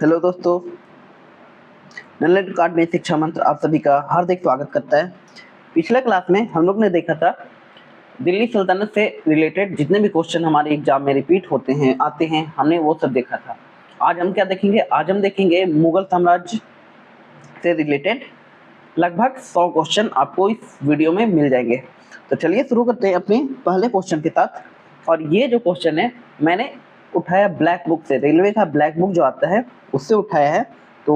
Hello दोस्तों, knowledge card में शिक्षा मंत्र आप सभी का हार्दिक स्वागत करता है। पिछले क्लास में हम लोग ने देखा था दिल्ली सल्तनत से रिलेटेड जितने भी क्वेश्चन हमारे एग्जाम में रिपीट होते हैं आते हैं, हमने वो सब देखा था। आज हम क्या देखेंगे? आज हम देखेंगे मुगल साम्राज्य से रिलेटेड लगभग 100 क्वेश्चन आपको इस वीडियो में मिल जाएंगे। तो चलिए शुरू करते हैं अपने पहले क्वेश्चन के साथ। और ये जो क्वेश्चन है मैंने उठाया ब्लैक बुक से, रेलवे का ब्लैक बुक जो आता है उससे उठाया है। तो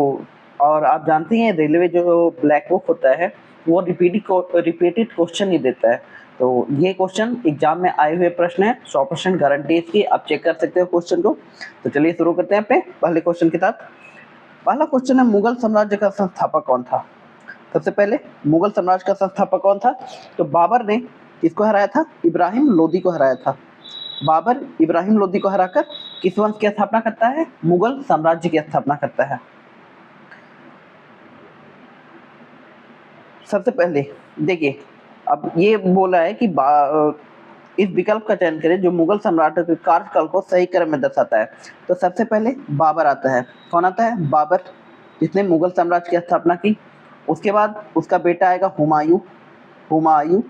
और आप जानते हैं रेलवे जो ब्लैक बुक होता है वो रिपीटेड क्वेश्चन ही देता है। तो ये क्वेश्चन एग्जाम में आए हुए प्रश्न है, 100% गारंटी इसकी, आप चेक कर सकते हो क्वेश्चन को। तो चलिए शुरू करते हैं अपने पहले क्वेश्चन के साथ। पहला क्वेश्चन है, मुगल साम्राज्य का संस्थापक कौन था? सबसे पहले मुगल साम्राज्य का संस्थापक कौन था? तो बाबर ने किसको हराया था? इब्राहिम लोदी को हराया था। बाबर इब्राहिम लोदी को हराकर किस वंश की स्थापना करता है? मुगल साम्राज्य की स्थापना करता है। सबसे पहले देखिए, अब ये बोला है कि इस विकल्प का चयन करें जो मुगल सम्राटों के कार्यकाल को सही क्रम में दर्शाता है। तो सबसे पहले बाबर आता है। कौन आता है? बाबर, जिसने मुगल साम्राज्य की स्थापना की। उसके बाद उसका बेटा आएगा हुमायूं। हुमायूं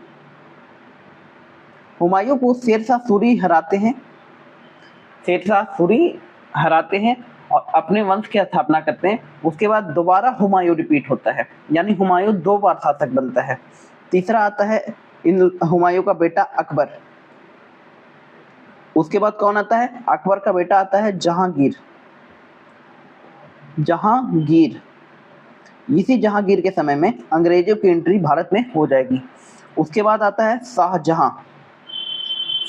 हुमायूं को शेरशाह सूरी हराते हैं। शेरशाह सूरी हराते हैं और अपने वंश की स्थापना करते हैं। उसके बाद दोबारा हुमायूं रिपीट होता है, यानी हुमायूं 2 बार शासक बनता है। तीसरा आता है इन हुमायूं का बेटा अकबर। उसके बाद कौन आता है? अकबर का बेटा आता है जहांगीर। जहांगीर, इसी जहांगीर के समय में अंग्रेजों की एंट्री भारत में हो जाएगी। उसके बाद आता है शाहजहां।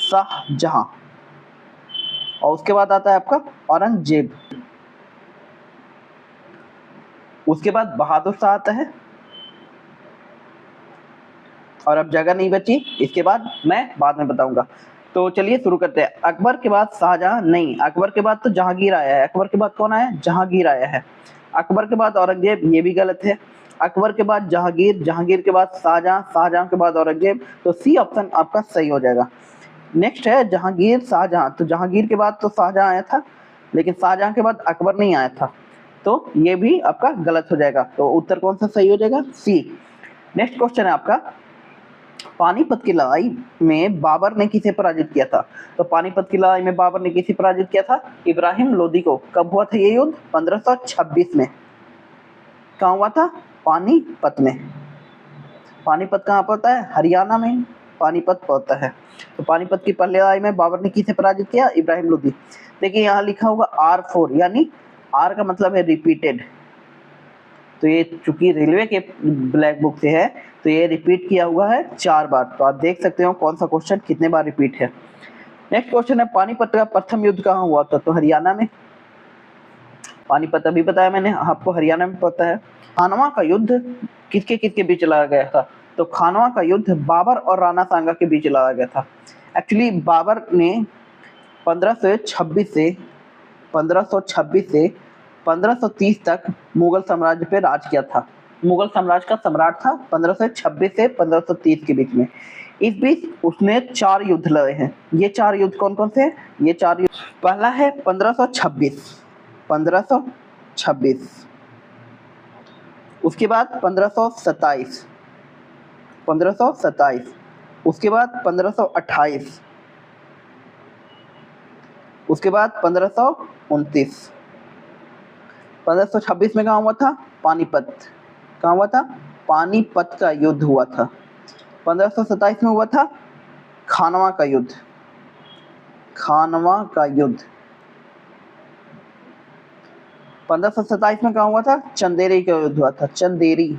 शाहजहां और उसके बाद आता है आपका औरंगजेब। उसके बाद बहादुर शाह आता है। और अब जगह नहीं बची, इसके बाद मैं बाद में बताऊंगा। तो चलिए शुरू करते हैं। अकबर के बाद शाहजहां नहीं, अकबर के बाद तो जहांगीर आया है। अकबर के बाद कौन आया? जहांगीर आया है। अकबर के बाद औरंगजेब, ये भी गलत है। अकबर के बाद जहांगीर, जहांगीर के बाद शाहजहां, शाहजहां के बाद औरंगजेब। तो सी ऑप्शन आपका सही हो जाएगा। नेक्स्ट है जहांगीर शाहजहां। तो जहांगीर के बाद तो शाहजहां आया था, लेकिन शाहजहां के बाद अकबर नहीं आया था, तो ये भी आपका गलत हो जाएगा। तो उत्तर कौन सा सही हो जाएगा? सी। नेक्स्ट क्वेश्चन है आपका, पानीपत की लड़ाई में बाबर ने किसे पराजित किया था? तो पानीपत की लड़ाई में बाबर ने किसे पराजित किया था? इब्राहिम लोदी को। कब हुआ था ये युद्ध? 1526 में। कहाँ हुआ था? पानीपत में। पानीपत कहाँ पड़ता है? हरियाणा में पानीपत पड़ता है। तो पानीपत की पहली लड़ाई में बाबर ने किसे पराजित किया? इब्राहिम लोदी। देखिए यहाँ लिखा होगा R4, यानी R का मतलब है रिपीटेड। तो ये चूंकि रेलवे के ब्लैक बुक से है तो ये रिपीट किया हुआ है 4 बार। तो आप देख सकते हो कौन सा क्वेश्चन कितने बार रिपीट है। नेक्स्ट क्वेश्चन है, पानीपत का प्रथम युद्ध कहाँ हुआ था? तो हरियाणा में। पानीपत अभी बताया मैंने आपको, हरियाणा में पता है। खानवा का युद्ध किसके किसके बीच लड़ा गया था? तो खानवा का युद्ध बाबर और राणा सांगा के बीच लड़ा गया था। एक्चुअली बाबर ने 1526 से 1530 तक मुगल साम्राज्य पे राज किया था। मुगल साम्राज्य का सम्राट था 1526 से 1530 के बीच में। इस बीच उसने 4 युद्ध लड़े हैं। ये 4 युद्ध कौन कौन से हैं? ये 4 युद्ध, पहला है 1526। उसके बाद 1527। उसके बाद 1528। उसके बाद 1529। 1526 में कहाँ हुआ था? पानीपत। कहाँ हुआ था? पानीपत का युद्ध हुआ था। 1527 में हुआ था खानवा का युद्ध। खानवा का युद्ध। 1527 में कहाँ हुआ था? चंदेरी का युद्ध हुआ था, चंदेरी।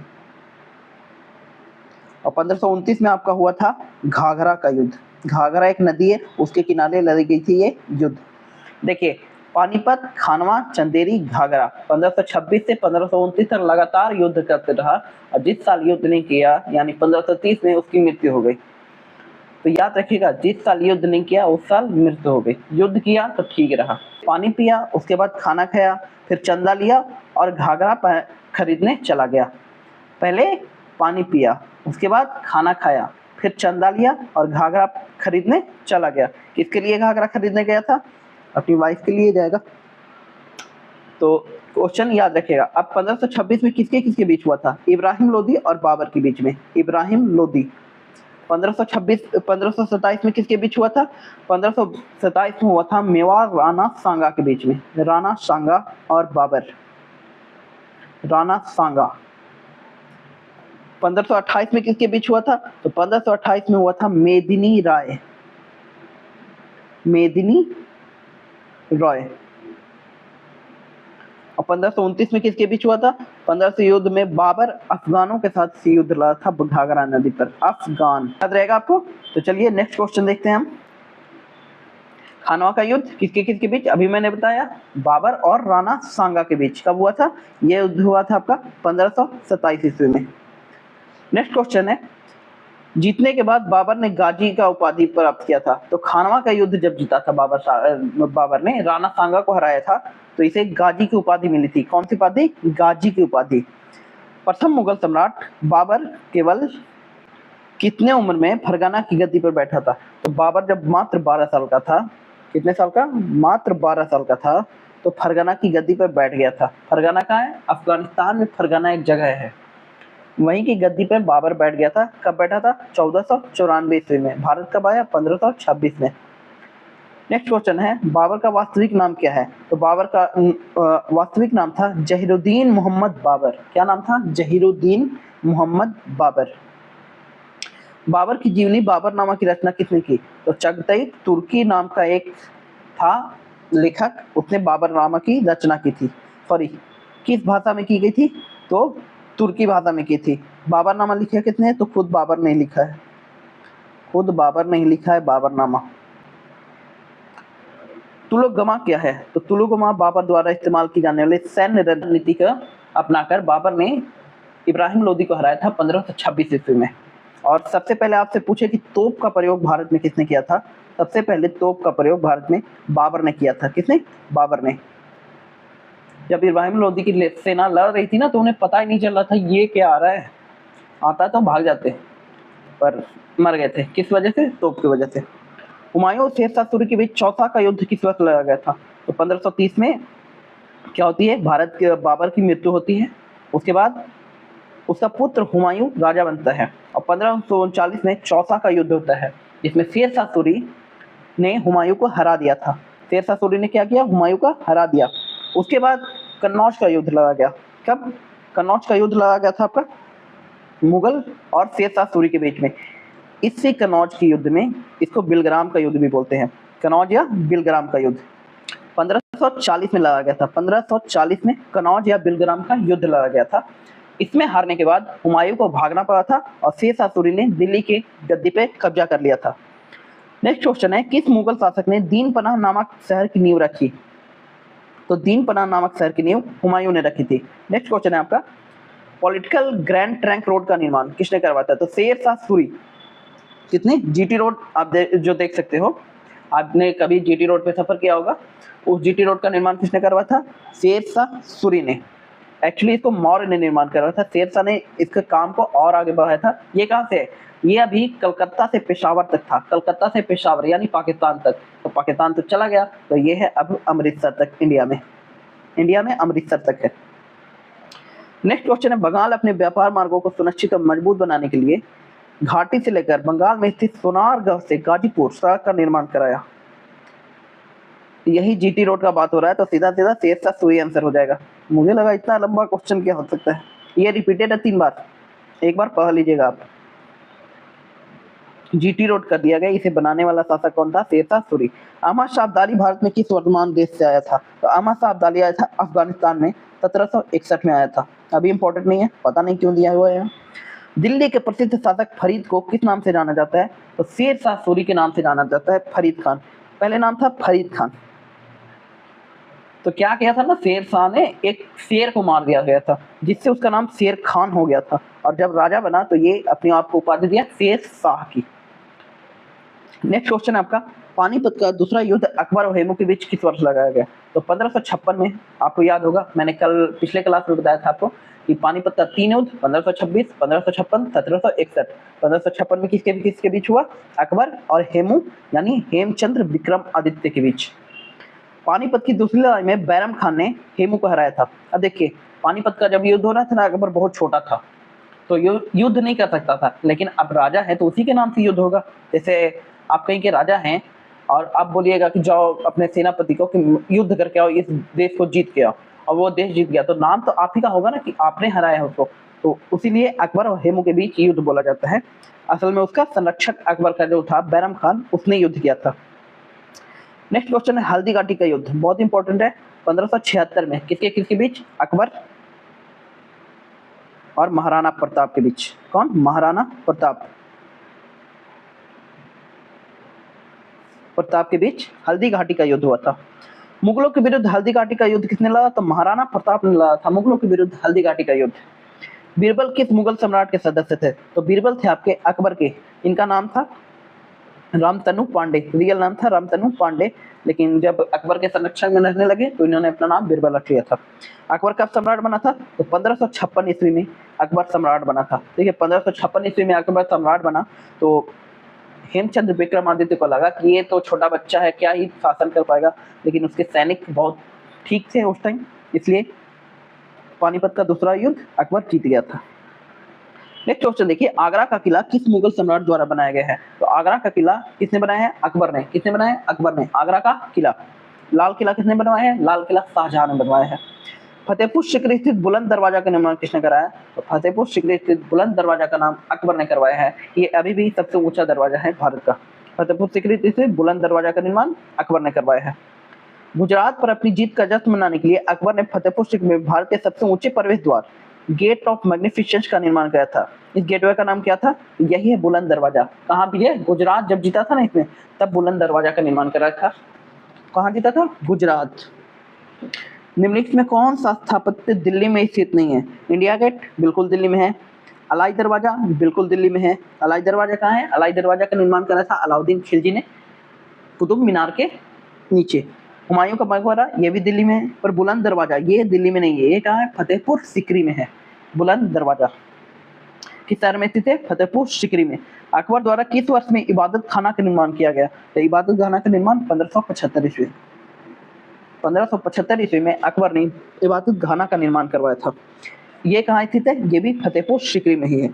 और 1529 में आपका हुआ था घाघरा का युद्ध। घाघरा एक नदी है, उसके किनारे लड़ी गई थी ये युद्ध। देखिए पानीपत, खानवा, चंदेरी, घाघरा 1526 से 1529 तक लगातार युद्ध करते रहा। और जिस साल युद्ध नहीं किया यानी 1530 में उसकी मृत्यु हो गई। तो याद रखिएगा, जिस साल युद्ध नहीं किया उस साल मृत्यु हो गई। युद्ध किया तो ठीक रहा। पानी पिया, उसके बाद खाना खाया, फिर चंदा लिया और घाघरा खरीदने चला गया। पहले पानी पिया, उसके बाद खाना खाया, फिर चंदा लिया और घाघरा खरीदने चला गया। किसके लिए घाघरा खरीदने गया था? अपनी वाइफ के लिए जाएगा। तो क्वेश्चन याद रखिएगा। अब 1526 में किसके किसके बीच हुआ था? इब्राहिम लोदी और बाबर के बीच में। इब्राहिम लोदी। 1527 में किसके बीच हुआ था? 1527 में हुआ था मेवाड़ राणा सांगा के बीच में। राणा सांगा और बाबर। राणा सांगा। 1528 में किसके बीच हुआ था? तो 1528 में हुआ था मेदिनी राय। मेदिनी रॉय। और 1529 में किसके बीच हुआ था? 1500 युद्ध में बाबर अफगानों के साथ युद्ध लड़ा था घाघरा नदी पर। अफगान याद रहेगा आपको। तो चलिए नेक्स्ट क्वेश्चन देखते हैं हम। खानवा का युद्ध किसके किसके बीच? अभी मैंने बताया बाबर और राणा सांगा के बीच। कब हुआ था? यह युद्ध हुआ था आपका 1527 ईस्वी में। नेक्स्ट क्वेश्चन है, जीतने के बाद बाबर ने गाजी का उपाधि प्राप्त किया था। तो खानवा का युद्ध जब जीता था बाबर ने राणा सांगा को हराया था, तो इसे गाजी की उपाधि मिली थी। कौन सी उपाधि? गाजी की उपाधि। प्रथम मुगल सम्राट बाबर केवल कितने उम्र में फरगाना की गद्दी पर बैठा था? तो बाबर जब मात्र 12 साल का था। कितने साल का? मात्र 12 साल का था, तो फरगाना की गद्दी पर बैठ गया था। फरगाना कहाँ है? अफगानिस्तान में फरगाना एक जगह है, वहीं की गद्दी पर बाबर बैठ गया था। कब बैठा था? 1494 ईस्वी में। भारत कब आया? 1526 में। नेक्स्ट क्वेश्चन है, बाबर का वास्तविक नाम क्या है? तो बाबर का वास्तविक नाम था जहीरुद्दीन मोहम्मद बाबर। क्या नाम था? जहीरुद्दीन मोहम्मद बाबर। बाबर की जीवनी बाबरनामा की रचना किसने की? तो चगताई तुर्की नाम का एक था लेखक, उसने बाबरनामा की रचना की थी। सॉरी, किस भाषा में की गई थी? तो तुर्की भाषा में की थी। बाबरनामा लिखा किसने? तो खुद बाबर ने लिखा है। खुद बाबर ने लिखा है बाबरनामा। तुलोगमा क्या है? तो तुलोगमा बाबर द्वारा इस्तेमाल की जाने वाली सैन्य रणनीति का अपनाकर बाबर ने इब्राहिम लोदी को हराया था 1526 ईस्वी में। और सबसे पहले आपसे पूछे कि तोप का प्रयोग भारत में किसने किया था? सबसे पहले तोप का प्रयोग भारत में बाबर ने किया था। किसने? बाबर ने। जब इब्राहिम लोदी की सेना लड़ रही थी ना, तो उन्हें पता ही नहीं चल रहा था ये क्या आ रहा है। आता तो भाग जाते, पर मर गए थे। किस वजह से? तोप की वजह से। हुमायूं और शेरशाह सूरी के बीच चौसा का युद्ध किस वक्त लड़ा गया था? तो 1530 में क्या होती है? भारत के बाबर की मृत्यु होती है। उसके बाद उसका पुत्र हुमायूं राजा बनता है, और 1539 में चौसा का युद्ध होता है, जिसमें शेरशाह सूरी ने हुमायूं को हरा दिया था। शेरशाह सूरी ने क्या किया? हुमायूं को हरा दिया। उसके बाद कन्नौज का युद्ध लड़ा गया। कब कन्नौज का युद्ध लड़ा गया था? आपका मुगल और शेरशाह सूरी के बीच में। इसी कन्नौज के युद्ध में, इसको बिलग्राम का युद्ध भी बोलते हैं, कन्नौज या बिलग्राम का युद्ध 1540 में लड़ा गया था। 1540 में कन्नौज या बिलग्राम का युद्ध लड़ा गया था। इसमें हारने के बाद हुमायूं को भागना पड़ा था, और शेरशाह सूरी ने दिल्ली के गद्दी पे कब्जा कर लिया था। नेक्स्ट क्वेश्चन है, किस मुगल शासक ने दीन पनाह नामक शहर की नींव रखी? तो दीन पनाह नामक शहर की नींव हुमायूं ने रखी थी। नेक्स्ट क्वेश्चन है आपका, पॉलिटिकल ग्रैंड ट्रंक रोड का निर्माण किसने करवाया था? तो शेरशाह सूरी। कितने? जीटी रोड आप जो देख सकते हो, आपने कभी जीटी रोड पे सफर किया होगा, उस जीटी रोड का निर्माण किसने करवाया था? शेरशाह सूरी ने। एक्चुअली इसको मौर्य ने निर्माण करवाया था, शेरशाह ने इसके काम को और आगे बढ़ाया था। ये कहाँ से है? ये अभी कलकत्ता से पेशावर तक था, कलकत्ता से पेशावर यानी पाकिस्तान तक। तो पाकिस्तान तक चला गया, तो ये है अब अमृतसर तक, इंडिया में अमृतसर तक है। नेक्स्ट क्वेश्चन है, बंगाल अपने व्यापार मार्गों को सुनिश्चित और मजबूत बनाने के लिए घाटी से लेकर बंगाल में स्थित सोनारगांव से गाजीपुर सड़क का निर्माण कराया। यही जीटी रोड का बात हो रहा है, तो सीधा सीधा शेरशाह सूरी आंसर हो जाएगा। मुझे लगा इतना लंबा क्वेश्चन क्या हो सकता है। ये रिपीटेड है 3 बार, एक बार पढ़ लीजिएगा आप। जीटी रोड कर दिया गया, इसे बनाने वाला शासक कौन था? शेरशाह सूरी। अहमद शाह अब्दाली भारत में किस वर्तमान देश से आया था? तो अहमद शाह अब्दाली आया था अफगानिस्तान में, 1761 में आया था। अभी इंपॉर्टेंट नहीं है, पता नहीं क्यों दिया हुआ है। दिल्ली के प्रसिद्ध शासक फरीद को किस नाम से जाना जाता है? तो शेरशाह सूरी के नाम से जाना जाता है, फरीद खान। पहले नाम था फरीद खान। तो क्या किया था ना, शेरशाह ने एक शेर को मार दिया गया था, जिससे उसका नाम शेर खान हो गया था, और जब राजा बना तो ये अपने आप को उपाधि दिया शेरशाह की। नेक्स्ट क्वेश्चन है आपका, पानीपत का दूसरा युद्ध अकबर और हेमू के बीच किस वर्ष लगाया गया? तो 1556 में। आपको याद होगा, मैंने कल पिछले क्लास में बताया था आपको कि पानीपत का 3 युद्ध 1526, 1556, 1761। 1556 में किसके बीच हुआ? अकबर और हेमू यानी हेमचंद्र विक्रम आदित्य के बीच। पानीपत की दूसरी लड़ाई में बैरम खान ने हेमू को हराया था। अब देखिए, पानीपत का जब युद्ध हो रहा था ना, अकबर बहुत छोटा था तो युद्ध नहीं कर सकता था, लेकिन अब राजा है तो उसी के नाम से युद्ध होगा। जैसे आप कहीं के राजा हैं और आप बोलिएगा कि जाओ अपने सेनापति को कि युद्ध करके आओ, इस देश को जीत के आओ, और वो देश जीत गया तो नाम तो आप ही का होगा ना कि आपने हराया है उसको। तो इसीलिए अकबर और हेमू के बीच युद्ध बोला जाता है। असल में उसका संरक्षक अकबर का जो था बैरम खान, उसने युद्ध किया था। नेक्स्ट क्वेश्चन है हल्दी घाटी का युद्ध, बहुत इंपॉर्टेंट है। 1576 में किसके किसके बीच? अकबर और महाराणा प्रताप के बीच। कौन? महाराणा प्रताप के बीच हल्दी घाटी का युद्ध हुआ था। मुगलों के विरुद्ध हल्दी घाटी का युद्ध किसने लड़ा? तो महाराणा प्रताप ने लड़ा था मुगलों के विरुद्ध हल्दी घाटी का युद्ध। बीरबल किस मुगल सम्राट के सदस्य थे? तो बीरबल थे आपके अकबर के। इनका नाम था रामतनु पांडे, रियल नाम था रामतनु पांडे, लेकिन जब अकबर के संरक्षण में रहने लगे तो इन्होंने अपना नाम बीरबल रख लिया था। अकबर कब सम्राट बना था? तो 1556 ईस्वी में अकबर सम्राट बना था। देखिए 1556 ईस्वी में अकबर सम्राट बना तो हेमचंद्र विक्रमादित्य को लगा कि ये तो छोटा बच्चा है, क्या ही शासन कर पाएगा, लेकिन उसके सैनिक बहुत ठीक थे उस टाइम, इसलिए पानीपत का दूसरा युद्ध अकबर जीत गया था। नेक्स्ट क्वेश्चन देखिए, आगरा का किला किस मुगल सम्राट द्वारा बनाया गया है? तो आगरा का किला किसने बनाया है? अकबर ने। किसने बनाया है? अकबर ने। आगरा का किला। लाल किला किसने बनवाया है? लाल किला शाहजहां ने बनवाया है। फतेहपुर सीकरी स्थित बुलंद दरवाजा का निर्माण किसने कराया? तो फतेहपुर सीकरी स्थित बुलंद दरवाजा का नाम अकबर ने करवाया है। ये अभी भी सबसे ऊंचा दरवाजा है भारत का। फतेहपुर सीकरी स्थित बुलंद दरवाजा का निर्माण अकबर ने करवाया है। गुजरात पर अपनी जीत का जश्न मनाने के लिए अकबर ने फतेहपुर सीकरी में भारत के सबसे ऊंचे प्रवेश द्वार गेट ऑफ मैग्निफिसेंस का निर्माण किया था। इस गेटवे का नाम क्या था? यही है बुलंद दरवाजा। कहाँ भी है? गुजरात जब जीता था ना इसमें, तब बुलंद दरवाजा का निर्माण करा था। कहाँ जीता था? गुजरात। निम्नलिखित में कौन सा स्थापत्य दिल्ली में स्थित नहीं है? इंडिया गेट बिल्कुल दिल्ली में है। अलाई दरवाजा बिल्कुल दिल्ली में है। अलाई दरवाजा कहाँ है? अलाई दरवाजा का निर्माण करा था अलाउद्दीन खिलजी ने कुतुब मीनार के नीचे। हुमायूं का मकबरा ये भी दिल्ली में है, पर बुलंद दरवाजा ये दिल्ली में नहीं है। ये कहाँ है? फतेहपुर सीकरी में है बुलंद दरवाजा। किस शहर में स्थित है? फतेहपुर सीकरी में। अकबर द्वारा किस वर्ष में इबादत खाना का निर्माण किया गया? तो इबादत खाना का निर्माण 1575 ईस्वी 1575 ईस्वी में अकबर ने इबादत खाना का निर्माण करवाया था। ये कहाँ स्थित है? ये भी फतेहपुर सीकरी में ही है।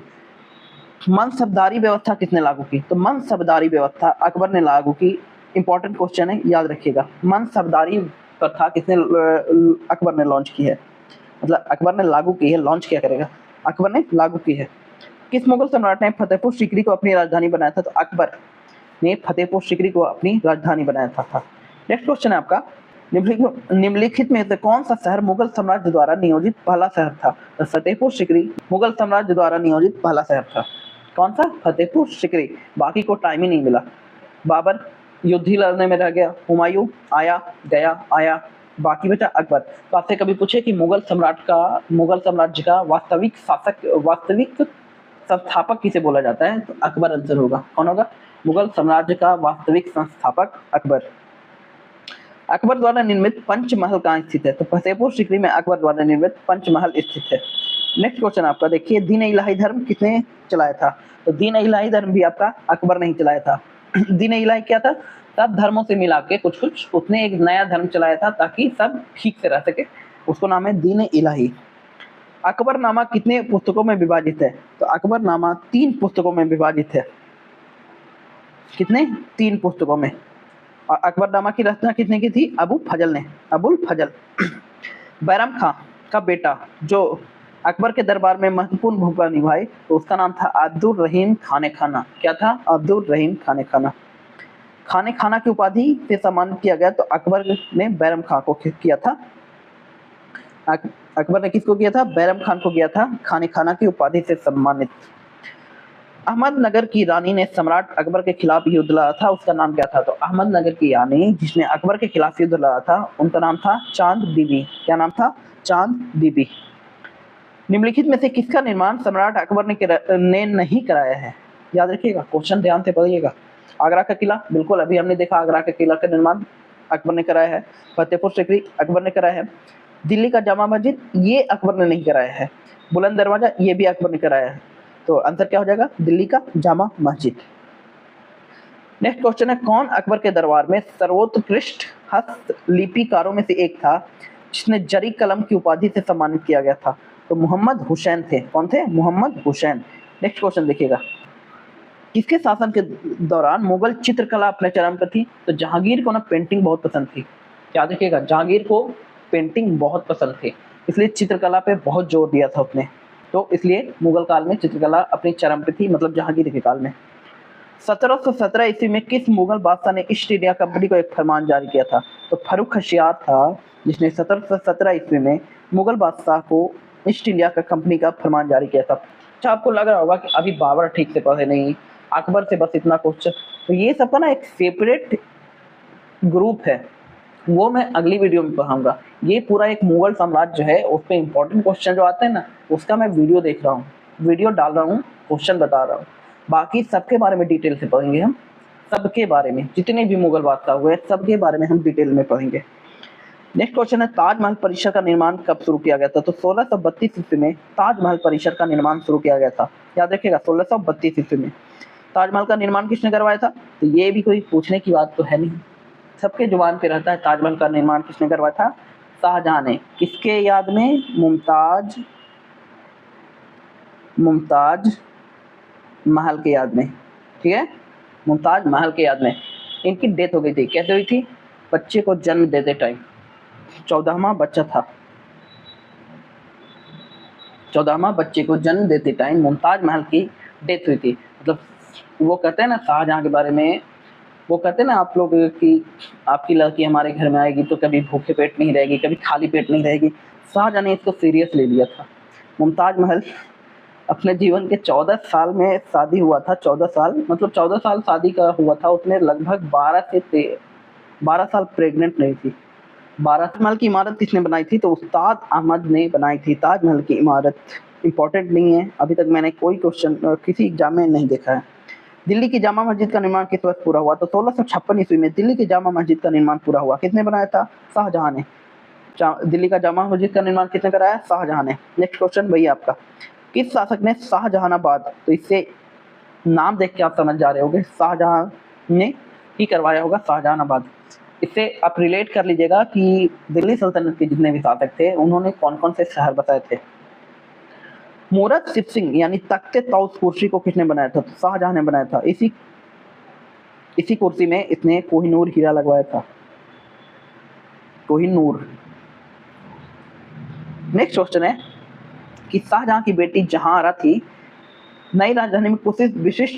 मनसबदारी व्यवस्था किसने लागू की? तो मनसबदारी व्यवस्था अकबर ने लागू की। इंपॉर्टेंट क्वेश्चन है, याद रखिएगा। मनसबदारी प्रथा किसने अकबर ने लॉन्च की है? मतलब अकबर ने लागू की है, लॉन्च क्या करेगा? अकबर ने लागू की है। किस मुगल सम्राट ने फतेहपुर सीकरी को अपनी राजधानी बनाया था? तो अकबर ने फतेहपुर सीकरी को अपनी राजधानी बनाया था। नेक्स्ट क्वेश्चन है आपका, निम्नलिखित में से कौन सा शहर मुगल साम्राज्य द्वारा नियोजित पहला शहर था? तो फतेहपुर सीकरी मुगल साम्राज्य द्वारा नियोजित पहला शहर था। कौन सा? फतेहपुर सीकरी। बाकी को टाइम ही नहीं मिला। बाबर युद्ध ही लड़ने में रह गया। हुमायूं आया गया आया, बाकी बचा अकबर। तो आपसे कभी पूछे कि मुगल साम्राज्य का वास्तविक संस्थापक किसे बोला जाता है? तो अकबर आंसर होगा। कौन होगा? मुगल साम्राज्य का वास्तविक संस्थापक अकबर। अकबर द्वारा निर्मित पंचमहल कहाँ स्थित है? तो फतेहपुर सीकरी में अकबर द्वारा निर्मित पंचमहल स्थित है। नेक्स्ट क्वेश्चन आपका देखिए, दीन इलाही धर्म किसने चलाया था? तो दीन इलाही धर्म भी आपका अकबर ने ही चलाया था। दीन इलाही क्या था? सब धर्मों से मिला के कुछ उसने एक नया धर्म चलाया था ताकि सब ठीक से रह सके, उसको नाम है दीन इलाही। अकबरनामा कितने पुस्तकों में विभाजित है? तो अकबरनामा 3 पुस्तकों में विभाजित है। कितने? 3 पुस्तकों में। और अकबरनामा की रचना किसने की थी? अबुल फजल ने। अबुल फजल। बैरम खां का बेटा जो अकबर के दरबार में महत्वपूर्ण भूमिका निभाई, तो उसका नाम था अब्दुल रहीम खाने खाना। क्या था? अब्दुल रहीम खाने खाना। खाने खाना की उपाधि से सम्मानित किया गया, तो अकबर ने बैरम खां को किया था। अकबर ने किसको किया था? बैरम खान को किया था खाने खाना की उपाधि से सम्मानित। अहमदनगर की रानी ने सम्राट अकबर के खिलाफ युद्ध लड़ा था, उसका नाम क्या था? तो अहमदनगर की रानी जिसने अकबर के खिलाफ युद्ध लड़ा था, उनका नाम था चांद बीबी। क्या नाम था? चांद बीबी। निम्नलिखित में से किसका निर्माण सम्राट अकबर ने नहीं कराया है? याद रखिएगा, क्वेश्चन ध्यान से पढ़िएगा। आगरा का किला बिल्कुल अभी हमने देखा, आगरा के किला का निर्माण अकबर ने कराया है। फतेहपुर सीकरी अकबर ने कराया है। दिल्ली का जामा मस्जिद ये अकबर ने नहीं कराया है। बुलंद दरवाजा ये भी अकबर ने कराया है। तो आंसर क्या हो जाएगा? दिल्ली का जामा मस्जिद। नेक्स्ट क्वेश्चन है, कौन अकबर के दरबार में सर्वोत्कृष्ट हस्तलिपिकारों में से एक था जिसने जरी कलम की उपाधि से सम्मानित किया गया था। तो मोहम्मद हुसैन थे। कौन थे? मोहम्मद हुसैन। नेक्स्ट क्वेश्चन देखिएगा, किसके शासन के दौरान मुगल चित्रकला अपने चरम पर थी? तो जहांगीर को ना पेंटिंग बहुत पसंद थी। क्या देखिएगा, जहांगीर को पेंटिंग बहुत पसंद थी, इसलिए चित्रकला पे बहुत जोर दिया था उसने। तो इसलिए मुगल काल में चित्रकला अपनी चरम पे थी, मतलब जहांगीर के काल में। 1717 ईस्वी में किस मुगल बादशाह ने ईस्ट इंडिया कंपनी को एक फरमान जारी किया था? तो फर्रुख हशियार था जिसने 1717 ईस्वी में मुगल बादशाह को ईस्ट इंडिया का कंपनी का फरमान जारी किया था। अच्छा, आपको लग रहा होगा कि अभी बाबर ठीक से पढ़े नहीं, अकबर से बस इतना क्वेश्चन, तो ये सबका ना एक सेपरेट ग्रुप है, वो मैं अगली वीडियो में पढ़ाऊंगा। ये पूरा एक मुगल साम्राज्य है, उस पर इंपॉर्टेंट क्वेश्चन जो आते हैं ना, उसका मैं वीडियो देख रहा हूँ, वीडियो डाल रहा हूँ, क्वेश्चन बता रहा हूँ। बाकी सबके बारे में डिटेल से पढ़ेंगे हम, सबके बारे में, जितने भी मुगल बादशाह हुए सबके बारे में हम डिटेल में पढ़ेंगे। नेक्स्ट क्वेश्चन है, ताजमहल परिसर का निर्माण कब शुरू किया गया था? तो 1632 ईस्वी में ताजमहल परिसर का निर्माण शुरू किया गया था। याद रखिएगा, 1632 ईस्वी में ताजमहल का निर्माण किसने करवाया था? तो ये भी कोई पूछने की बात तो है नहीं, सबके जुबान पे रहता है। ताजमहल का निर्माण किसने करवाया था? शाहजहां ने। किसके याद में? मुमताज महल के याद में। ठीक है, मुमताज महल के याद में। इनकी डेथ हो गई थी। कैसे हुई थी? बच्चे को जन्म देते टाइम, 14वां बच्चा था, 14वां बच्चे को जन्म देते टाइम मुमताज महल की डेथ हुई थी। मतलब वो कहते हैं ना शाहजहां के बारे में, वो कहते हैं ना आप लोग कि आपकी लड़की हमारे घर में आएगी तो कभी भूखे पेट नहीं रहेगी, कभी खाली पेट नहीं रहेगी। शाहजहां ने इसको सीरियस ले लिया था। मुमताज महल अपने जीवन के 14 साल में शादी हुआ था, 14 साल, मतलब 14 साल शादी का हुआ था, उसने लगभग 12 साल प्रेग्नेंट नहीं थी। 12 महल की इमारत किसने बनाई थी? तो उस्ताद अहमद ने बनाई थी ताजमहल की इमारत। इंपॉर्टेंट नहीं है, अभी तक मैंने कोई क्वेश्चन किसी एग्जाम में नहीं देखा है। दिल्ली की जामा मस्जिद का निर्माण किस वर्ष पूरा हुआ? तो 1656 ईस्वी में दिल्ली की जामा मस्जिद का निर्माण पूरा हुआ। किसने बनाया था? शाहजहां ने। दिल्ली का जामा मस्जिद का निर्माण किसने कराया? शाहजहां ने। नेक्स्ट क्वेश्चन भैया आपका, किस शासक ने शाहजहानाबाद, तो इससे नाम देख के आप समझ जा रहे होंगे, शाहजहां ने ही करवाया होगा शाहजहानाबाद। इससे आप रिलेट कर लीजिएगा कि दिल्ली सल्तनत के जितने भी शासक थे उन्होंने कौन कौन से शहर बताए थे। मूरत सिप सिंह यानी तख्ते तौस कुर्सी को किसने बनाया था? तो शाहजहां ने बनाया था। इसी कुर्सी में इसने कोहिनूर हीरा लगवाया था, कोहिनूर। नेक्स्ट क्वेश्चन है कि शाहजहां की बेटी जहांआरा थी, नई राजधानी में कुछ विशिष्ट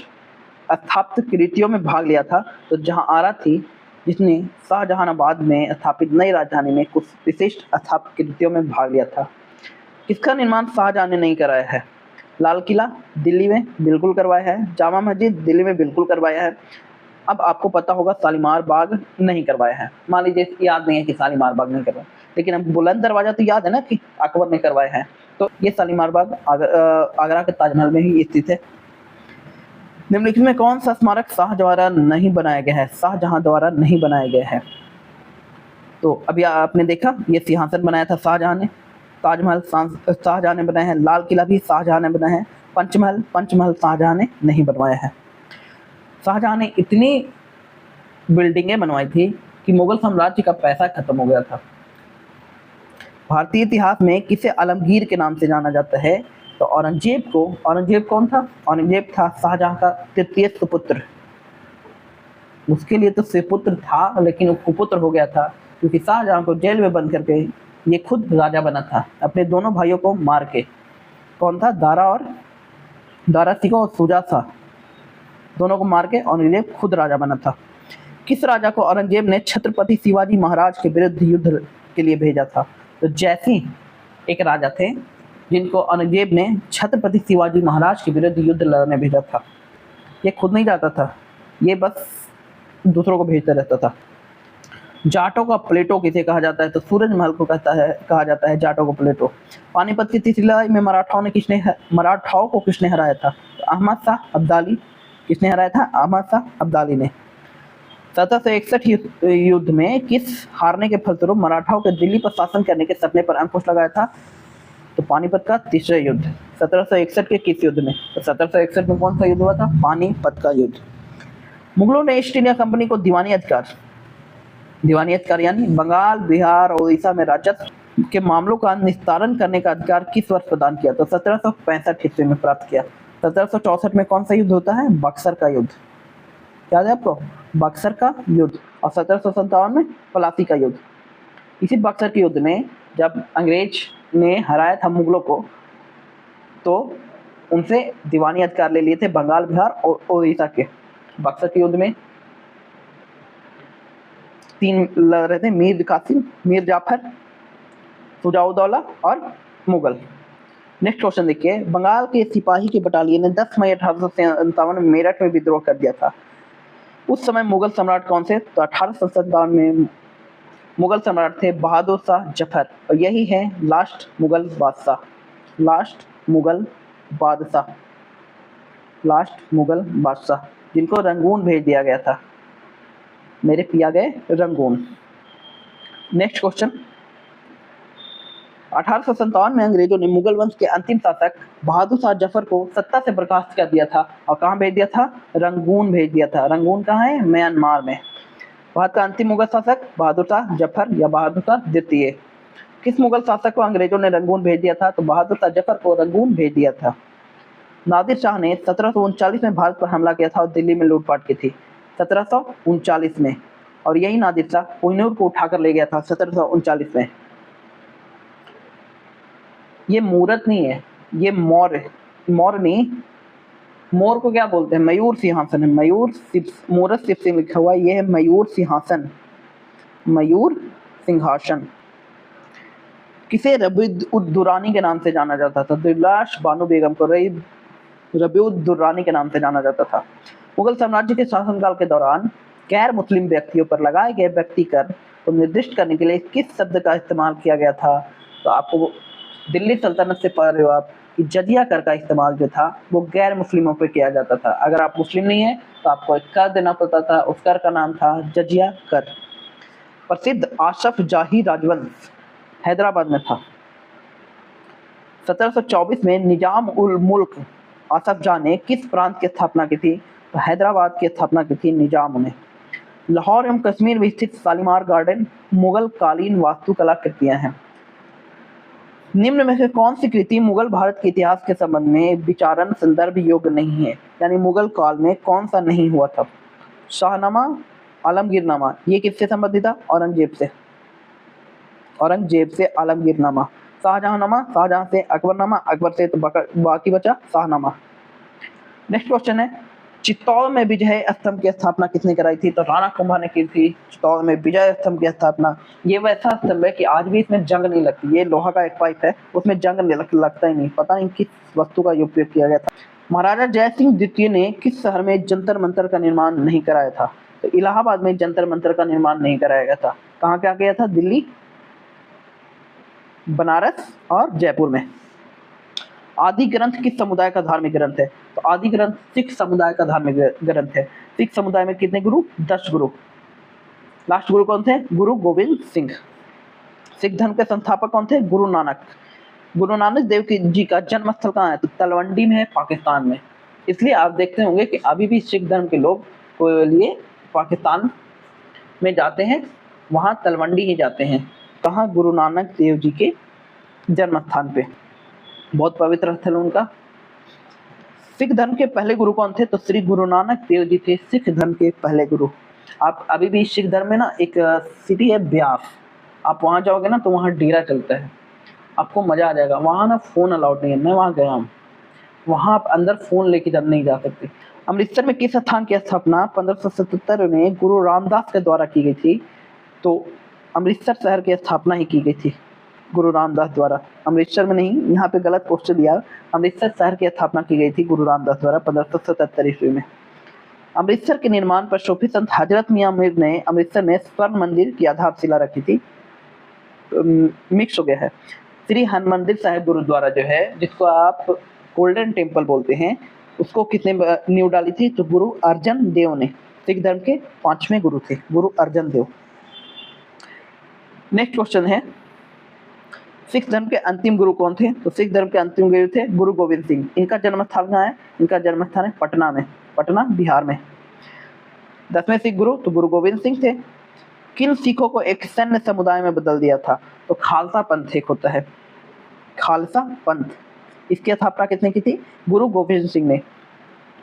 स्थापित कृतियों में भाग लिया था। तो जहांआरा थी जिसने शाहजहानाबाद में स्थापित नई राजधानी में कुछ विशिष्ट स्थापित कृतियों में भाग लिया था। किसका निर्माण शाहजहां ने नहीं कराया है? लाल किला दिल्ली में बिल्कुल करवाया है, जामा मस्जिद दिल्ली में बिल्कुल करवाया है। अब आपको पता होगा शालीमार बाग नहीं करवाया है। मान लीजिए याद नहीं है कि शालीमार बाग नहीं करवाया, लेकिन अब बुलंद दरवाजा तो याद है ना कि अकबर ने करवाया है। तो ये शालीमार बाग आगरा के ताजमहल में ही स्थित है। निम्नलिखित में कौन सा स्मारक शाह द्वारा नहीं बनाया गया है? शाहजहां द्वारा नहीं बनाया गया है। तो अभी आपने देखा, ये सिंहासन बनाया था शाहजहां ने, ताजमहल शाहजहां ने बनाया है, लाल किला भी शाहजहां ने बनाया है, पंचमहल शाहजहां ने नहीं बनवाया है। शाहजहां ने इतनी बिल्डिंगें बनवाई थी कि मुगल साम्राज्य का पैसा खत्म हो गया था। भारतीय इतिहास में किसे आलमगीर के नाम से जाना जाता है? तो औरंगजेब कौन था? औरंगजेब था शाहजहां का तृतीय सुपुत्र। उसके लिए तो सुपुत्र था, लेकिन वो कुपुत्र हो गया था क्योंकि शाहजहां को जेल में बंद करके ये खुद राजा बना था, अपने दोनों भाइयों को मार के। कौन था? दारा सिकोह और शुजा शाह, दोनों को मार के औरंगजेब खुद राजा बना था। किस राजा को औरंगजेब ने छत्रपति शिवाजी महाराज के विरुद्ध युद्ध के लिए भेजा था? तो जयसिंह एक राजा थे जिनको औरंगजेब ने छत्रपति शिवाजी महाराज के विरुद्ध युद्ध लड़ने भेजा था। ये खुद नहीं जाता था, ये बस दूसरों को भेजता रहता था। जाटों का प्लेटो किसे कहा जाता है? तो सूरजमहल को कहा जाता है जाटों को प्लेटो। पानीपत की तीसरी लड़ाई में मराठाओं को किसने हराया था? तो अहमद शाह अब्दाली। किसने हराया था? अहमद शाह अब्दाली ने। 1761 युद्ध में किस हारने के फलस्वरूप मराठाओं के दिल्ली पर शासन करने के सपने पर अंकुश लगाया था? तो पानीपत का तीसरा युद्ध। 1761 के किस युद्ध में? तो 1761 में कौन सा युद्ध हुआ था? पानीपत का युद्ध। मुगलों ने ईस्ट इंडिया कंपनी को दीवानी अधिकार दीवानी अधिकार यानी बंगाल, बिहार और उड़ीसा में राजस्व के मामलों का निस्तारण करने का अधिकार किस वर्ष प्रदान किया? तो 1765 ईस्वी में प्राप्त किया। 1764 में कौन सा युद्ध होता है? बक्सर का युद्ध। याद है आपको? बक्सर का युद्ध। और 1757 में प्लासी का युद्ध। इसी बक्सर के युद्ध में जब अंग्रेज ने हराया था मुगलों को, तो उनसे दीवानी अधिकार ले लिए थे बंगाल, बिहार और उड़ीसा के। बक्सर के युद्ध में 3 लड़ रहे थे, मीर कासिम, मीर जाफर, सुजाउद्दौला और मुगल। नेक्स्ट क्वेश्चन देखिए, बंगाल के सिपाही की बटालियन ने 10 मई 1857 में मेरठ में विद्रोह कर दिया था। उस समय मुगल सम्राट कौन से? तो 1857 में मुगल सम्राट थे बहादुर शाह जफर, और यही है लास्ट मुगल बादशाह। लास्ट मुगल बादशाह जिनको रंगून भेज दिया गया था, मेरे पिया गए रंगून। नेक्स्ट क्वेश्चन, 1857 में अंग्रेजों ने मुगल वंश के अंतिम शासक बहादुर शाह जफर को सत्ता से बर्खास्त कर दिया था और कहाँ भेज दिया था? रंगून भेज दिया था। रंगून कहाँ है? म्यांमार में। भारत का अंतिम मुगल शासक बहादुर शाह जफर या बहादुर शाह द्वितीय। किस मुगल शासक को अंग्रेजों ने रंगून भेज दिया था? तो बहादुर शाह जफर को रंगून भेज दिया था। नादिर शाह ने 1739 में भारत पर हमला किया था और दिल्ली में लूटपाट की थी। 1739 में, और यही नादिर शाह कोहिनूर को उठाकर ले गया था 1739 में। ये मूरत नहीं है, ये मौर्य नहीं। मोर को क्या बोलते हैं? मयूर सिंहासन है। मूरत सिर्फ से लिखा हुआ है, ये है मयूर सिंहासन। मयूर सिंहासन। किसे रबीउद-उद-दुरानी के नाम से जाना जाता था? दिलराश बानो बेगम को रबीउद-दुरानी के नाम से जाना जाता था। मुगल साम्राज्य के शासनकाल के दौरान गैर मुस्लिम व्यक्तियों पर लगाए गए व्यक्ति कर को निर्दिष्ट करने के लिए किस शब्द का इस्तेमाल किया गया था? तो आपको दिल्ली सल्तनत से पढ़ रहे हो आप कि जजिया कर का इस्तेमाल जो था वो गैर मुस्लिमों पे किया जाता था। अगर आप मुस्लिम नहीं है तो आपको एक कर देना पड़ता था, उस कर का नाम था जजिया कर। प्रसिद्ध आसफ जाही राजवंश हैदराबाद में था। 1724 में निजाम उल मुल्क आसफ जाह ने किस प्रांत की स्थापना की थी? तो हैदराबाद की स्थापना की थी निजाम ने। लाहौर एवं कश्मीर में स्थित शालीमार गार्डन मुगल कालीन वास्तुकला कृतियां हैं। निम्न में से कौन सी कृति मुगल भारत के इतिहास के संबंध में विचारण संदर्भ योग्य नहीं है? यानी मुगल काल में कौन सा नहीं हुआ था? शाहनामा, आलमगीरनामा, ये किससे संबंधित था? औरंगजेब से आलमगीरनामा। शाहजहांनामा, शाहजहां से अकबरनामा, अकबर से तो बाकी बचा शाहनामा। नेक्स्ट क्वेश्चन है, चित्तौड़ में विजय स्तंभ की स्थापना किसने कराई थी? तो राणा कुंभा ने की थी चित्तौड़ में विजय स्तंभ की स्थापना। ये वैसा स्तंभ है कि आज भी इसमें जंग नहीं लगती। ये लोहा का एक पाइप है, उसमें जंग लगता ही नहीं। पता नहीं किस वस्तु का उपयोग किया गया था। महाराजा जय सिंह द्वितीय ने किस शहर में जंतर मंतर का निर्माण नहीं कराया था? तो इलाहाबाद में जंतर मंतर का निर्माण नहीं कराया गया था। कहाँ क्या किया था? दिल्ली, बनारस और जयपुर में। आदि ग्रंथ किस समुदाय का धार्मिक ग्रंथ है? तो आदि ग्रंथ सिख समुदाय का धार्मिक ग्रंथ है। सिख समुदाय में कितने गुरु? 10 गुरु। लास्ट गुरु कौन थे? गुरु गोविंद सिंह। सिख धर्म के संस्थापक कौन थे? गुरु नानक। गुरु नानक देव जी का जन्म स्थल कहाँ है? तो तलवंडी में है, पाकिस्तान में। इसलिए आप देखते होंगे कि अभी भी सिख धर्म के लोग के लिए पाकिस्तान में जाते हैं, वहाँ तलवंडी ही जाते हैं। कहाँ? गुरु नानक देव जी के जन्म स्थान पे। बहुत पवित्र स्थल उनका। सिख धर्म के पहले गुरु कौन थे? तो श्री गुरु नानक देव जी थे सिख धर्म के पहले गुरु। आप अभी भी सिख धर्म में ना एक सिटी है ब्यास, आप वहाँ जाओगे ना तो वहाँ डेरा चलता है, आपको मजा आ जाएगा। वहाँ ना फोन अलाउड नहीं है, मैं वहाँ गया हूँ, वहाँ आप अंदर फोन लेके नहीं जा सकते। अमृतसर में किस स्थान की स्थापना 1577 में गुरु रामदास के द्वारा की गई थी? तो अमृतसर शहर की स्थापना ही की गई थी गुरु रामदास द्वारा। अमृतसर में नहीं, यहाँ पे गलत क्वेश्चन दिया। अमृतसर शहर की स्थापना की गई थी गुरु रामदास द्वारा 1577 ईस्वी में। अमृतसर के निर्माण पर सूफी संत हजरत मियां मीर ने अमृतसर में स्वर्ण मंदिर की आधारशिला रखी थी। मिक्स हो गया है। श्री हरमंदिर साहिब गुरुद्वारा जो है, जिसको आप गोल्डन टेम्पल बोलते हैं, उसको किसने नींव डाली थी? तो गुरु अर्जन देव ने। सिख धर्म के 5वें गुरु थे गुरु अर्जन देव। नेक्स्ट क्वेश्चन है, सिख धर्म के अंतिम गुरु कौन थे? तो सिख धर्म के अंतिम गुरु थे गुरु गोविंद सिंह। इनका जन्म स्थान कहाँ है? इनका जन्म स्थान है पटना में, पटना बिहार में। 10वें सिख गुरु तो गुरु गोविंद सिंह थे। किन सिखों को एक सैन्य समुदाय में बदल दिया था? तो खालसा पंथ एक होता है, खालसा पंथ। इसकी स्थापना किसने की थी? गुरु गोविंद सिंह ने।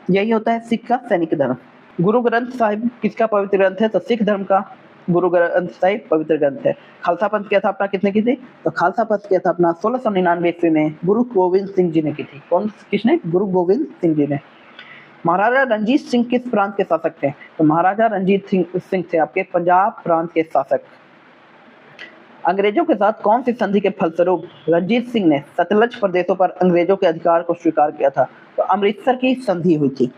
यही होता है सिख का सैनिक धर्म। गुरु ग्रंथ साहिब किसका पवित्र ग्रंथ है? तो सिख धर्म का गुरु ग्रंथ साहिब पवित्र ग्रंथ है। खालसा पंथ की स्थापना किसने की थी? तो खालसा पंथ की स्थापना 1699 ईस्वी में गुरु गोविंद सिंह जी ने की थी। कौन, किसने? गुरु गोविंद सिंह जी ने। महाराजा रंजीत सिंह किस प्रांत के शासक थे? तो महाराजा रंजीत सिंह थे आपके पंजाब प्रांत के शासक। अंग्रेजों के साथ कौन सी संधि के फलस्वरूप रंजीत सिंह ने सतलज प्रदेशों पर अंग्रेजों के अधिकार को स्वीकार किया था? तो अमृतसर की संधि हुई थी।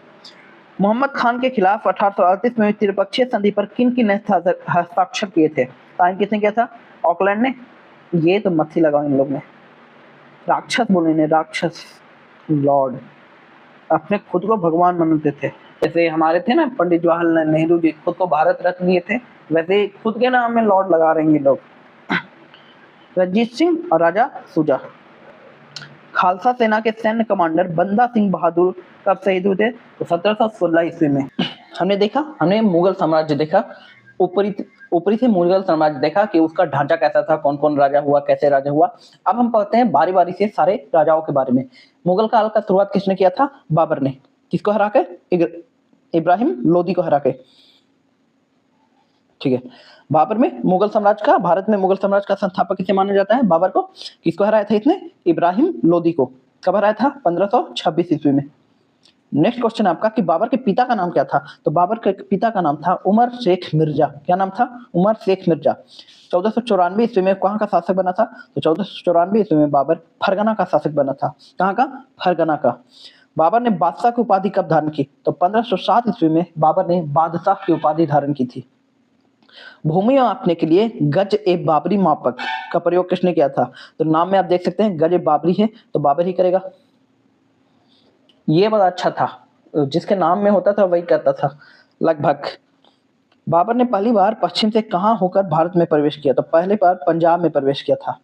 मोहम्मद खान के खिलाफ 1838 में त्रिपक्षीय संधि पर किन हस्ताक्षर किए थे? साइन किसने किया था? ऑकलैंड ने। ये तो मत ही लगाओ इन लोग ने, राक्षस बोले ने, राक्षस लॉर्ड, अपने खुद को भगवान मानते थे। जैसे हमारे थे ना पंडित जवाहरलाल नेहरू जी, खुद को भारत रत्न दिए थे, वैसे खुद के नाम में लॉर्ड लगा रहे हैं लोग। रंजीत सिंह और राजा सुजा। खालसा सेना के सैन्य कमांडर बंदा सिंह बहादुर कब शहीद हुए थे? तो 1716 ईस्वी में। हमने मुगल साम्राज्य देखा, ऊपरी से मुगल साम्राज्य देखा कि उसका ढांचा कैसा था, कौन कौन राजा हुआ, कैसे राजा हुआ। अब हम पढ़ते हैं बारी बारी से सारे राजाओं के बारे में। मुगल काल का शुरुआत किसने किया था? बाबर ने। किसको हरा के? इब्राहिम लोदी को हरा के। ठीक है, बाबर में मुगल साम्राज्य का, भारत में मुगल साम्राज्य का संस्थापक किसे माना जाता है? बाबर को। किसको हराया था इसने? इब्राहिम लोदी को। कब हराया था? 1526 ईस्वी में। नेक्स्ट क्वेश्चन आपका कि बाबर के पिता का नाम क्या था? तो बाबर के पिता का नाम था उमर शेख मिर्जा। क्या नाम था? उमर शेख मिर्जा। 1494 ईस्वी में कहाँ का शासक बना था? तो 1494 ईस्वी में बाबर फरगना का शासक बना था। कहाँ का? फरगना का। बाबर ने बादशाह की उपाधि कब धारण की? तो 1507 ईस्वी में बाबर ने बादशाह की उपाधि धारण की थी। भूमि मापने के लिए गज ए बाबरी मापक का प्रयोग किसने किया था? तो नाम में आप देख सकते हैं गज ए बाबरी है, तो बाबर ही करेगा। ये बड़ा अच्छा था, जिसके नाम में होता था वही करता था लगभग। बाबर ने पहली बार पश्चिम से कहां होकर भारत में प्रवेश किया? तो पहले बार पंजाब में प्रवेश किया था।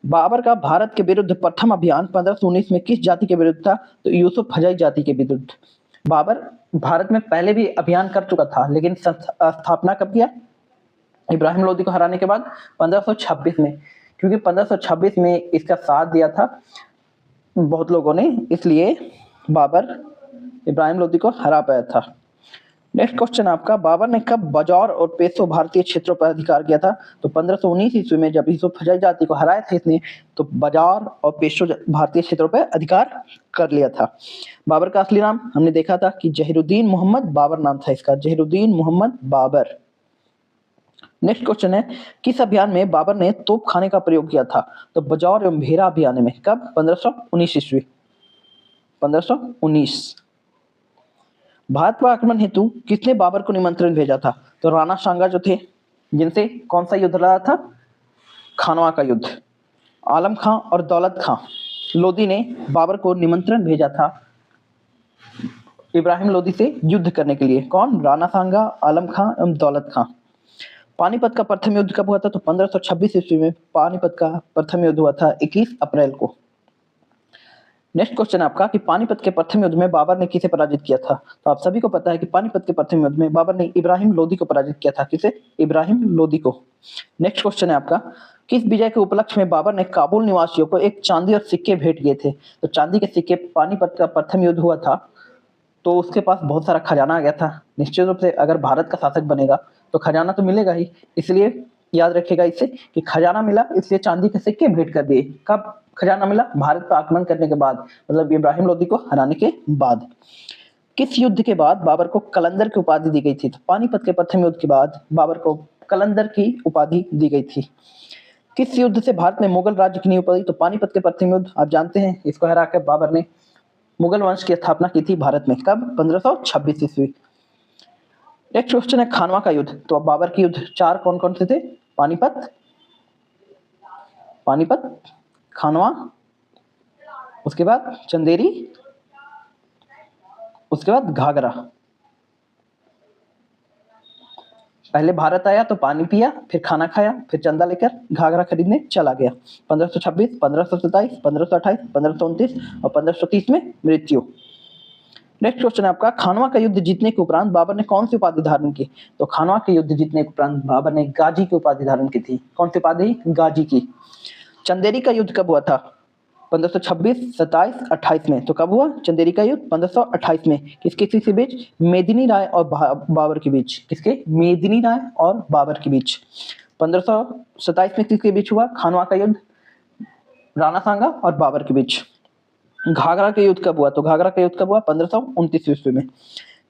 बाबर का भारत के विरुद्ध प्रथम अभियान 1519 में किस जाति के विरुद्ध था? तो यूसुफ हजाई जाति के विरुद्ध। बाबर भारत में पहले भी अभियान कर चुका था, लेकिन स्थापना कब किया? इब्राहिम लोदी को हराने के बाद 1526 में, क्योंकि 1526 में इसका साथ दिया था बहुत लोगों ने, इसलिए बाबर इब्राहिम लोदी को हरा पाया था। नेक्स्ट क्वेश्चन आपका, बाबर ने कब बजौर और पेशो भारतीय क्षेत्रों पर अधिकार किया था? तो 1519 ईस्वी में, जब यूसुफ हजाई जाति को हराया था इसने, तो बजौर और पेशो भारतीय क्षेत्रों पर अधिकार कर लिया था। बाबर का असली नाम हमने देखा था कि जहीरुद्दीन मोहम्मद बाबर नाम था इसका, जहीरुद्दीन मोहम्मद बाबर। नेक्स्ट क्वेश्चन है, किस अभियान में बाबर ने तोप खाने का प्रयोग किया था? तो बजौर एवं भेरा अभियान में। कब? 1519 ईस्वी, 1519। भारत पर आक्रमण हेतु किसने बाबर को निमंत्रण भेजा था? तो राणा सांगा जो थे, जिनसे कौन सा युद्ध लड़ा था? खानवा का युद्ध। आलम खां और दौलत खां लोदी ने बाबर को निमंत्रण भेजा था इब्राहिम लोदी से युद्ध करने के लिए। कौन? राणा सांगा, आलम खां एवं दौलत खां। पानीपत का प्रथम युद्ध कब हुआ था? तो 1526 ईस्वी में पानीपत का प्रथम युद्ध हुआ था, 21 अप्रैल को। नेक्स्ट क्वेश्चन आपका कि पानीपत के प्रथम युद्ध में बाबर ने किसे पराजित किया था? तो आप सभी को पता है कि पानीपत के प्रथम युद्ध में बाबर ने इब्राहिम लोदी को पराजित किया था। किसे? इब्राहिम लोदी को। नेक्स्ट क्वेश्चन है आपका, किस विजय के उपलक्ष्य में बाबर ने काबुल निवासियों को एक चांदी और सिक्के भेंट किए थे? तो चांदी के सिक्के, पानीपत का प्रथम युद्ध हुआ था तो उसके पास बहुत सारा खजाना आ गया था। निश्चित रूप से अगर भारत का शासक बनेगा तो खजाना तो मिलेगा ही, इसलिए याद रखिएगा इससे कि खजाना मिला, इसलिए चांदी के सिक्के भेंट कर दिए। कब खजाना मिला? भारत पर आक्रमण करने के बाद, मतलब इब्राहिम लोदी को हराने के बाद। किस युद्ध के बाद बाबर को कलंदर की उपाधि दी गई थी? तो पानीपत के प्रथम युद्ध के बाद बाबर को कलंदर की उपाधि दी गई थी। किस युद्ध से भारत में मुगल राज्य की नींव पड़ी? तो पानीपत के प्रथम युद्ध, आप जानते हैं, इसको हराकर बाबर ने मुगल वंश की स्थापना की थी भारत में। कब? 1526 ईस्वी। नेक्स्ट क्वेश्चन है खानवा का युद्ध। तो अब बाबर के युद्ध 4 कौन कौन से थे? पानीपत, खानवा, उसके बाद चंदेरी, उसके बाद घाघरा। पहले भारत आया तो पानी पिया, फिर खाना खाया, फिर चंदा लेकर घाघरा खरीदने चला गया। 1526, 1527, 1528, 1529 और 1530 में मृत्यु। नेक्स्ट क्वेश्चन है आपका, खानवा का युद्ध जीतने के उपरांत बाबर ने कौन सी उपाधि धारण की? तो खानवा के युद्ध जीतने के उपरांत बाबर ने गाजी की उपाधि धारण की थी। कौन सी उपाधि? गाजी की। चंदेरी का युद्ध कब हुआ था? 1526, 27, 28 में। तो कब हुआ चंदेरी का युद्ध? 1528 में। किसके बीच? मेदिनी राय और बाबर के बीच। किसके? मेदिनी राय और बाबर के बीच। 1527 में किसके बीच हुआ खानवा का युद्ध? राणा सांगा और बाबर के बीच। घाघरा का युद्ध कब हुआ? तो घाघरा का युद्ध कब हुआ? 1529 ईस्वी में।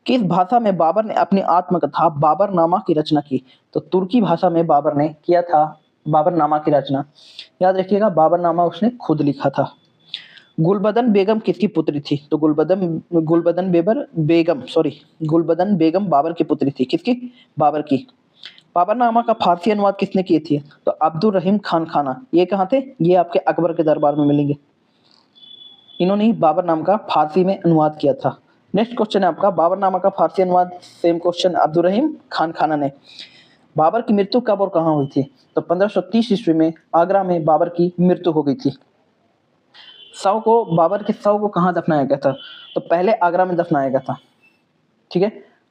किस भाषा में बाबर ने अपनी आत्मकथा बाबरनामा की रचना की? तो तुर्की भाषा में बाबर ने किया था बाबरनामा की रचना। याद रखिएगा, बाबरनामा उसने खुद लिखा था। गुलबदन बेगम किसकी पुत्री थी? तो गुलबदन बेगम बाबर की पुत्री थी। किसकी? बाबर की। बाबरनामा का फारसी अनुवाद किसने किए थे? तो अब्दुल रहीम खान खाना। ये कहाँ थे? ये आपके अकबर के दरबार में मिलेंगे। इन्होंने ही बाबरनामा का फारसी में अनुवाद किया था। नेक्स्ट क्वेश्चन है आपका, बाबरनामा का फारसी अनुवाद, सेम क्वेश्चन, अब्दुल रहीम खान खाना ने। बाबर की मृत्यु कब और कहाँ हुई थी? तो 1530 ईस्वी में आगरा में बाबर की मृत्यु हो गई थी। बाबर के शव को कहाँ दफनाया गया था? तो पहले आगरा में दफनाया गया था। ठीक है,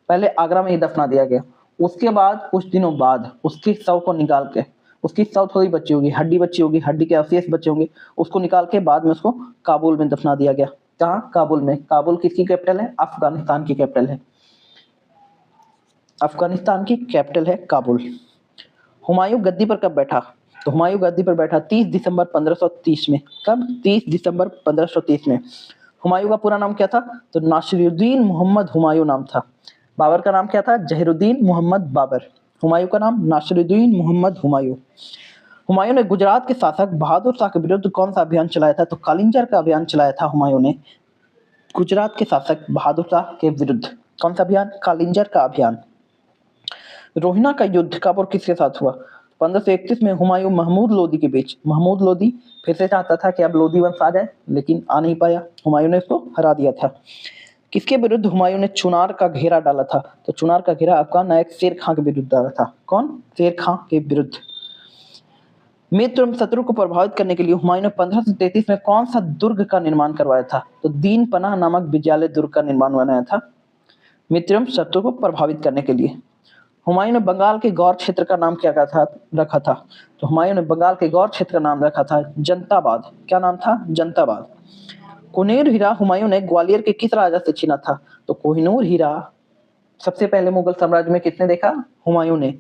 पहले आगरा में ही दफना दिया गया। उसके बाद कुछ दिनों बाद उसके शव को निकाल के, उसकी शव थोड़ी बची होगी, हड्डी बची होगी, हड्डी के अवशेष बचे होंगे, उसको निकाल के बाद में उसको काबुल में दफना दिया गया। कहाँ? काबुल में। काबुल किसकी कैपिटल है? अफगानिस्तान की कैपिटल है। अफगानिस्तान की कैपिटल है काबुल। हुमायूं गद्दी पर कब बैठा? तो हुमायूं गद्दी पर बैठा 30 दिसंबर 1530 में। कब? 30 दिसंबर 1530 में। हुमायूं का पूरा नाम क्या था? तो नासिरुद्दीन मोहम्मद हुमायूं नाम था। बाबर का नाम क्या था? जहीरुद्दीन मोहम्मद बाबर। हुमायूं का नाम नासिरुद्दीन मोहम्मद हुमायूं। हुमायूं ने गुजरात के शासक बहादुर शाह के विरुद्ध कौन सा अभियान चलाया था? तो कालिंजर का अभियान चलाया था हुमायूं ने गुजरात के शासक बहादुर शाह के विरुद्ध। कौन सा अभियान? कालिंजर का अभियान। रोहिना का युद्ध कब और किसके साथ हुआ? 1531 में हुमायूं महमूद लोदी के बीच। महमूद लोदी फिर से चाहता था कि अब लोदी वंश आ जाए, लेकिन आ नहीं पाया। हुमायूं ने उसको हरा दिया था। किसके विरुद्ध हुमायूं ने चुनार का घेरा डाला था? तो चुनार का घेरा अफगान नायक शेर खां के विरुद्ध डाला था। कौन? शेर खां के विरुद्ध। मित्र शत्रु को प्रभावित करने के लिए हुमायूं ने 1533 में कौन सा दुर्ग का निर्माण करवाया था? तो दीन पनाह नामक विद्यालय दुर्ग का निर्माण बनाया था मित्र शत्रु को प्रभावित करने के लिए। हुमायूं ने बंगाल के गौर क्षेत्र का नाम क्या रखा था? तो हुमायूं ने बंगाल के गौर क्षेत्र का नाम रखा था जनताबाद। क्या नाम था? जनताबाद। कोहिनूर हीरा हुमायूं ने ग्वालियर के किस राजा से छीना था? तो कोहिनूर हीरा सबसे पहले मुगल साम्राज्य में किसने देखा? हुमायूं ने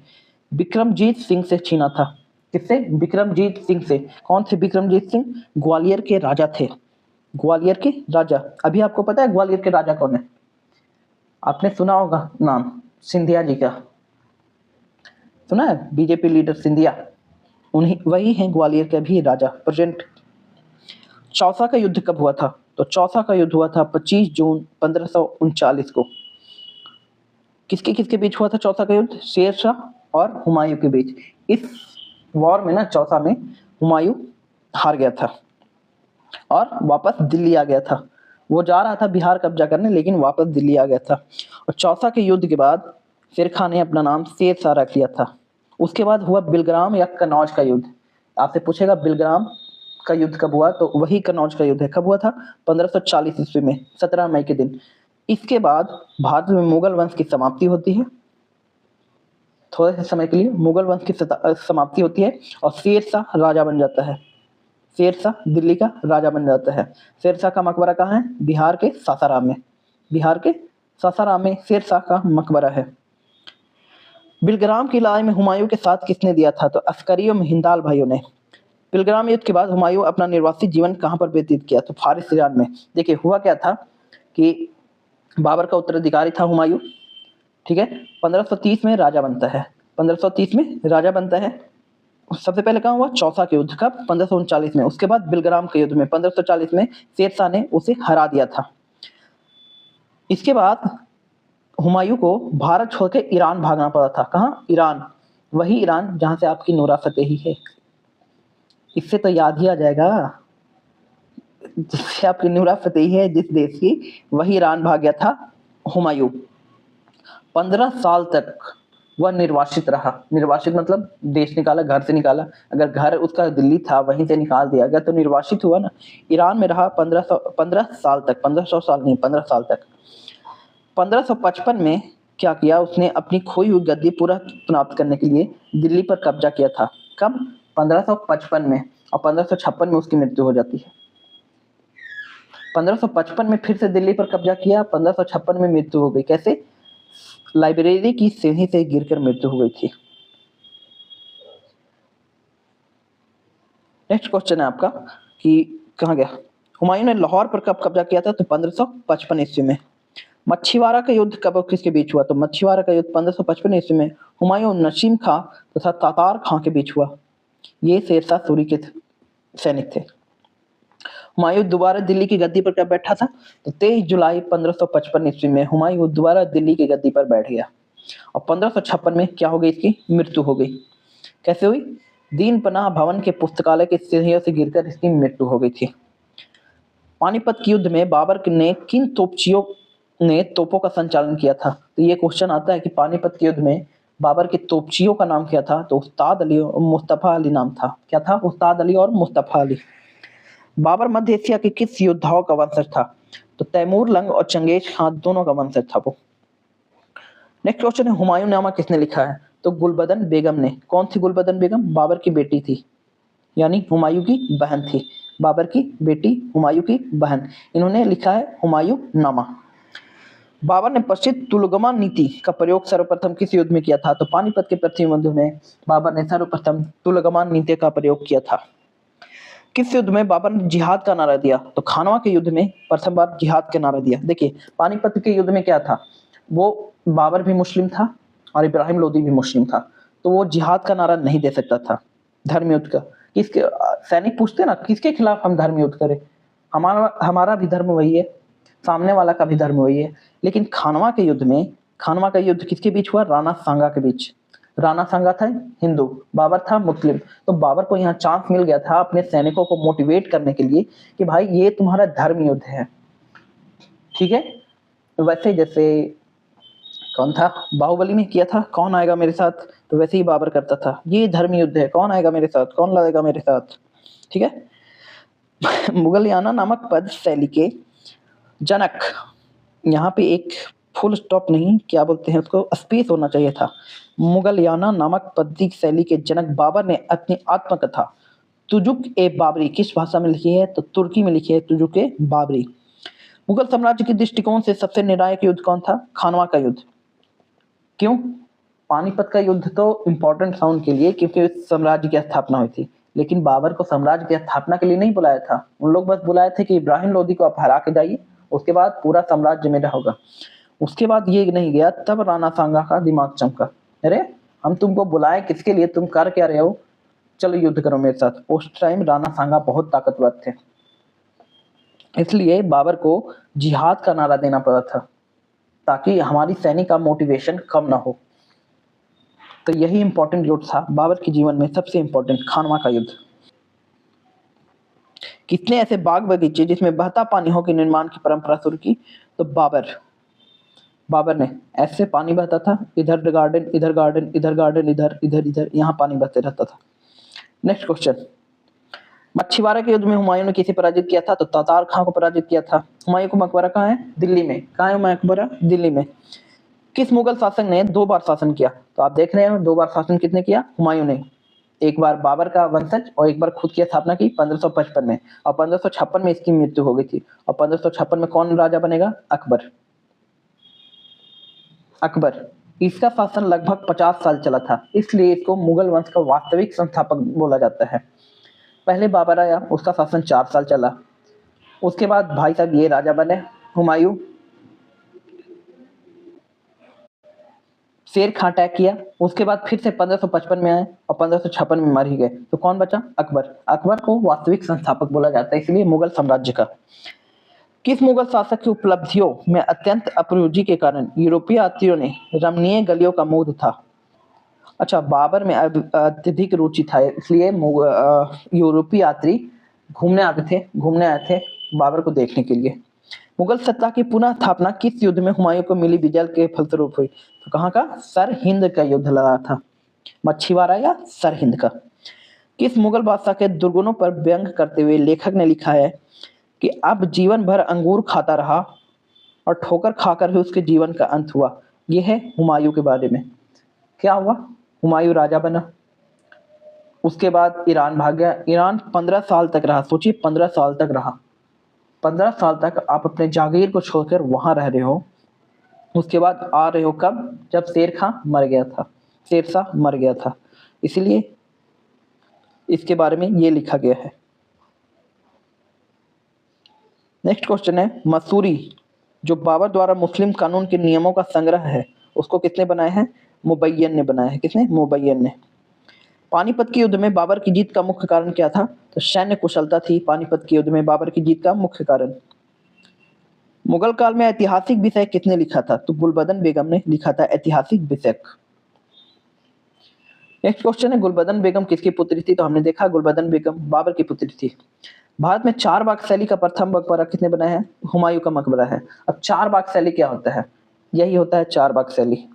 विक्रमजीत सिंह से छीना था। किससे? विक्रमजीत सिंह से। कौन थे विक्रमजीत सिंह? ग्वालियर के राजा थे। ग्वालियर के राजा। अभी आपको पता है ग्वालियर के राजा कौन है? आपने सुना होगा नाम सिंधिया जी का, सुना है? बीजेपी लीडर सिंधिया, वही हैं ग्वालियर के भी राजा प्रेजेंट। चौसा का युद्ध कब हुआ था? तो चौसा का युद्ध हुआ था 25 जून 1539 को। किसके किसके बीच हुआ था चौसा का युद्ध? शेर शाह और हुमायूं के बीच। इस वॉर में ना, चौसा में हुमायूं हार गया था और वापस दिल्ली आ गया था। वो जा रहा था बिहार कब्जा करने, लेकिन वापस दिल्ली आ गया था। और चौसा के युद्ध के बाद शेर खान ने अपना नाम शेर शाह रख लिया था। उसके बाद हुआ बिलग्राम या कन्नौज का युद्ध। आपसे पूछेगा बिलग्राम का युद्ध कब हुआ? तो वही कन्नौज का युद्ध है। कब हुआ था? 1540 ईस्वी में, 17 मई के दिन। इसके बाद भारत में मुगल वंश की समाप्ति होती है। थोड़े से समय के लिए मुगल वंश की समाप्ति होती है और शेर शाह राजा बन जाता है। शेर शाह दिल्ली का राजा बन जाता है। शेर शाह का मकबरा कहाँ है? बिहार के सासाराम में। बिहार के सासाराम में शेर शाह का मकबरा है। बिलग्राम की लड़ाई में हुमायूं के साथ किसने दिया था? तो अस्करी और हिंदाल भाइयों ने। बिलग्राम युद्ध के बाद हुमायूं अपना निर्वासित जीवन कहाँ पर व्यतीत किया? तो फारिस ईरान में। देखिए हुआ क्या था कि बाबर का उत्तराधिकारी था हुमायूं, ठीक है। 1530 में राजा बनता है। 1530 में राजा बनता है। सबसे पहले कहाँ हुआ? चौसा के युद्ध। कब? 1539 में। उसके बाद बिलग्राम के युद्ध में 1540 में शेर शाह ने उसे हरा दिया था। इसके बाद हुमायूं को भारत छोड़ के ईरान भागना पड़ा था। कहाँ? ईरान। वही ईरान जहां से आपकी नूरा फतेही है। इससे तो याद ही आ जाएगा, जिससे आपकी नूरा फतेही है जिस देश की, वही ईरान भाग गया था हुमायूं। 15 साल तक वह निर्वासित रहा। निर्वासित मतलब देश निकाला, घर से निकाला। अगर घर उसका दिल्ली था, वहीं से निकाल दिया गया तो निर्वासित हुआ ना। ईरान में रहा 15 साल तक, 1500 साल नहीं, 15 साल तक। 1555 में क्या किया उसने, अपनी खोई हुई गद्दी पूरा प्राप्त करने के लिए दिल्ली पर कब्जा किया था। कब? 1555 में। और 1556 में उसकी मृत्यु हो जाती है। 1555 में फिर से दिल्ली पर कब्जा किया, 1556 में मृत्यु हो गई। कैसे? लाइब्रेरी की सीढ़ी से गिरकर मृत्यु हो गई थी। नेक्स्ट क्वेश्चन है आपका कि कहाँ गया, हुमायूं ने लाहौर पर कब कब्जा किया था? तो 1555 ईस्वी में। मछीवाड़ा का युद्ध कब और किसके बीच हुआ? तो मछीवाड़ा का युद्ध 1555 ईस्वी में हुमायूं, नसीम खां तथा तातार खां के बीच हुआ। ये शेरशाह सूरी के सैनिक थे। हुमायूं दोबारा दिल्ली की गद्दी पर कब बैठा था? तो 23 जुलाई 1555 ईस्वी में हुमायूं दोबारा दिल्ली की गद्दी पर बैठ गया। और 1556 में क्या हो गई? इसकी मृत्यु हो गई। कैसे हुई? दीन पनाह भवन के पुस्तकालय की सीढ़ियों से गिरकर इसकी मृत्यु हो गई थी। पानीपत के युद्ध में बाबर ने किन तोपचियों ने तोपों का संचालन किया था? तो ये क्वेश्चन आता है कि पानीपत के युद्ध में बाबर के तोपचियों का नाम क्या था? तो उस्ताद अली और मुस्तफा अली नाम था। क्या था? उस्ताद अली और मुस्तफा अली। बाबर मध्य एशिया के किस योद्धाओं का वंशज था? तो तैमूर लंग और चंगेज खान दोनों का वंशज था वो। नेक्स्ट क्वेश्चन है, हुमायूं नामा किसने लिखा है? तो गुलबदन बेगम ने। कौन थी गुलबदन बेगम? बाबर की बेटी थी, यानी हुमायूं की बहन थी। बाबर की बेटी, हुमायूं की बहन, इन्होंने लिखा है हुमायूं नामा। बाबर ने प्रसिद्ध तुलगमा नीति का प्रयोग सर्वप्रथम किस युद्ध में किया था? तो पानीपत के पृथ्वी युद्ध में बाबर ने सर्वप्रथम तुलगमा नीति का प्रयोग किया था। किस युद्ध में बाबर ने जिहाद का नारा दिया? तो खानवा के युद्ध में प्रथम बार जिहाद का नारा दिया। देखिए, पानीपत के युद्ध में क्या था, वो बाबर भी मुस्लिम था और इब्राहिम लोदी भी मुस्लिम था, तो वो जिहाद का नारा नहीं दे सकता था, धर्म युद्ध का। किसके सैनिक पूछते ना, किसके खिलाफ हम धर्म युद्ध करें? हमारा भी धर्म वही है, सामने वाला का भी धर्म वही है। लेकिन खानवा के युद्ध में, खानवा का युद्ध किसके बीच हुआ? राणा सांगा के बीच। राणा सांगा था हिंदू, बाबर था मुस्लिम, तो बाबर को यहाँ चांस मिल गया था अपने सैनिकों को मोटिवेट करने के लिए कि भाई ये तुम्हारा धर्म युद्ध है, ठीक है। वैसे जैसे कौन था, बाहुबली ने किया था, कौन आएगा मेरे साथ, तो वैसे ही बाबर करता था, ये धर्म युद्ध है, कौन आएगा मेरे साथ, कौन लड़ेगा मेरे साथ, ठीक है। मुगलियाना नामक पद शैली के जनक, यहाँ पे एक फुल स्टॉप नहीं, क्या बोलते हैं उसको, स्पेस होना चाहिए था। मुगलियाना नामक पद्धति शैली के जनक बाबर ने अपनी आत्मकथा तुजुक ए बाबरी किस भाषा में लिखी है? तो तुर्की में लिखी है, तुजुक ए बाबरी। मुगल साम्राज्य के दृष्टिकोण से सबसे निर्णायक युद्ध कौन था? खानवा का युद्ध। क्यों? पानीपत का युद्ध तो इम्पोर्टेंट था उनके लिए क्योंकि उस साम्राज्य की स्थापना हुई थी, लेकिन बाबर को साम्राज्य की स्थापना के लिए नहीं बुलाया था। उन लोग बस बुलाए थे कि इब्राहिम लोदी को आप हरा के जाइए, उसके बाद पूरा साम्राज्य मेरा होगा। उसके बाद ये नहीं गया, तब राणा सांगा का दिमाग चमका, अरे हम तुमको बुलाए किसके लिए, तुम कर क्या रहे हो, चलो युद्ध करो मेरे साथ। उस टाइम राणा सांगा बहुत ताकतवर थे, इसलिए बाबर को जिहाद का नारा देना पड़ा था ताकि हमारी सैनिक का मोटिवेशन कम ना हो। तो यही इंपॉर्टेंट युद्ध था बाबर के जीवन में, सबसे इंपॉर्टेंट खानवा का युद्ध। किसने ऐसे बाग बगीचे जिसमें बहता पानी हो के निर्माण की परंपरा शुरू की? तो बाबर ने। ऐसे पानी बहता था, इधर गार्डन, इधर गार्डन, इधर गार्डन, इधर इधर इधर, यहाँ पानी बहते रहता था। नेक्स्ट क्वेश्चन, मछीवाड़ा के युद्ध में हुमायूं ने किसे पराजित किया था? तो तातार खां को पराजित किया था। हुमायूं का मकबरा कहाँ है? दिल्ली में। कहाँ है मकबरा? दिल्ली में। किस मुगल शासक ने 2 बार शासन किया? तो आप देख रहे हो 2 बार शासन किसने किया? हुमायूं ने। एक बार बाबर का वंशज और एक बार खुद की स्थापना की 1555 में, और 1556 में इसकी मृत्यु हो गई थी। और 1556 में कौन राजा बनेगा? अकबर। इसका शासन लगभग 50 साल चला था, इसलिए इसको मुगल वंश का वास्तविक संस्थापक बोला जाता है। पहले बाबर आया, उसका शासन 4 साल चला, उसके बाद भाई साहब ये राजा बने हुमायूं, शेर खां अटैक किया, उसके बाद फिर से 1555 में आए और 1556 में मर ही गए, तो कौन बचा? अकबर को वास्तविक संस्थापक बोला जाता है, इसलिए मुगल साम्राज्य का। किस मुगल शासक की उपलब्धियों में अत्यंत अभिरुचि के कारण यूरोपीय यात्रियों ने रमणीय गलियों का मुग्ध था? अच्छा, बाबर में अत्यधिक रुचि था, इसलिए यूरोपीय यात्री घूमने आए थे बाबर को देखने के लिए। मुगल सत्ता की पुनः स्थापना किस युद्ध में हुमायूं को मिली विजय के फलस्वरूप हुई? तो कहाँ का? सरहिंद का युद्ध लड़ा था, मछीवाड़ा या सरहिंद का। किस मुगल बादशाह के दुर्गुणों पर व्यंग करते हुए लेखक ने लिखा है कि अब जीवन भर अंगूर खाता रहा और ठोकर खाकर ही उसके जीवन का अंत हुआ? यह है हुमायूं के बारे में। क्या हुआ? हुमायूं राजा बना, उसके बाद ईरान भाग गया। ईरान 15 साल तक रहा। सोचिए 15 साल तक रहा। 15 साल तक आप अपने जागीर को छोड़कर वहां रह रहे हो। उसके बाद आ रहे हो कब? जब शेर खां मर गया था, शेरशाह मर गया था। इसलिए इसके बारे में ये लिखा गया है। नेक्स्ट क्वेश्चन है, मसूरी जो बाबर द्वारा मुस्लिम कानून के नियमों का संग्रह है, उसको किसने बनाया है? मुबय्यन ने बनाया है। किसने? मुबय्यन ने। पानीपत के युद्ध में बाबर की जीत का मुख्य कारण क्या था? तो सैन्य कुशलता थी पानीपत के युद्ध में बाबर की जीत का मुख्य कारण। मुगल काल में ऐतिहासिक विषय किसने लिखा था? तो गुलबदन बेगम ने लिखा था ऐतिहासिक विषय। नेक्स्ट क्वेश्चन है, गुलबदन बेगम किसकी पुत्री थी? तो हमने देखा गुलबदन बेगम बाबर की पुत्री थी। भारत में चार बाग शैली का प्रथम मकबरा किसने बनाया है? हुमायूं का मकबरा है। अब चार बाग शैली क्या होता है? यही होता है चार बाग शैली।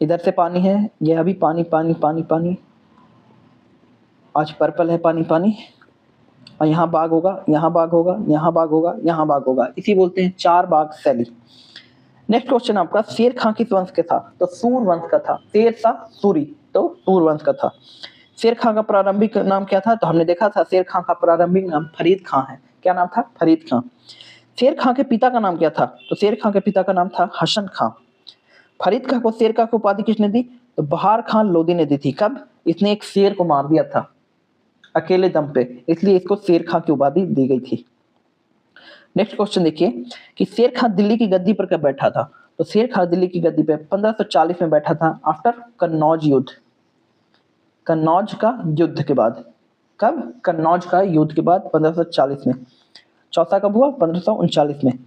इधर से पानी है, यह अभी पानी पानी पानी पानी, आज पर्पल है पानी पानी, और यहाँ बाग होगा, यहाँ बाग होगा, यहाँ बाग होगा, यहाँ बाग होगा। इसी बोलते हैं चार बाग शैली। नेक्स्ट क्वेश्चन आपका, शेर खां किस वंश का था? तो सूर वंश का था। शेरशाह सूरी, तो सूर वंश का था। शेर खां का प्रारंभिक नाम क्या था? तो हमने देखा था शेर खां का प्रारंभिक नाम फरीद खां है। क्या नाम था? फरीद खां। शेर खां के पिता का नाम क्या था? तो शेर खां के पिता का नाम था हसन खां। फरीद खां को शेर खां की उपाधि किसने दी? तो बहार खां लोदी ने दी थी। कब? इसने एक शेर को मार दिया था अकेले दम पे, इसलिए इसको शेर खां की उपाधि दी गई थी। नेक्स्ट क्वेश्चन देखिए कि शेर खां दिल्ली की गद्दी पर कब बैठा था? तो शेर खां दिल्ली की गद्दी पे 1540 में बैठा था, आफ्टर कन्नौज युद्ध। कन्नौज का युद्ध के बाद। कब? कन्नौज का युद्ध के बाद 1540 में। चौथा कब हुआ? 1539 में।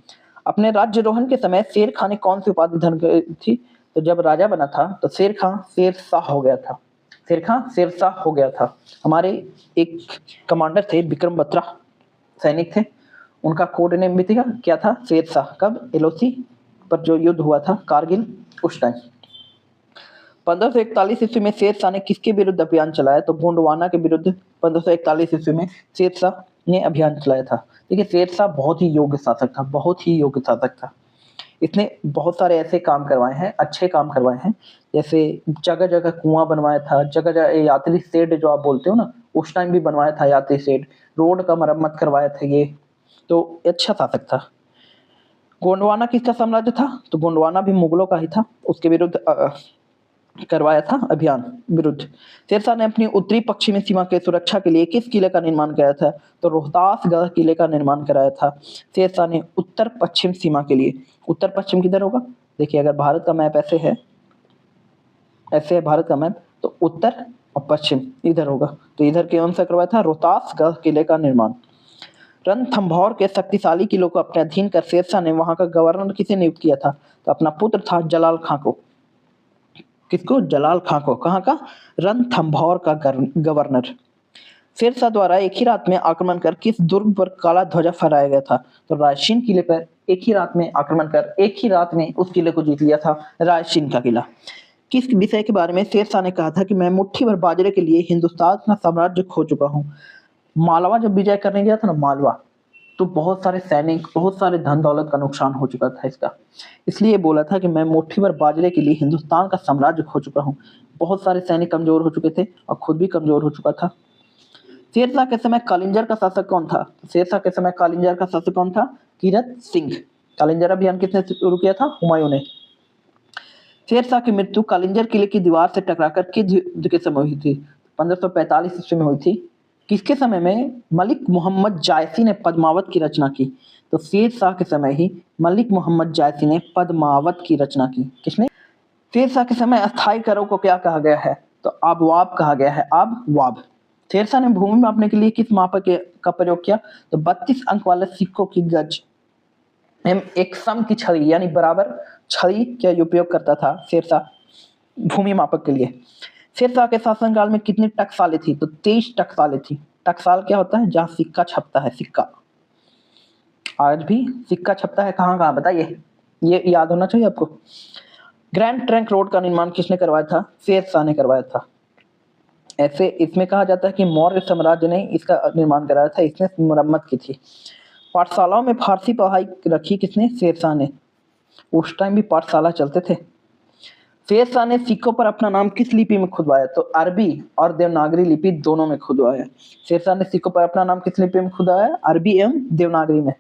अपने राज्यरोहण के समय शेर खां ने कौन सी उपाधि धारण की थी? तो जब राजा बना था तो शेर खां शेरशाह हो गया था। शेर खां शेरशाह हो गया था। हमारे एक कमांडर थे विक्रम बत्रा, सैनिक थे, उनका कोड नेम भी था क्या था? शेरशाह। कब? एलओसी पर जो युद्ध हुआ था कारगिल, उस टाइम। 1541 ईस्वी में शेरशाह ने किसके विरुद्ध अभियान चलाया? तो गोंडवाना के विरुद्ध 1541 ईस्वी में शेरशाह ने अभियान चलाया था। देखिए शेरशाह बहुत ही योग्य शासक था, बहुत ही योग्य शासक था। इसने बहुत सारे ऐसे काम करवाए हैं, अच्छे काम करवाए हैं, जैसे जगह जगह कुआं बनवाया था, जगह जगह यात्री शेड जो आप बोलते हो ना, उस टाइम भी बनवाया था यात्री शेड, रोड का मरम्मत करवाया था ये, तो अच्छा शासक था। गोंडवाना किसका साम्राज्य था? तो गोंडवाना भी मुगलों का ही था, उसके विरुद्ध करवाया था अभियान विरुद्ध। शेरशाह ने अपनी उत्तरी पश्चिमी सीमा के सुरक्षा के लिए किस किले का निर्माण कराया था? तो रोहतासगढ़ किले का निर्माण कराया था शेरशाह ने उत्तर पश्चिम सीमा के लिए। उत्तर पश्चिम किधर होगा? देखिए अगर भारत का मैप ऐसे है, ऐसे है भारत का मैप, तो उत्तर और पश्चिम इधर होगा, तो इधर के अनुसार करवाया था रोहतासगढ़ किले का निर्माण। रणथंभौर के शक्तिशाली किलों को अपने अधीन कर शेरशाह ने वहां का गवर्नर किसे नियुक्त किया था? तो अपना पुत्र था जलाल खां को। किसको? जलाल खां को। कहाँ का? रणथंभौर का गवर्नर। शेरशाह द्वारा एक ही रात में आक्रमण कर किस दुर्ग पर काला ध्वजा फहराया गया था? तो रायसीन किले पर एक ही रात में आक्रमण कर एक ही रात में उस किले को जीत लिया था, रायसीन का किला। किस विषय के बारे में शेरशाह ने कहा था कि मैं मुट्ठी भर बाजरे के लिए हिंदुस्तान का साम्राज्य खो चुका हूँ? मालवा जब विजय करने गया था ना, मालवा, तो बहुत सारे सैनिक, बहुत सारे धन दौलत का नुकसान हो चुका था इसका, इसलिए बोला था कि मैं मुट्ठी भर बाजरे के लिए हिंदुस्तान का साम्राज्य खो चुका हूँ। बहुत सारे सैनिक कमजोर हो चुके थे और खुद भी कमजोर हो चुका था। शेरशाह के समय कालिंजर का शासक कौन था? शेरशाह के समय कालिंजर का शासक कौन था? कीरत सिंह। कालिंजर अभियान किसने शुरू किया था? हुमायूं ने। शेरशाह की मृत्यु कालिंजर किले की दीवार से टकराकर किस युद्ध के समय हुई थी? 1545 ईस्वी में हुई थी। किसके समय में? मलिक मोहम्मद जायसी ने पद्मावत की रचना की। तो शेरशाह के समय ही मलिक मोहम्मद जायसी ने पद्मावत की रचना की। किसने? शेरशाह के समय अस्थायी करों को क्या कहा गया है? तो आबवाब कहा गया है, आबवाब। शेरशाह ने भूमि मापने के लिए किस मापक का प्रयोग किया? तो 32 अंक वाले सिक्कों की गज एवं एक सम की छड़ी यानी बराबर छड़ी का उपयोग करता था शेरशाह भूमि मापक के लिए। शेरशाह के शासनकाल में कितनी टकसालें थी? तो 23 टकसालें थी। टकसाल क्या होता है? जहाँ सिक्का छपता है, सिक्का। आज भी सिक्का छपता है कहाँ कहाँ बताइए, ये याद होना चाहिए आपको। ग्रैंड ट्रंक रोड का निर्माण किसने करवाया था? शेर शाह ने करवाया था। ऐसे इसमें कहा जाता है कि मौर्य साम्राज्य ने इसका निर्माण कराया था, इसने मरम्मत की थी। पाठशालाओं में फारसी पढ़ाई रखी किसने? शेर शाह ने। उस टाइम भी पाठशाला चलते थे। शेर शाह ने सिक्कों पर अपना नाम किस लिपि में खुदवाया? तो अरबी और देवनागरी लिपि दोनों में खुदवाया। शेर शाह ने सिक्कों पर अपना नाम किस लिपि में खुदवाया? अरबी एवं देवनागरी में।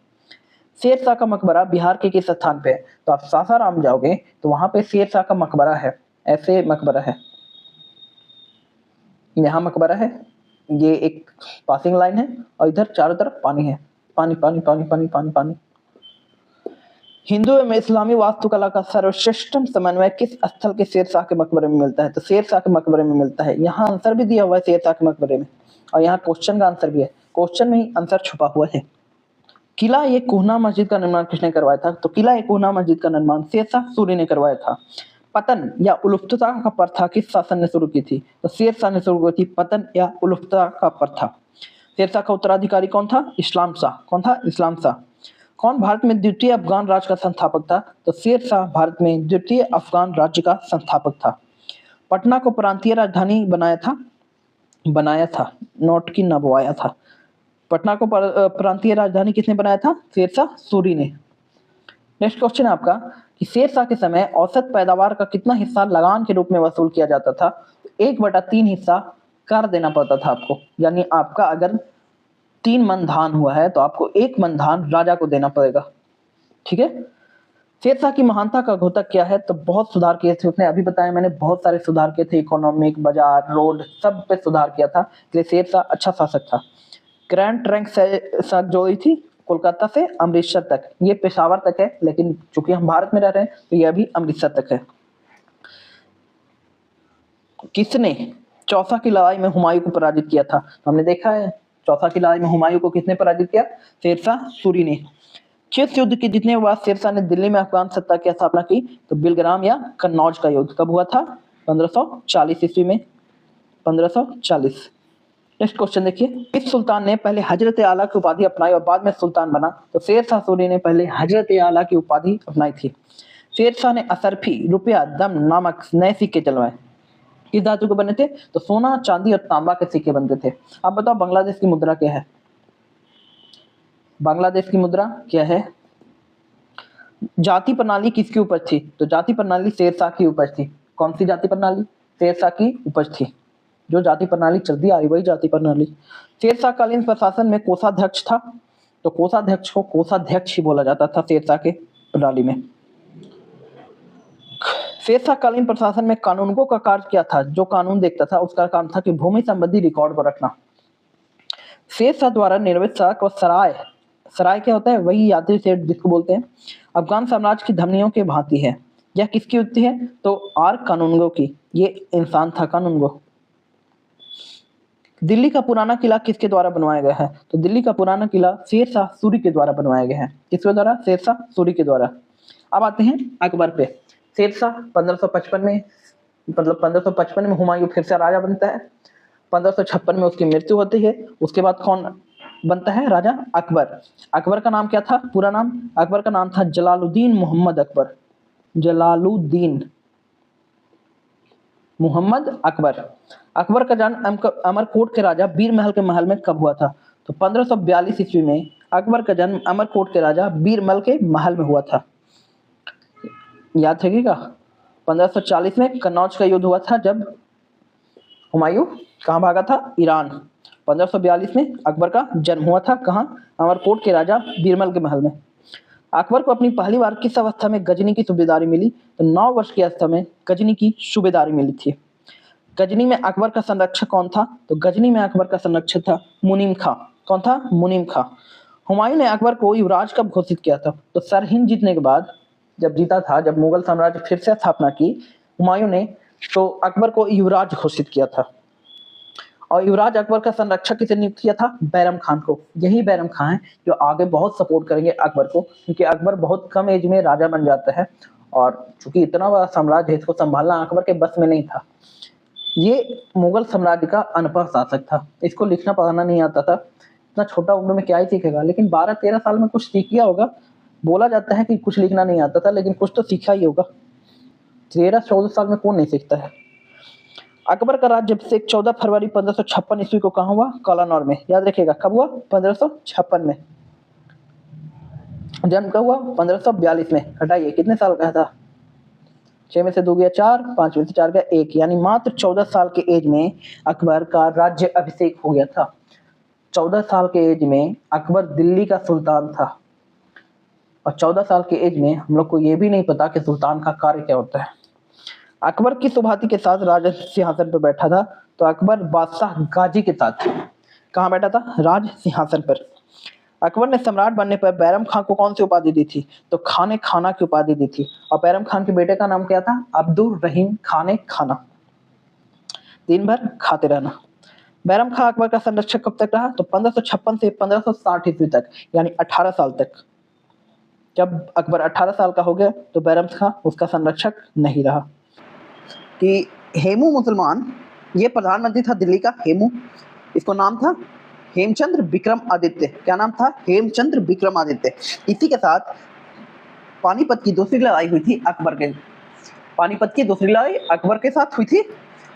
शेर शाह का मकबरा बिहार के किस स्थान पे है? तो आप सासाराम जाओगे तो वहां पे शेर शाह का मकबरा है। ऐसे मकबरा है, यहाँ मकबरा है, ये एक पासिंग लाइन है और इधर चारों तरफ पानी है, पानी पानी पानी पानी पानी पानी। हिंदू एवं इस्लामी वास्तुकला का सर्वश्रेष्ठ समन्वय किस स्थल के शेर शाह के मकबरे में मिलता है? तो शेर शाह के मकबरे में मिलता है। यहाँ आंसर भी दिया हुआ है शेर शाह के मकबरे में, और यहाँ क्वेश्चन का आंसर भी है, क्वेश्चन में ही आंसर छुपा हुआ है। किला ये कोहना मस्जिद का निर्माण किसने करवाया था? तो किला ये कोहना मस्जिद का निर्माण शेर शाह सूरी ने करवाया था। पतन या उलुफ्तता का प्रथा किस शासन ने शुरू की थी? तो शेर शाह ने शुरू की थी पतन या उलुफ्तता का प्रथा। शेर शाह का उत्तराधिकारी कौन था? इस्लाम शाह। कौन था? इस्लाम शाह। कौन भारत में द्वितीय अफगान राज्य का संस्थापक था? तो शेर शाह भारत में द्वितीय अफगान राज्य का संस्थापक था। पटना को प्रांतीय राजधानी बनाया था, नोट की नबवाया था। पटना को प्रांतीय राजधानी किसने बनाया था? शेर शाह सूरी ने। नेक्स्ट क्वेश्चन है आपका कि शेर शाह के समय औसत पैदावार का कितना हिस्सा लगान के रूप में वसूल किया जाता था? 1/3 हिस्सा कर देना पड़ता था आपको, यानी आपका अगर 3 मन धान हुआ है तो आपको 1 मन धान राजा को देना पड़ेगा। ठीक है। शेर शाह की महानता का घोतक क्या है? तो बहुत सुधार किए थे उसने, अभी बताया मैंने, बहुत सारे सुधार किए थे, इकोनॉमिक, बाजार, रोड, सब पे सुधार किया था, इसलिए शेर शाह अच्छा शासक था। ग्रैंड ट्रंक से जोड़ी थी कोलकाता से अमृतसर तक, ये पेशावर तक है, लेकिन चूंकि हम भारत में रह रहे हैं तो ये अभी अमृतसर तक है। किसने चौसा की लड़ाई में हुमायूं को पराजित किया था? हमने देखा है चौसा की लड़ाई में हुमायूं को किसने पराजित किया? शेर शाह सूरी ने। चिस युद्ध के जीतने के बाद शेर शाह ने दिल्ली में अफगान सत्ता की स्थापना की, तो बिलग्राम या कन्नौज का युद्ध कब हुआ था? 1540 ईस्वी में, 1540। नेक्स्ट क्वेश्चन देखिए, किस सुल्तान ने पहले हजरत आला की उपाधि अपनाई और बाद में सुल्तान बना? तो शेर शाह सूरी ने पहले हजरत आला की उपाधि अपनाई थी। शेर शाह ने असरफी, रुपया, दम नामक नए सिक्के चलवाए, किस धातु के बने थे? तो सोना, चांदी और तांबा के सिक्के बनते थे। अब बताओ बांग्लादेश की मुद्रा क्या है? बांग्लादेश की मुद्रा क्या है? जाति प्रणाली किसकी उपज थी? तो जाति प्रणाली शेर शाह की उपज थी। कौन सी जाति प्रणाली? शेर शाह की उपज थी। जो जाति प्रणाली चलती आ रही वही जाति प्रणाली। शेर शाह कालीन प्रशासन में कोषाध्यक्ष था, तो कोषाध्यक्ष को कोषाध्यक्ष ही बोला जाता था शेर शाह के प्रणाली में। शेर शाह कालीन प्रशासन में कानूनगो का कार्य क्या था? जो कानून देखता था उसका काम था कि भूमि संबंधी रिकॉर्ड को रखना। शेर शाह द्वारा निर्मित सड़क व सराय, सराय क्या होता है? वही यात्री शेड जिसको बोलते हैं, अफगान साम्राज्य की धमनियों के भांति है। यह किसकी युक्ति है? तो आर कानूनगो की। ये इंसान था कानूनगो। दिल्ली का पुराना किला किसके द्वारा बनवाया गया है? तो दिल्ली का पुराना किला शेर शाह सूरी के द्वारा बनवाया गया है। किसके द्वारा? शेर शाह सूरी के द्वारा। अब आते हैं अकबर पे। शेर शाह 1555 में, मतलब 1555 में हुमायूं फिर से राजा बनता है। 1556 में उसकी मृत्यु होती है। उसके बाद कौन बनता है राजा? अकबर। अकबर का नाम क्या था? पूरा नाम अकबर का नाम था जलालुद्दीन मोहम्मद अकबर। जलालुद्दीन मोहम्मद अकबर। अकबर का जन्म अमरकोट के राजा बीरमल के महल में कब हुआ था? तो 1542 ईस्वी में अकबर का जन्म अमरकोट के राजा बीरमल के महल में हुआ था। याद रखिएगा। 1540 में कन्नौज का युद्ध हुआ था, जब हुमायूं कहाँ भागा था? ईरान। 1542 में अकबर का जन्म हुआ था, कहाँ? अमरकोट के राजा बीरमल के महल में। अकबर को अपनी पहली बार किस अवस्था में गजनी की सूबेदारी मिली? तो 9 वर्ष की अवस्था में गजनी की सूबेदारी मिली थी। गजनी में अकबर का संरक्षक कौन था? तो गजनी में अकबर का संरक्षक था मुनीम खां। कौन था? मुनीम खां। हुमायूं ने अकबर को युवराज कब घोषित किया था? तो सरहिंद जीतने के बाद, जब जीता था, जब मुगल साम्राज्य फिर से स्थापना की हुमायूं ने, तो अकबर को युवराज घोषित किया था। और युवराज अकबर का संरक्षक किसे नियुक्त किया था? बैरम खान को। यही बैरम खान है जो आगे बहुत सपोर्ट करेंगे अकबर को, क्योंकि अकबर बहुत कम एज में राजा बन जाता है, और चूंकि इतना बड़ा साम्राज्य है, इसको संभालना अकबर के बस में नहीं था। ये मुगल साम्राज्य का अनपढ़ शासक था, इसको लिखना पढ़ना नहीं आता था, इतना छोटा उम्र में क्या ही सीखेगा, लेकिन 12-13 साल में कुछ सीख गया होगा। बोला जाता है कि कुछ लिखना नहीं आता था, लेकिन कुछ तो सीखा ही होगा। 13-14 साल में कौन नहीं सीखता है। अकबर का राज्याभिषेक 14 फरवरी 1556 ईस्वी को कहाँ हुआ? कौलानौर में। याद रखिएगा कब हुआ? 1556 में। जन्म कब हुआ? 1542 में। हटाइए, कितने साल का था? 6 में से 2 गया 4, 5 में से 4 गया 1, यानी मात्र 14 साल के एज में अकबर का राज्य अभिषेक हो गया था। 14 साल के एज में अकबर दिल्ली का सुल्तान था। और 14 साल के एज में हम लोग को ये भी नहीं पता कि सुल्तान का कार्य क्या होता है। अकबर की सुभाती के साथ राज सिंहासन पर बैठा था, तो अकबर बादशाह गाजी के साथ कहाँ बैठा था? राज सिंहासन पर। अकबर ने सम्राट बनने पर बैरम खान को कौन सी उपाधि दी थी? तो खाने खाना की उपाधि दी थी। और बैरम खान के बेटे का नाम क्या था? अब्दुल रहीम खाने खाना, दिन भर खाते रहना। बैरम खान अकबर का संरक्षक कब तक रहा? तो 1556 से 1560 ईस्वी तक, यानी 18 साल तक। जब अकबर 18 साल का हो गया तो बैरम खान उसका संरक्षक नहीं रहा। कि हेमू मुसलमान, ये प्रधानमंत्री था दिल्ली का, हेमू। इसको नाम था हेमचंद्र विक्रम आदित्य। क्या नाम था? हेमचंद्र विक्रम आदित्य। इसी के साथ पानीपत की दूसरी लड़ाई हुई थी अकबर के। पानीपत की दूसरी लड़ाई अकबर के साथ हुई थी,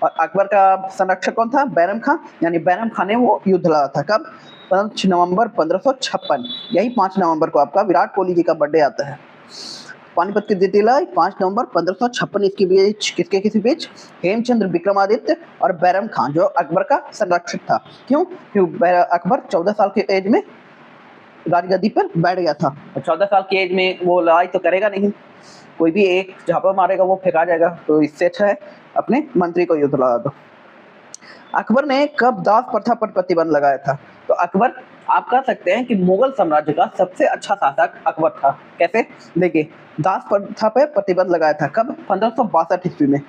और अकबर का संरक्षक कौन था? बैरम खान। यानी बैरम खान ने वो युद्ध लड़ा था। कब? 5 नवंबर 1556। यही 5 नवंबर को आपका विराट कोहली जी का बर्थडे आता है। पानीपत की द्वितीय लड़ाई 5 नवंबर 1556 इसके बीच किसके बीच? हेमचंद्र विक्रमादित्य और बैरम खान, जो अकबर का संरक्षक था। क्यों? क्योंकि अकबर 14 साल के एज में राजगद्दी पर बैठ गया था, और 14 साल की एज में वो लड़ाई तो करेगा नहीं, कोई भी एक झापा मारेगा वो फेंका जाएगा। तो इससे अच्छा है अपने मंत्री को युद्ध लगा दो। अकबर ने कब दास प्रथा पर प्रतिबंध लगाया था? तो अकबर, आप कह सकते हैं कि मुगल साम्राज्य का सबसे अच्छा शासक अकबर था। कैसे? देखिए, दास प्रथा पर प्रतिबंध लगाया था कब? 1562 ईस्वी में।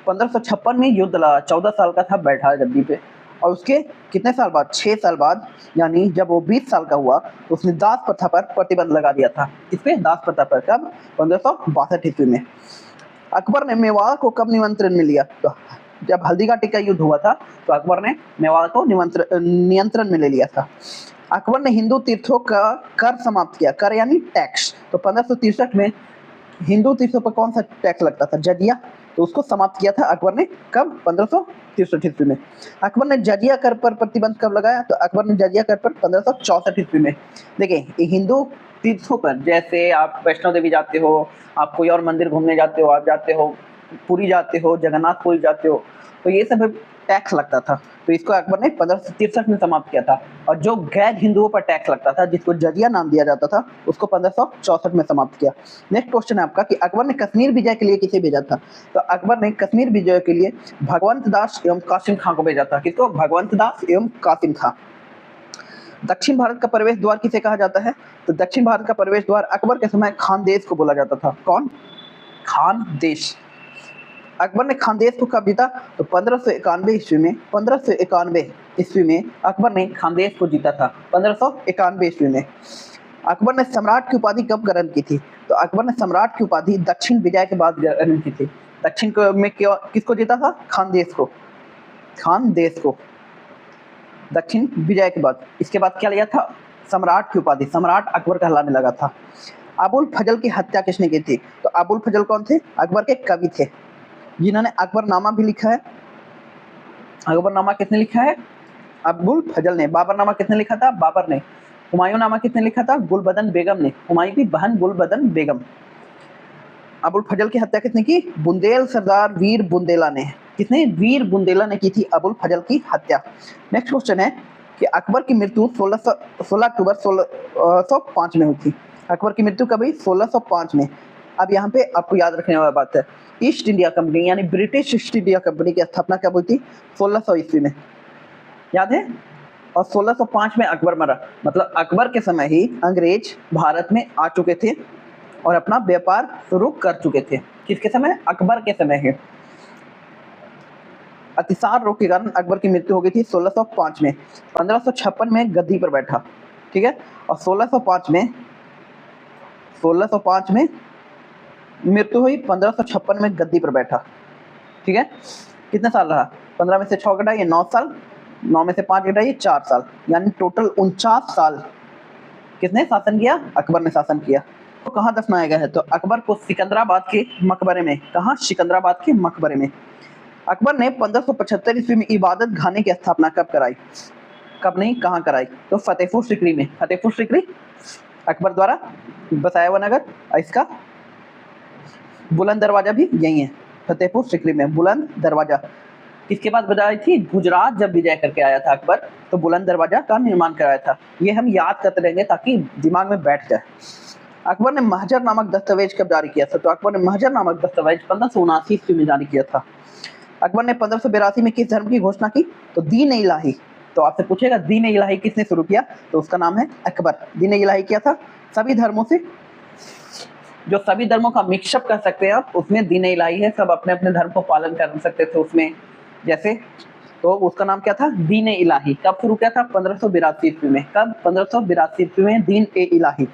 1556 में युद्ध लगा, 14 साल का था, बैठा गद्दी पे। और उसके कितने साल बाद? 6 साल बाद, यानी जब वो 20 साल का हुआ तो उसने दास प्रथा पर प्रतिबंध लगा दिया था। किस पे? दास प्रथा पर। कब? 1562 ईस्वी में। अकबर ने मेवाड़ को कब निमंत्रण में लिया? तो जब हल्दीघाटी का युद्ध हुआ था तो अकबर ने मेवाड़ को नियंत्रण में ले लिया था। अकबर ने हिंदू तीर्थों का कर समाप्त किया। कर यानी टैक्स। तो 1563 में हिंदू तीर्थों पर कौन सा टैक्स लगता था? जजिया। तो उसको समाप्त किया था अकबर ने। कब? 1563 ईस्वी में। अकबर ने जजिया कर पर प्रतिबंध कब लगाया? तो अकबर ने जजिया कर पर 1564 ईस्वी में। देखिए, हिंदू तीर्थों पर, जैसे आप वैष्णो देवी जाते हो, आप कोई और मंदिर घूमने जाते हो, आप जाते हो पुरी जाते हो, जगन्नाथपुरी जाते हो, तो ये सब टैक्स लगता था। तो इसको अकबर ने 1563 में समाप्त किया था। और जो गैर हिंदुओं पर टैक्स लगता था, जिसको जजिया नाम दिया जाता था, उसको 1564 में समाप्त किया। नेक्स्ट क्वेश्चन है आपका कि अकबर ने कश्मीर विजय के लिए किसे भेजा था? तो अकबर ने कश्मीर विजय के लिए भगवंत दास एवं कासिम खां को भेजा था। किसको? भगवंत दास एवं कासिम खां। दक्षिण भारत का प्रवेश द्वार किसे कहा जाता है? तो दक्षिण भारत का प्रवेश द्वार अकबर के समय खानदेश को बोला जाता था। कौन? खानदेश। अकबर ने खानदेश को कब जीता? तो 1591 ईस्वी में। 1591 ईस्वी में अकबर ने खानदेश को जीता था। 1591 ईस्वी में। अकबर ने सम्राट की उपाधि कब ग्रहण की थी? तो अकबर ने सम्राट की उपाधि दक्षिण विजय के बाद ग्रहण की थी। दक्षिण में किसको जीता था? खानदेश को। खानदेश को दक्षिण विजय के बाद। इसके बाद क्या लिया था? सम्राट की उपाधि। सम्राट अकबर कहलाने लगा था। अबुल फजल की हत्या किसने की थी? तो अबुल फजल कौन थे? अकबर के कवि थे, जिन्होंने अकबरनामा भी लिखा है। अकबरनामा किसने लिखा है? अबुल फजल ने। बाबरनामा किसने लिखा था? बाबर ने। हुमायूं नामा किसने लिखा था? गुलबदन बेगम ने। हुमायूं की बहन गुलबदन बेगम। अबुल फजल की हत्या किसने की? बुंदेल सरदार वीर बुंदेला ने। किसने? वीर बुंदेला ने की थी अबुल फजल की हत्या। नेक्स्ट क्वेश्चन है कि अकबर की मृत्यु 16 अक्टूबर 1605 में हुई थी। अकबर की मृत्यु कब हुई? 1605 में। अब यहाँ पे आपको याद रखने वाली बात है, ईस्ट इंडिया कंपनी यानी ब्रिटिश ईस्ट इंडिया कंपनी की स्थापना कब हुई थी? 1600 ईस्वी में। याद है? और 1605 में अकबर मरा। मतलब अकबर के समय ही अंग्रेज भारत में आ चुके थे और अपना व्यापार शुरू कर चुके थे। किसके समय? अकबर के समय ही। अतिसार रोग के कारण अकबर की मृत्यु हो गई थी 1605 में। 1556 में गद्दी पर बैठा, ठीक है, और 1605 में मृत्यु हुई। 1556 में गद्दी पर बैठा, ठीक है। कितने साल रहा? 15 में से 6 घटाइए, 9 साल। 9 में से 5 घटाइए 4 साल, यानी टोटल 49 साल किसने शासन किया? अकबर ने शासन किया। तो कहाँ दफनाया गया है? तो अकबर को सिकंदराबाद के मकबरे में। कहाँ? सिकंदराबाद के मकबरे में। अकबर ने 1575 ईस्वी में इबादत खाने की स्थापना कब कराई? कब नहीं, कहाँ कराई? तो फतेहपुर सिकरी में। फतेहपुर सिकरी अकबर द्वारा बसाया हुआ नगर, इसका बुलंद दरवाजा भी यही है, फतेहपुर सिकरी में बुलंद दरवाजा। किसके बाद बनाई थी? गुजरात जब विजय करके आया था अकबर, तो बुलंद दरवाजा का निर्माण कराया था। ये हम याद करते रहेंगे ताकि दिमाग में बैठ जाए। अकबर ने महजर नामक दस्तावेज कब जारी किया था? तो अकबर ने महजर नामक दस्तावेज 1579 ईस्वी में जारी किया था। अकबर ने 1582 में किस धर्म की घोषणा की? तो दीन इलाही। तो आपसे पूछेगा दीन इलाही किसने शुरू किया? तो उसका नाम है अकबर। दीन इलाही क्या था? सभी धर्मों से, जो सभी धर्मों का मिक्सअप कर सकते हैं आप, उसमें दीन इलाही है। सब अपने अपने धर्म को पालन कर सकते थे उसमें, जैसे, तो उसका नाम क्या था? दीन इलाही। कब शुरू किया था? 1582 ईस्वी में। कब? 1582 ईस्वी में दीन ए इलाही।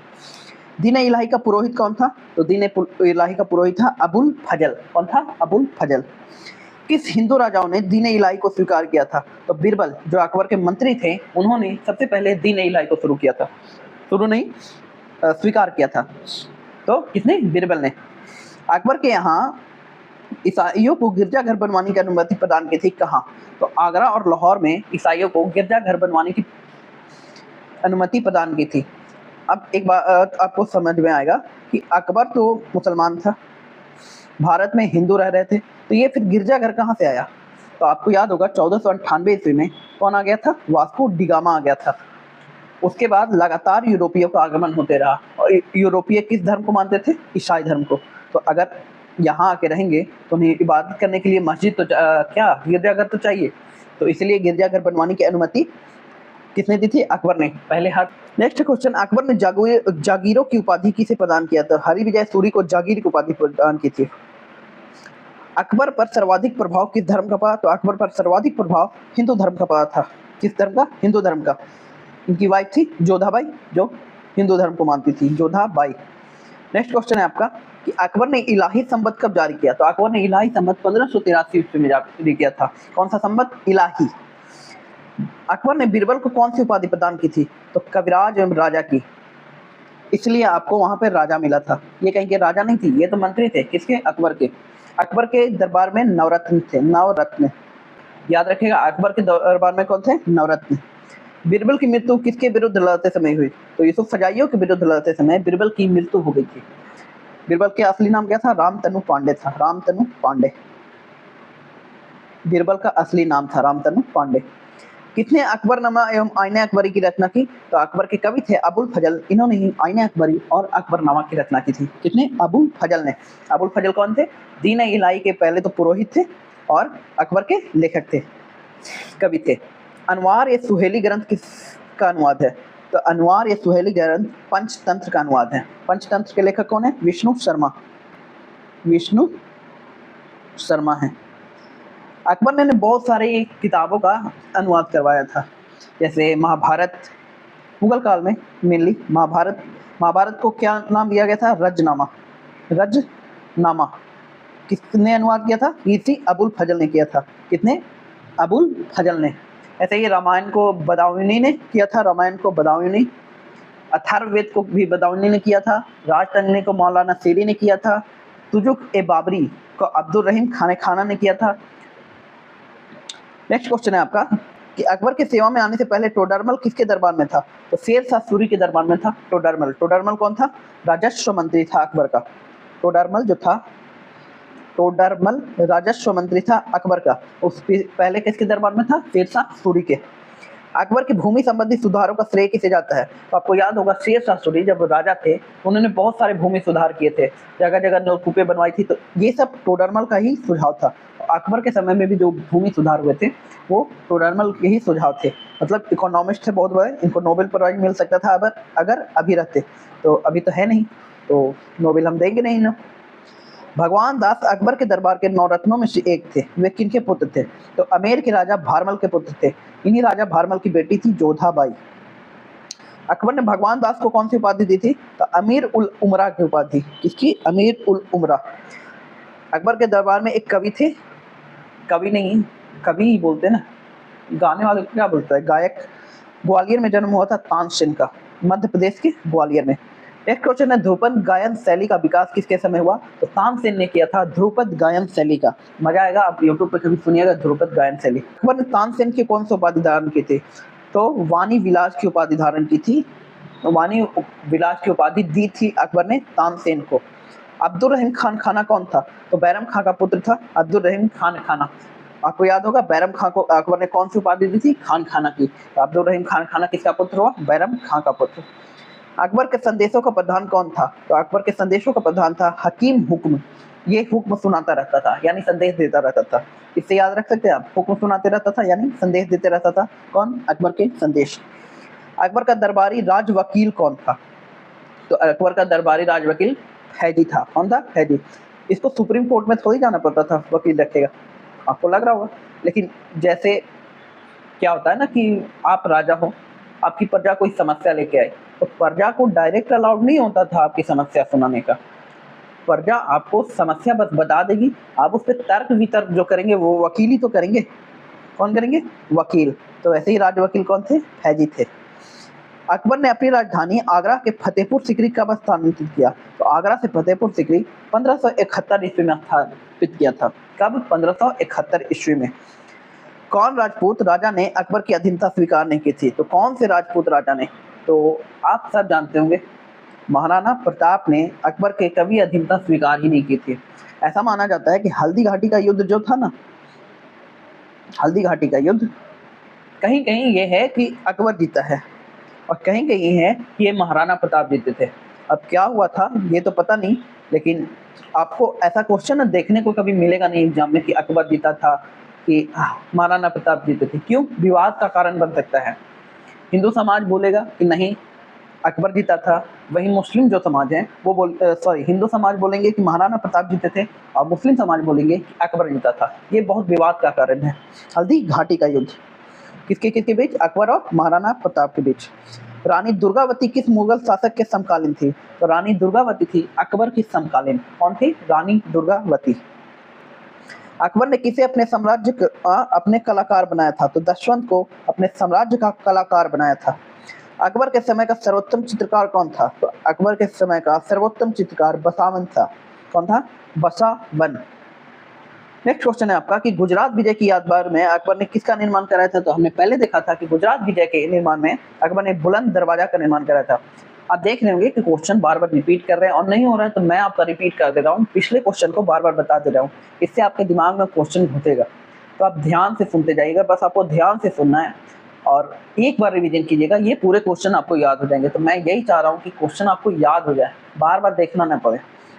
दीन इलाही का पुरोहित कौन था? तो दीन इलाही का पुरोहित था अबुल फजल। कौन था? अबुल फजल। किस हिंदू राजाओं ने दीन इलाही को स्वीकार किया था? तो बीरबल, जो अकबर के मंत्री थे, उन्होंने सबसे पहले दीन इलाही को शुरू किया था। शुरू नहीं, स्वीकार किया था। तो किसने? बीरबल ने। अकबर के यहाँ ईसाइयों को गिरजाघर बनवाने की अनुमति प्रदान की थी। कहाँ? तो आगरा और लाहौर में ईसाइयों को गिरजाघर बनवाने की अनुमति प्रदान की थी। अब एक बात आपको समझ में आएगा कि अकबर तो मुसलमान था, भारत में हिंदू रह रहे थे, तो ये फिर गिरजाघर कहाँ से आया? तो आपको याद होगा 1498 ईस्वी में कौन आ गया था? वास्को डिगामा आ गया था। उसके बाद लगातार यूरोपियों का आगमन होते रहा, और यूरोपीय किस धर्म को मानते थे? ईसाई धर्म को। तो अगर यहाँ आके रहेंगे तो उन्हें इबादत करने के लिए मस्जिद तो क्या गिरजाघर तो चाहिए, तो इसलिए गिरजाघर बनवाने की अनुमति किसने दी थी? अकबर ने पहले हाथ। नेक्स्ट क्वेश्चन, अकबर ने जागीरों की उपाधि किसे प्रदान किया था? हरिविजय सूरी को जागीर की उपाधि प्रदान की थी। अकबर पर सर्वाधिक प्रभाव किस धर्म का पड़ा? तो अकबर पर सर्वाधिक प्रभाव हिंदू धर्म का पड़ा था। किस धर्म का? हिंदू धर्म का। इनकी वाइफ थी जोधाबाई, जो हिंदू धर्म को मानती थी, जोधाबाई। नेक्स्ट क्वेश्चन है आपका कि अकबर ने इलाही संबत कब जारी किया? तो अकबर ने इलाही संबत 1583 ईस्वी में जारी किया था। कौन सा संबत? इलाही। अकबर ने बीरबल को कौन सी उपाधि प्रदान की थी? तो कविराज एवं राजा की, इसलिए आपको वहां पर राजा मिला था। ये कहीं के राजा नहीं थी, ये तो मंत्री थे। किसके? अकबर के। अकबर के दरबार में नवरत्न थे, नवरत्न। याद रखिएगा, अकबर के दरबार में कौन थे? नवरत्न। बीरबल की मृत्यु किसके विरुद्ध लड़ते समय हुई? तो यूसुफ फजाइयों के विरुद्ध लड़ते समय बीरबल की मृत्यु हो गई थी। बीरबल के असली नाम क्या था? रामतनु पांडे था, रामतनु पांडे। बीरबल का असली नाम था रामतनु पांडे। किसने अकबरनामा एवं आईने अकबरी की रचना की? तो अकबर के कवि थे अबुल फजल, इन्होंने ही आईने अकबरी और अकबरनामा की रचना की थी। किसने? अबुल फजल ने। अबुल फजल कौन थे? दीन इलाही के पहले तो पुरोहित थे और अकबर के लेखक थे, कवि थे। अनवार ये सुहेली ग्रंथ किसका अनुवाद है? तो अनवार ये सुहेली ग्रंथ पंचतंत्र का अनुवाद है। पंचतंत्र के लेखक कौन है? विष्णु शर्मा। विष्णु शर्मा है। अकबर ने बहुत सारी किताबों का अनुवाद करवाया था, जैसे महाभारत, मुगल काल में मेनली महाभारत। महाभारत को क्या नाम दिया गया था? रजनामा। रजनामा किसने अनुवाद किया था? इसी अबुल फजल ने किया था। किसने? अबुल फजल ने। ऐसे ही रामायण को बदायूनी ने किया था, रामायण को बदायूनी। अथर्ववेद को भी बदायूनी ने किया था। राजतरंगिणी को मौलाना शेरी ने किया था। तुजुक ए बाबरी को अब्दुल रहीम खाने खाना ने किया था। नेक्स्ट क्वेश्चन है आपका कि अकबर के सेवा में आने से पहले टोडरमल किसके दरबार में था? तो शेर शाह सूरी के दरबार में था टोडरमल। टोडरमल कौन था? राजस्व मंत्री था अकबर का। टोडरमल जो था, टोडरमल राजस्व मंत्री था अकबर का। उस पहले किसके दरबार में था? शेर शाह सूरी के। अकबर के भूमि संबंधी सुधारों का श्रेय किसे जाता है? तो आपको याद होगा शेर शाह सूरी जब राजा थे उन्होंने बहुत सारे भूमि सुधार किए थे, जगह जगह नलकूपे बनवाई थी, तो ये सब टोडरमल का ही सुझाव था। अकबर के समय में भी जो भूमि सुधार हुए थे वो टोडरमल के ही सुझाव थे। मतलब इकोनॉमिस्ट थे बहुत बड़े, इनको नोबेल प्राइज मिल सकता था अगर अभी रहते, तो अभी तो है नहीं, तो नोबेल हम देंगे नहीं ना। भगवान दास अकबर के दरबार के नवरत्नों में से एक थे। वे किनके पुत्र थे? तो अमेर के राजा भारमल के पुत्र थे। इन्हीं राजा भारमल की बेटी थी जोधाबाई। अकबर ने भगवान दास को कौन सी उपाधि दी थी? तो अमीर उल उमरा की उपाधि। किसकी? अमीर उल उमरा। अकबर के दरबार में एक कवि थे, कवि नहीं, कवि ही बोलते ना, गाने वाले को क्या बोलता है? गायक। ग्वालियर में जन्म हुआ था तानसेन का, मध्य प्रदेश के ग्वालियर में। नेक्स्ट क्वेश्चन है, ध्रुपद गायन शैली का विकास किसके समय हुआ? तो तानसेन ने किया था ध्रुपद गायन शैली का। मजा आएगा, आप यूट्यूब पे कभी सुनिएगा ध्रुपद गायन शैली। अकबर ने तानसेन की कौन सी उपाधि धारण की थी? तो वाणी विलास की उपाधि धारण की थी। वाणी विलास की उपाधि दी थी अकबर ने तानसेन को। अब्दुल रहीम खान खाना कौन था? तो बैरम खां का पुत्र था अब्दुल रहीम खान खाना। आपको याद होगा बैरम खां को अकबर ने कौन सी उपाधि दी थी? खान खाना की। तो अब्दुल रहीम खान खाना किसका पुत्र हुआ? बैरम खां का पुत्र। अकबर के संदेशों का प्रधान कौन था? तो अकबर के संदेशों का प्रधान था हकीम हुक्म। ये हुक्म सुनाता रहता था, यानी संदेश देता रहता था। इससे याद रख सकते हैं आप, हुक्म सुनाते रहता था यानी संदेश देते रहता था। कौन? अकबर के संदेश। अकबर का दरबारी राज वकील कौन था? तो अकबर का दरबारी राज वकील फैजी था। कौन था? फैजी। इसको सुप्रीम कोर्ट में थोड़ी जाना पड़ता था वकील रखेगा, आपको लग रहा होगा। लेकिन जैसे क्या होता है ना कि आप राजा हो, आपकी प्रजा कोई समस्या लेके आए, तो प्रजा को डायरेक्ट अलाउड नहीं होता था आपकी समस्या सुनाने का। प्रजा आपको समस्या बस बता देगी, आप उस पर तर्क वितर्क जो करेंगे वो वकील ही तो करेंगे। कौन करेंगे? वकील। तो ऐसे ही राज वकील कौन थे? फैजी थे। अकबर ने अपनी राजधानी आगरा के फतेहपुर सिकरी कब स्थानांतरित किया? तो आगरा से फतेहपुर सिकरी 1571 ईस्वी में स्थापित किया था। कब? 1571 ईस्वी में। कौन राजपूत राजा ने अकबर की अधीनता स्वीकार नहीं की थी? तो कौन से राजपूत राजा ने? तो आप सब जानते होंगे, महाराणा प्रताप ने अकबर के कभी अधीनता स्वीकार ही नहीं की थी। ऐसा माना जाता है कि हल्दी घाटी का युद्ध जो था ना, हल्दी घाटी का युद्ध, कहीं कहीं ये है कि अकबर जीता है और कहीं कहीं है कि ये महाराणा प्रताप जीते थे। अब क्या हुआ था ये तो पता नहीं, लेकिन आपको ऐसा क्वेश्चन देखने को कभी मिलेगा नहीं एग्जाम में कि अकबर जीता था कि महाराणा प्रताप जीते थे। क्यों? विवाद का कारण बन सकता है। हिंदू समाज बोलेगा कि नहीं अकबर जीता था, वहीं मुस्लिम जो समाज है वो हिंदू समाज बोलेंगे कि महाराणा प्रताप जीते थे और मुस्लिम समाज बोलेंगे कि अकबर जीता था। ये बहुत विवाद का कारण है। हल्दी घाटी का युद्ध किसके किसके बीच? अकबर और महाराणा प्रताप के बीच। रानी दुर्गावती किस मुगल शासक के समकालीन थी? तो रानी दुर्गावती थी अकबर की समकालीन। कौन थी? रानी दुर्गावती। अकबर ने किसे अपने साम्राज्य का अपने कलाकार बनाया था? तो दशवंत को अपने साम्राज्य का कलाकार बनाया था। अकबर के समय का सर्वोत्तम चित्रकार कौन था? तो अकबर के समय का सर्वोत्तम चित्रकार बसावन था। कौन था? बसावन। नेक्स्ट क्वेश्चन है आपका कि गुजरात विजय की यादगार में अकबर ने किसका निर्माण कराया था? तो हमने पहले देखा था कि गुजरात विजय के निर्माण में अकबर ने बुलंद दरवाजा का निर्माण कराया था। आप देख रहे होंगे कि क्वेश्चन बार बार रिपीट कर रहे हैं और नहीं हो रहा है तो मैं आपका रिपीट कर दे रहा हूँ, पिछले क्वेश्चन को बार बार बता दे रहा हूँ, इससे आपके दिमाग में क्वेश्चन घुसेगा। तो आप ध्यान से सुनते जाइएगा, बस आपको ध्यान से सुनना है और एक बार रिवीजन कीजिएगा, ये पूरे क्वेश्चन आपको याद हो जाएंगे। तो मैं यही चाह रहा हूँ कि क्वेश्चन आपको याद हो जाए, बार बार देखना ना पड़े।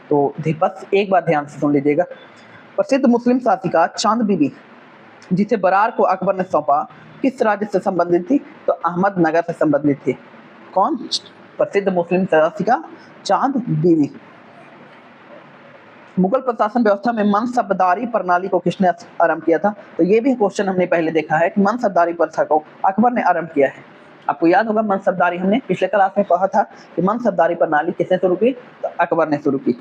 तो बस एक बार ध्यान से सुन लीजिएगा। प्रसिद्ध मुस्लिम शासिका चांद बीबी जिसे बरार को अकबर ने सौंपा किस राज्य से संबंधित थी? तो अहमदनगर से संबंधित थी। कौन? प्रसिद्ध मुस्लिम शासिका चांद बीबी। मुगल प्रशासन व्यवस्था में मनसबदारी प्रणाली को किसने आरंभ किया था? तो ये भी क्वेश्चन हमने पहले देखा है कि मनसबदारी प्रथा को अकबर ने आरंभ किया है। आपको याद होगा मनसबदारी, हमने पिछले क्लास में पढ़ा था कि मनसबदारी प्रणाली किसने शुरू की? तो अकबर ने शुरू की।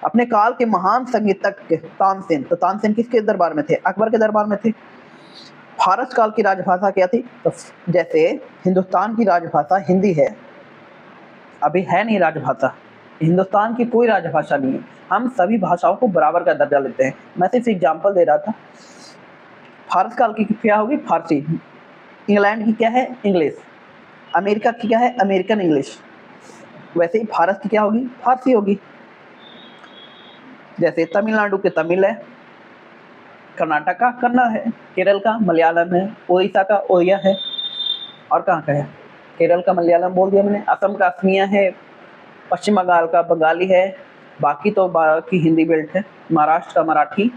अपने काल के महान संगीतज्ञ तानसेन, तो तानसेन किसके दरबार में थे? अकबर के दरबार में थे। फारस काल की राजभाषा क्या थी? तो जैसे हिंदुस्तान की राजभाषा हिंदी है, अभी है नहीं राजभाषा, हिंदुस्तान की कोई राजभाषा नहीं है, हम सभी भाषाओं को बराबर का दर्जा लेते हैं। मैं सिर्फ एग्जाम्पल दे रहा था। फारस काल की क्या होगी? फारसी। इंग्लैंड की क्या है? इंग्लिश। अमेरिका की क्या है? American English. वैसे ही भारत की क्या होगी? फारसी होगी। जैसे तमिलनाडु के तमिल है, कर्नाटक का कन्नड़ है, केरल का मलयालम है, उड़ीसा का ओडिया है, और कहाँ का है? केरल का मलयालम बोल दिया मैंने, असम का असमिया है, पश्चिम बंगाल का बंगाली है, बाकी तो बाकी हिंदी बेल्ट है, महाराष्ट्र का मराठी।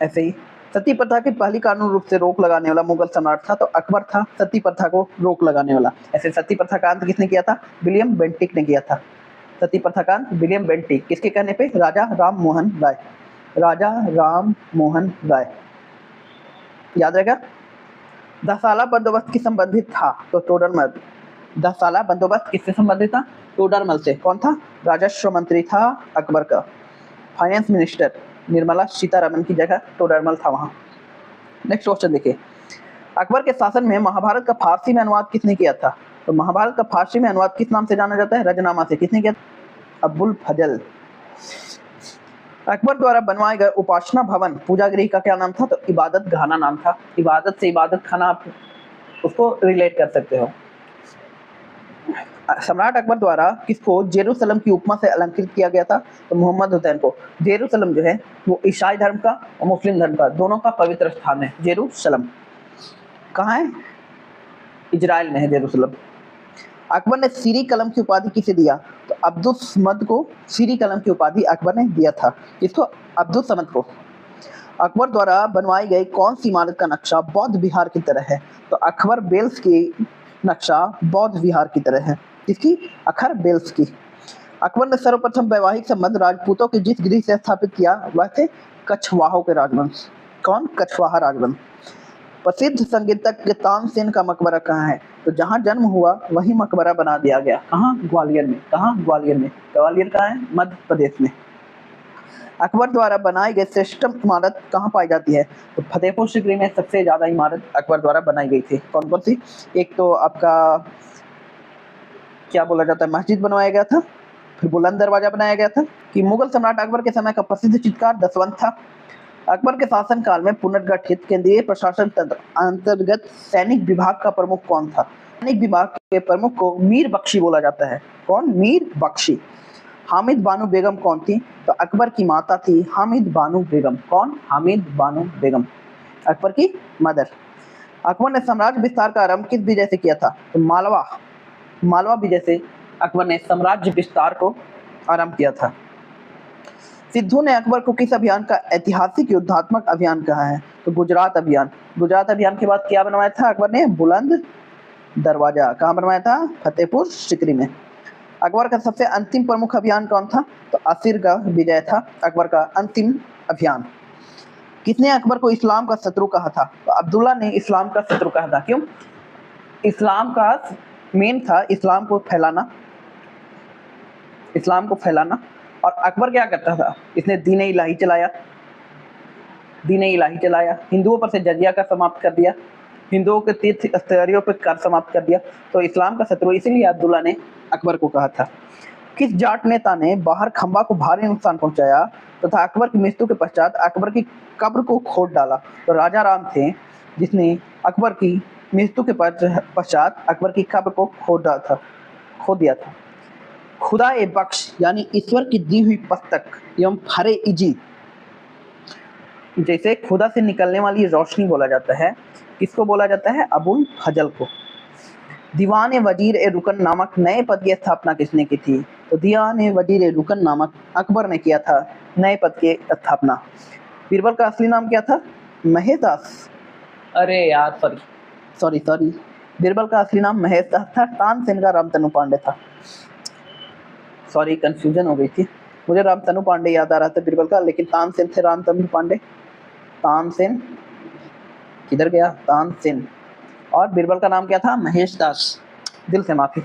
ऐसे ही सती प्रथा की पहली कानूनी रूप से रोक लगाने वाला मुगल सम्राट था, तो अकबर था सती प्रथा को रोक लगाने वाला। ऐसे सती प्रथा का अंत किसने किया था? विलियम बेंटिक ने किया था। सती प्रथा का अंत विलियम बेंटिक, किसके कहने पे? राजा राम मोहन राय। राजा राम मोहन राय, याद रहेगा। दसाला बंदोबस्त किस संबंधित था? तो टोडरमल। दसाला बंदोबस्त किससे संबंधित था? टोडरमल से। कौन था? राजस्व मंत्री था अकबर का। फाइनेंस मिनिस्टर निर्मला सीतारमन की जगह टोडरमल था वहां। नेक्स्ट क्वेश्चन देखिए, अकबर के शासन में महाभारत का फारसी में अनुवाद किसने किया था? तो महाभारत का फारसी में अनुवाद किस नाम से जाना जाता है? रजनामा से। किसने किया? अबुल फजल। अकबर द्वारा बनवाए गए उपासना भवन पूजा गृह का क्या नाम था? तो इबादत खाना नाम था। इबादत से इबादत खाना आप उसको रिलेट कर सकते हो। सम्राट अकबर द्वारा किसको जेरूसलम की उपमा से अलंकृत किया गया था? तो मोहम्मद हुसैन को। जेरूसलम जो है वो ईसाई धर्म का और मुस्लिम धर्म का दोनों का पवित्र स्थान है। जेरूसलम कहाँ है? इजराइल में है जेरूसलम। अकबर ने सीरी कलम की उपाधि किसे दिया? तो अब्दुल समद को सीरी कलम की उपाधि अकबर ने दिया था। किसको? अब्दुल समद को। अकबर द्वारा बनवाई गई कौन सी इमारत का नक्शा बौद्ध विहार की तरह है? तो अकबर बेल्स की नक्शा बौद्ध विहार की तरह है। किसकी? अखर बेल्स की। अकबर ने सर्वप्रथम वैवाहिक संबंध राजपूतों के जिस गृह से स्थापित किया वह थे कछवाहों के राजवंश। कौन? कछवाहा राजवंश। प्रसिद्ध संगीतज्ञ तानसेन का मकबरा कहाँ है? तो जहाँ जन्म हुआ वही मकबरा बना दिया गया। कहाँ? ग्वालियर में। कहाँ? ग्वालियर में। ग्वालियर कहाँ है? मध्य प्रदेश में। अकबर द्वारा बनाई गई श्रेष्ठतम इमारत कहाँ पाई जाती है? तो फतेहपुर सीकरी में सबसे ज्यादा इमारत अकबर द्वारा बनाई गई थी। कौन कौन सी? एक तो आपका क्या बोला जाता है, मस्जिद बनवाया गया था, फिर बुलंद दरवाजा बनाया गया था। कि मुगल सम्राट अकबर के समय का प्रसिद्ध चित्रकार दसवंत था। अकबर के शासन काल में पुनर्गठित केंद्रीय प्रशासन तंत्र अंतर्गत सैनिक विभाग का प्रमुख कौन था? सैनिक विभाग के प्रमुख को मीर बख्शी बोला जाता है। कौन? मीर बख्शी। हामिद बानो बेगम कौन थी? तो अकबर की माता थी हामिद बानो बेगम। कौन? हामिद बानो बेगम, अकबर की मदर। अकबर ने साम्राज्य विस्तार का आरंभ किस विजय से किया था? तो मालवा विजय से अकबर ने साम्राज्य विस्तार को आरंभ किया था। सिद्धू ने अकबर को किस अभियान का ऐतिहासिक युद्धात्मक अभियान कहा है? तो गुजरात अभियान। गुजरात अभियान के बाद क्या बनवाया था अकबर ने? बुलंद दरवाजा। कहाँ बनवाया था? फतेहपुर सीकरी में। अकबर का सबसे अंतिम प्रमुख अभियान कौन था? तो असरगढ़ विजय था अकबर का अंतिम अभियान। किसने अकबर को इस्लाम का शत्रु कहा था? तो अब्दुल्ला ने इस्लाम का शत्रु कहा था। क्यों? इस्लाम का मेन था इस्लाम को फैलाना। और अकबर क्या करता था? इसने दीन इलाही चलाया, हिंदुओं पर से जजिया कर समाप्त कर दिया, हिंदुओं के तीर्थ स्थलों पर कर समाप्त कर दिया। तो इस्लाम का शत्रु इसीलिए अब्दुल्ला ने अकबर को कहा था। किस जाट नेता ने बाहर खंबा को भारी नुकसान पहुंचाया तथा अकबर की मृत्यु के पश्चात अकबर की कब्र को खोद डाला? तो राजा राम थे जिसने अकबर की मृत्यु के पश्चात अकबर की कब्र को खोद दिया था। खुदा ए बख्श यानी ईश्वर की दी हुई पुस्तक एवं फरे इजी, जैसे खुदा से निकलने वाली रोशनी बोला जाता है। किसको बोला जाता है? अबुल फजल को। दीवान वजीर ए रुकन नामक नए पद की स्थापना किसने की थी? तो दीवान वजीर ए रुकन नामक अकबर ने किया था नए पद की स्थापना। बीरबल का असली नाम क्या था? महेश दास। अरे यार सॉरी बीरबल का असली नाम महेश दास था। तानसेन का रामतनु पांडे था। सॉरी कंफ्यूजन हो गई थी, मुझे रामतनु पांडे याद आ रहा था बीरबल का, लेकिन तानसेन थे रामतनु पांडे। तानसेन किधर गया? तानसेन। और बीरबल का नाम क्या था? महेश दास। दिल से माफी।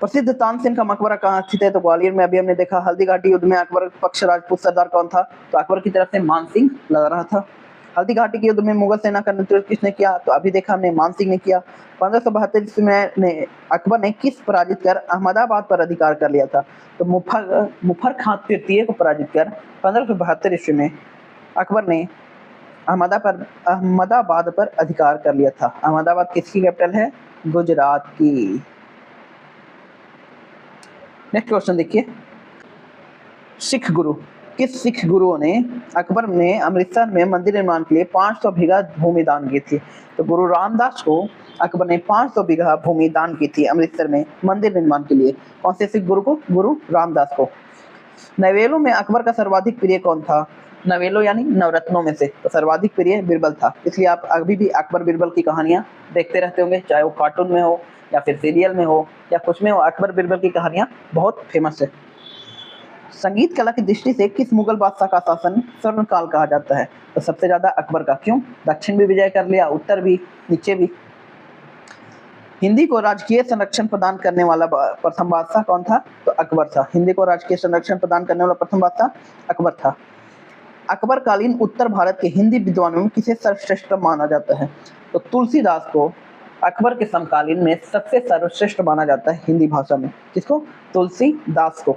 प्रसिद्ध तानसेन का मकबरा कहाँ स्थित है? तो ग्वालियर में। अभी हमने देखा हल्दी घाटी युद्ध में अकबर पक्ष राजपूत सरदार कौन था? तो अकबर की तरफ से मान सिंह लड़ रहा था। हल्दी घाटी के युद्ध में मुगल सेना का नेतृत्व किसने किया? तो अभी देखा हमने मान सिंह ने किया। 1572 ईस्वी में अकबर ने किस पराजित कर अहमदाबाद पर अधिकार कर लिया था? तो मुफर खां तृतीय को पराजित कर 1572 ईस्वी में अकबर ने अहमदाबाद पर अधिकार कर लिया था। अहमदाबाद किसकी कैपिटल है? गुजरात की। नेक्स्ट क्वेश्चन देखिए, सिख गुरु। किस सिख गुरुओं ने अकबर ने अमृतसर में मंदिर निर्माण के लिए 500 बीघा भूमि दान की थी? तो गुरु रामदास को अकबर ने 500 बीघा भूमि दान की थी अमृतसर में मंदिर निर्माण के लिए। कौन से सिख गुरु को? गुरु रामदास को। नवेलों में अकबर का सर्वाधिक प्रिय कौन था? नवेलों यानी नवरत्नों में से तो सर्वाधिक प्रिय बीरबल था। इसलिए आप अभी भी अकबर बीरबल की कहानियां देखते रहते होंगे, चाहे वो कार्टून में हो या फिर सीरियल में हो या कुछ में हो। अकबर बीरबल की कहानियां बहुत फेमस है। संगीत कला की दृष्टि से किस मुगल बादशाह का शासन स्वर्ण काल कहा जाता है? तो सबसे ज्यादा अकबर का। क्यों? दक्षिण भी विजय कर लिया, उत्तर भी, नीचे भी। हिंदी को राजकीय संरक्षण प्रदान करने वाला प्रथम बादशाह कौन था? तो अकबर था। हिंदी को राजकीय संरक्षण प्रदान करने वाला प्रथम बादशाह अकबर था। अकबर कालीन उत्तर भारत के हिंदी विद्वानों में किसे सर्वश्रेष्ठ माना जाता है? तो तुलसीदास को अकबर के समकालीन में सबसे सर्वश्रेष्ठ माना जाता है हिंदी भाषा में। किसको? तुलसीदास को।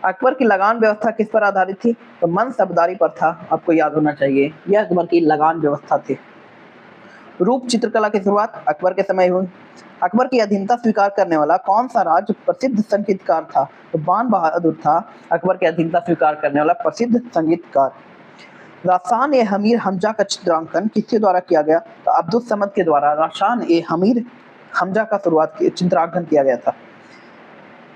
अकबर की लगान व्यवस्था किस पर आधारित थी? तो मनसबदारी पर था, आपको याद होना चाहिए। यह अकबर की लगान व्यवस्था थी। रूप चित्रकला की शुरुआत अकबर के समय हुई। अकबर की अधीनता स्वीकार करने वाला कौन सा राज्य प्रसिद्ध संगीतकार था? तो बान बहादुर था अकबर की अधीनता स्वीकार करने वाला प्रसिद्ध संगीतकार। रासान ए हमीर हमजा का चित्रांकन किसके द्वारा किया गया? तो अब्दुल समद के द्वारा रासान ए हमीर हमजा का चित्रांकन किया गया था।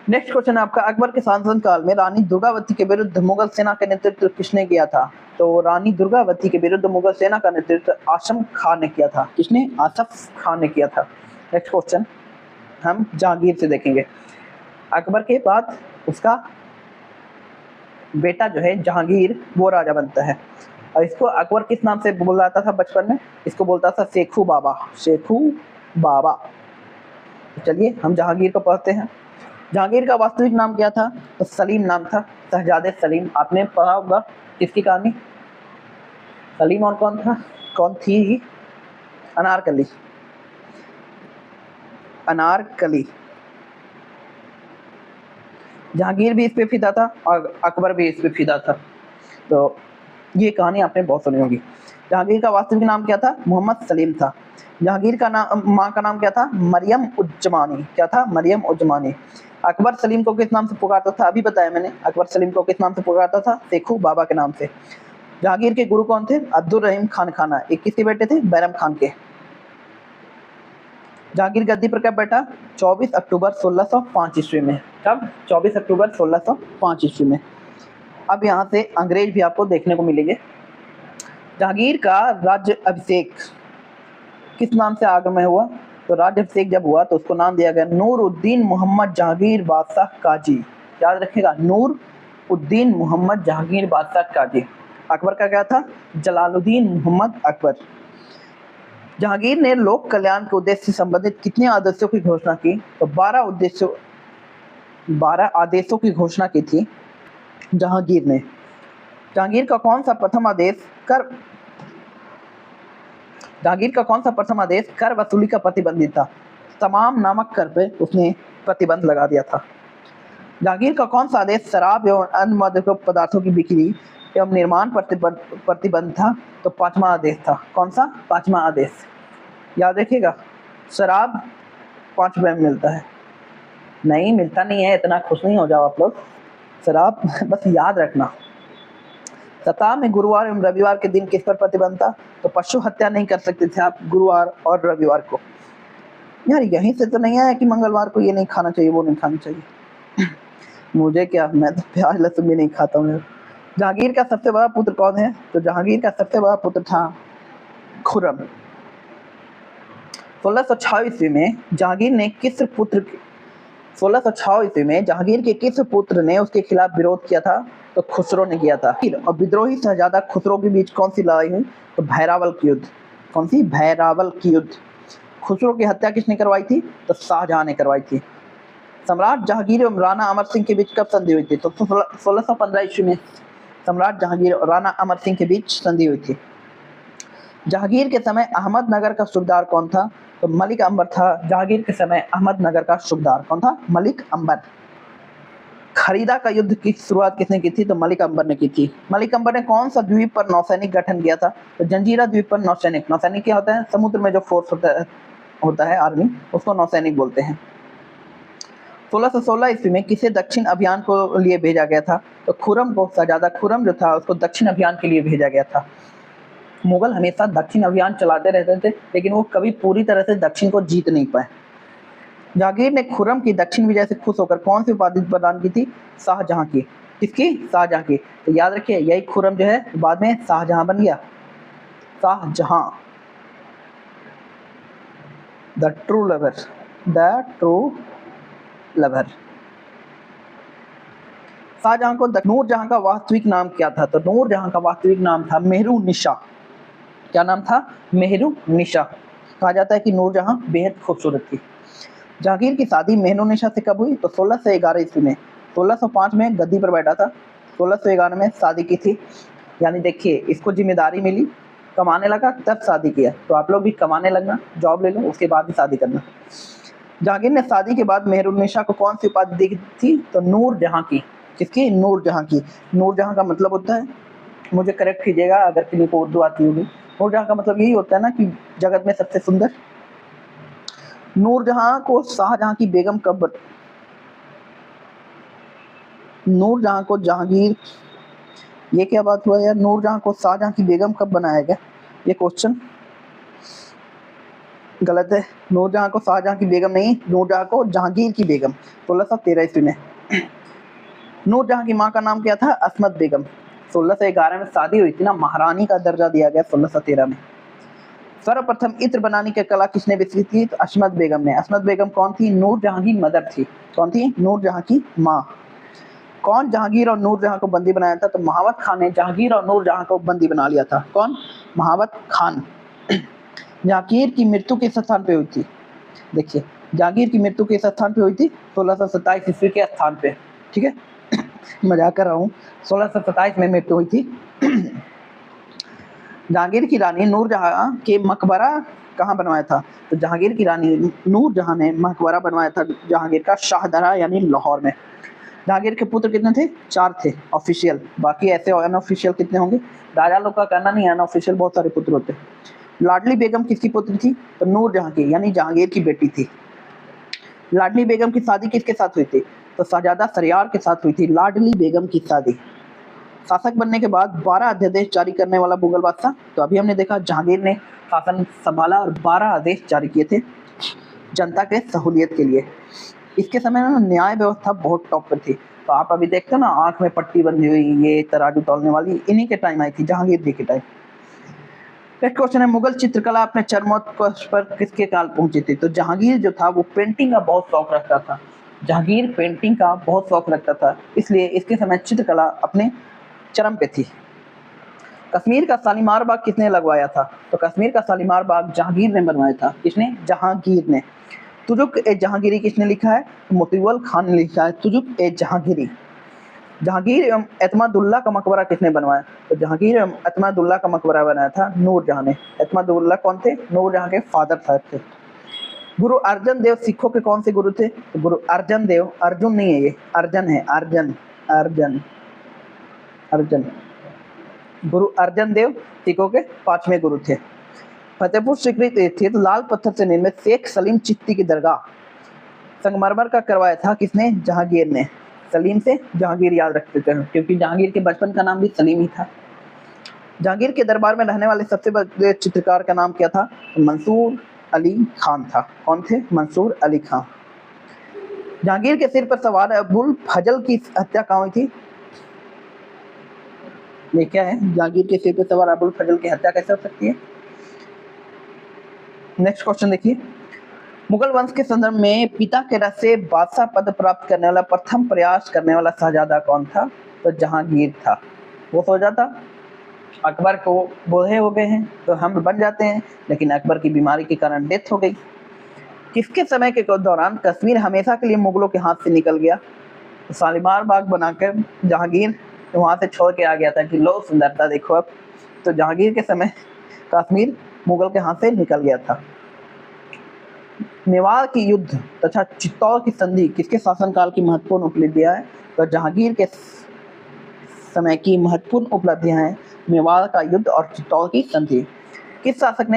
नेक्स्ट क्वेश्चन है आपका, अकबर के शासन काल में रानी दुर्गावती के विरुद्ध मुगल सेना का नेतृत्व किसने किया था? तो रानी दुर्गावती के विरुद्ध मुगल सेना का नेतृत्व आसफ खान ने किया था। किसने? आसफ खान ने किया था। नेक्स्ट क्वेश्चन हम जहांगीर से देखेंगे। अकबर के बाद उसका बेटा जो है जहांगीर, वो राजा बनता है और इसको अकबर किस नाम से बुलाता था बचपन में? इसको बोलता था शेखू बाबा, शेखू बाबा। तो चलिए हम जहांगीर को पढ़ते हैं। जहांगीर का वास्तविक नाम क्या था? तो सलीम नाम था, शहजादे सलीम। आपने पढ़ा होगा किसकी कहानी? सलीम और कौन थी? अनारकली। अनारकली। जहांगीर भी इस पे फिदा था और अकबर भी इस पे फिदा था। तो ये कहानी आपने बहुत सुनी होगी। जहांगीर का वास्तविक नाम क्या था? मोहम्मद सलीम था। जहांगीर का माँ का नाम क्या था? मरियम उज्जमानी। क्या था? मरियम उज्जमानी। अकबर सलीम को किस नाम से पुकारता था? अभी बताया मैंने। अकबर सलीम को किस नाम से पुकारता था? शेखू बाबा के नाम से। जहांगीर के गुरु कौन थे? अब्दुल रहीम खान खाना। एक किसके बेटे थे? बैरम खान के। जहांगीर गद्दी पर कब बैठा? 24 अक्टूबर 1605 ईस्वी में। कब? 24 अक्टूबर 1605 ईस्वी में। अब यहाँ से अंग्रेज भी आपको देखने को मिलेंगे। जहांगीर का राज्य अभिषेक किस नाम से आगमन हुआ? तो राज्य अभिषेक जब हुआ तो उसको नाम दिया गया नूर-उद-दीन मोहम्मद जहांगीर बादशाह काजी। याद रखिएगा, नूर-उद-दीन मोहम्मद जहांगीर बादशाह काजी। अकबर का क्या था? जलालुद्दीन मोहम्मद अकबर। जहांगीर ने लोक कल्याण के उद्देश्य से संबंधित कितने आदेशों की घोषणा की? तो 12 आदेशों की घोषणा की थी जहांगीर ने। जहांगीर का कौन सा प्रथम आदेश कर वसूली का प्रतिबंधित था? तमाम नामक कर पे उसने प्रतिबंध लगा दिया था। जहांगीर का कौन सा आदेश शराब एवं अन्य मादक पदार्थों की बिक्री एवं निर्माण प्रतिबंध था? तो 5वां आदेश था। कौन सा? 5वां आदेश। याद रखिएगा, शराब 5 रुपए में मिलता है। नहीं मिलता नहीं है, इतना खुश नहीं हो जाओ आप लोग। शराब बस याद रखना। सप्ताह में गुरुवार एवं रविवार के दिन किस पर प्रतिबंध था? तो पशु हत्या नहीं कर सकते थे आप गुरुवार और रविवार को। यार यहीं से तो नहीं आया कि मंगलवार को ये नहीं खाना चाहिए, वो नहीं खाना चाहिए। मुझे क्या, मैं तो प्याज लहसुन भी नहीं खाता हूँ। जहांगीर का सबसे बड़ा पुत्र कौन है? तो जहांगीर का सबसे बड़ा पुत्र था खुर्रम। 1606 ईस्वी में जहांगीर के किस पुत्र ने उसके खिलाफ विरोध किया था? तो खुसरो ने किया था। और विद्रोही शहजादा खुसरो के बीच कौन सी लड़ाई हुई? तो भैरावल की युद्ध। कौन सी? भैरावल की युद्ध। खुसरो की हत्या किसने करवाई थी? तो शाहजहां ने करवाई थी। सम्राट जहांगीर एवं राणा अमर सिंह के बीच कब संधि हुई थी? तो 1615 ईस्वी में सम्राट जहांगीर और राणा अमर सिंह के बीच संधि हुई थी। जहांगीर के समय अहमदनगर का सूबेदार कौन था? तो मलिक अंबर था। जहांगीर के समय अहमदनगर का सूबेदार कौन था? मलिक अंबर। खरीदा का युद्ध की शुरुआत किसने की थी? तो मलिक अंबर ने की थी। मलिक अंबर ने कौन सा द्वीप पर नौसैनिक गठन किया था? तो जंजीरा द्वीप पर नौसैनिक। नौसैनिक क्या होता है? समुद्र में जो फोर्स होता है आर्मी, उसको नौसैनिक बोलते हैं। 1616 ईस्वी में किसे दक्षिण अभियान को लिए भेजा गया था? तो खुर्रम को, शहजादा खुर्रम जो था उसको दक्षिण अभियान के लिए भेजा गया था। मुगल हमेशा दक्षिण अभियान चलाते रहते थे, लेकिन वो कभी पूरी तरह से दक्षिण को जीत नहीं पाए। जहांगीर ने खुर्रम की दक्षिण विजय से खुश होकर कौन सी उपाधि प्रदान की थी? शाहजहां की। किसकी? शाहजहां की। तो याद रखिए, यही खुर्रम जो है बाद में शाहजहां बन गया। Shahjahan, the true lover. Shahjahan को नूरजहां का वास्तविक नाम क्या था? तो नूरजहां का वास्तविक नाम था मेहरुन्निसा। क्या नाम था? मेहरुन्निसा। कहा जाता है कि नूरजहां बेहद खूबसूरत थी। जहांगीर की शादी मेहरुन्निसा से कब हुई? तो 1611 ईस्वी में। 1605 में गद्दी पर बैठा था, 1611 में शादी की थी। यानी देखिए, इसको जिम्मेदारी मिली, कमाने लगा, तब शादी किया। तो आप लोग भी कमाने लगना, जॉब ले लो, उसके बाद ही शादी करना। जहांगीर ने शादी के बाद मेहरुन्निसा को कौन सी उपाधि दी थी? तो नूर जहां की। किसकी? नूर जहां की। नूर जहां का मतलब होता है, मुझे करेक्ट कीजिएगा अगर किसी को उर्दू आती होगी, नूर जहां का मतलब यही होता है ना कि जगत में सबसे सुंदर। नूरजहां को शाहजहां की बेगम कब नूरजहां को जहांगीर, ये क्या बात हुआ यार? नूरजहां को शाहजहां की बेगम कब बनाया गया? ये क्वेश्चन गलत है। नूरजहां को शाहजहां की बेगम नहीं, नूरजहां को जहांगीर की बेगम 1613 ईस्वी में। नूरजहां की मां का नाम क्या था? असमत बेगम। 1611 में शादी हुई थी ना, महारानी का दर्जा दिया गया 1613 में। सर्वप्रथम इत्र बनाने की कला किसने विकसित की? तो असमत बेगम ने। असमत बेगम कौन थी? नूरजहां की मदर थी। कौन थी? नूरजहां की माँ। कौन जहांगीर और नूरजहां को बंदी बनाया था? तो महावत खान ने जहांगीर और नूरजहां को बंदी बना लिया था। कौन? महावत खान। जहांगीर की मृत्यु किस स्थान पे हुई थी? देखिए, जहांगीर की मृत्यु किस स्थान पे हुई थी? 1627 ईस्वी के स्थान पे। ठीक है, मजाक कर रहा हूँ। 1627 में मृत्यु हुई थी। जहांगीर की रानी नूरजहां के मकबरा कहाँ बनवाया था? तो जहांगीर की रानी नूरजहां ने मकबरा बनवाया था जहांगीर का शाहदरा यानी लाहौर में। जहांगीर के पुत्र कितने थे? 4 थे ऑफिशियल, बाकी ऐसे अनऑफिशियल कितने होंगे? राजा लोग का कहना नहीं है, अनऑफिशियल बहुत सारे पुत्र होते। लाडली बेगम किसकी पुत्री थी? तो नूरजहां की, यानी जहांगीर की बेटी थी। लाडली बेगम की शादी किसके साथ हुई थी? तो शहजादा शरियार के साथ हुई थी लाडली बेगम की शादी। शासक बनने के बाद 12 अध्यादेश जारी करने वाला मुगल बादशाह। तो अभी हमने देखा जहांगीर ने शासन संभाला और 12 आदेश जारी किए थे जनता के सहूलियत के लिए। इसके समय में न्याय व्यवस्था बहुत टॉप पर थी। तो आप अभी देखते हो ना, आंख में पट्टी बंधी हुई, ये तराजू तौलने वाली, इन्हीं के टाइम आई थी, जहांगीर जी के टाइम। नेक्स्ट क्वेश्चन है, मुगल चित्रकला अपने चरमोत्कर्ष पर किसके काल पहुंची थी? तो जहांगीर जो था वो पेंटिंग का बहुत शौक रखता था। जहांगीर पेंटिंग का बहुत शौक रखता था, इसलिए इसके समय चित्रकला अपने चरम पे थी। कश्मीर का शालीमार बाग किसने लगवाया था? तो कश्मीर का शालीमार बाग जहांगीर ने बनवाया था। किसने? जहांगीर ने। तुजुक ए जहांगीरी किसने लिखा है? मोतीवल खान ने लिखा है तुजुक ए जहांगीरी। जहांगीर एवं एतमादुल्ला का मकबरा किसने बनवाया? तो जहांगीर एवं एतमादुल्ला का मकबरा बनाया था नूरजहां ने। एतमादुल्ला कौन थे? नूरजहां के फादर साहब थे। गुरु अर्जन देव सिखों के कौन से गुरु थे? तो गुरु अर्जन देव, अर्जुन नहीं है ये, अर्जन है, अर्जन अर्जन अर्जन। गुरु अर्जन देव सिखों के 5वें गुरु थे। फतेहपुर सीकरी स्थित लाल पत्थर से निर्मित शेख सलीम चिश्ती की दरगाह संगमरमर का करवाया था किसने? जहांगीर ने। सलीम से जहांगीर याद रखते थे, क्योंकि जहांगीर के बचपन का नाम भी सलीम ही था। जहांगीर के दरबार में रहने वाले सबसे बड़े चित्रकार का नाम क्या था? मंसूर अली खान था। कौन थे? मंसूर अली खान। जहांगीर के सिर पर सवार अबुल फजल की हत्या कहाँ हुई थी? ये क्या है? जहांगीर के सिर पर सवार अबुल फजल की हत्या कैसे हो सकती है? नेक्स्ट क्वेश्चन देखिए, मुगल वंश के संदर्भ में पिता के रस से बादशाह पद प्राप्त करने वाला प्रथम प्रयास करने वाला शहजादा कौन था? तो जहांगीर था। वो शहजादा अकबर को बूढ़े हो गए हैं तो हम बन जाते हैं, लेकिन अकबर की बीमारी के कारण डेथ हो गई। किसके समय के दौरान कश्मीर हमेशा के लिए मुगलों के हाथ से निकल गया? तो शालीमार बाग बनाकर जहांगीर वहां से छोड़ के आ गया था कि लो सुंदरता देखो अब। तो जहांगीर के समय कश्मीर मुगल के हाथ से निकल गया था। मेवाड़ की युद्ध तथा चित्तौड़ की संधि किसके शासनकाल की महत्वपूर्ण उपलब्धियां है? तो जहांगीर के समय की महत्वपूर्ण उपलब्धियां हैं मेवाड़ का युद्ध और चित्तौड़ की संधि। किस शासक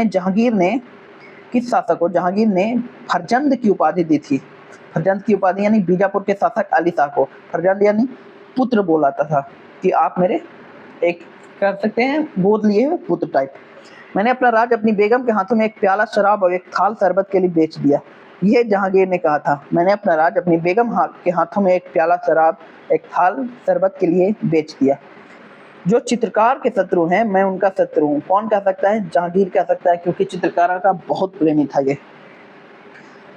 को जहांगीर ने फरजंद की उपाधि दी थी? फरजंद की उपाधि यानी बीजापुर के शासक अली शाह को फरजंद यानी पुत्र बोलाता था कि आप मेरे एक कर सकते हैं गोद लिए हुए पुत्र टाइप। मैंने अपना राज अपनी बेगम के हाथों में एक प्याला शराब और एक थाल शरबत के लिए बेच दिया। यह जहांगीर ने कहा था। मैंने अपना राज अपनी बेगम के हाथों में एक प्याला शराब एक थाल शरबत के लिए बेच दिया। जो चित्रकार के शत्रु हैं मैं उनका शत्रु हूँ। कौन कह सकता है? जहांगीर कह सकता है, क्योंकि चित्रकारों का बहुत प्रेमी था ये।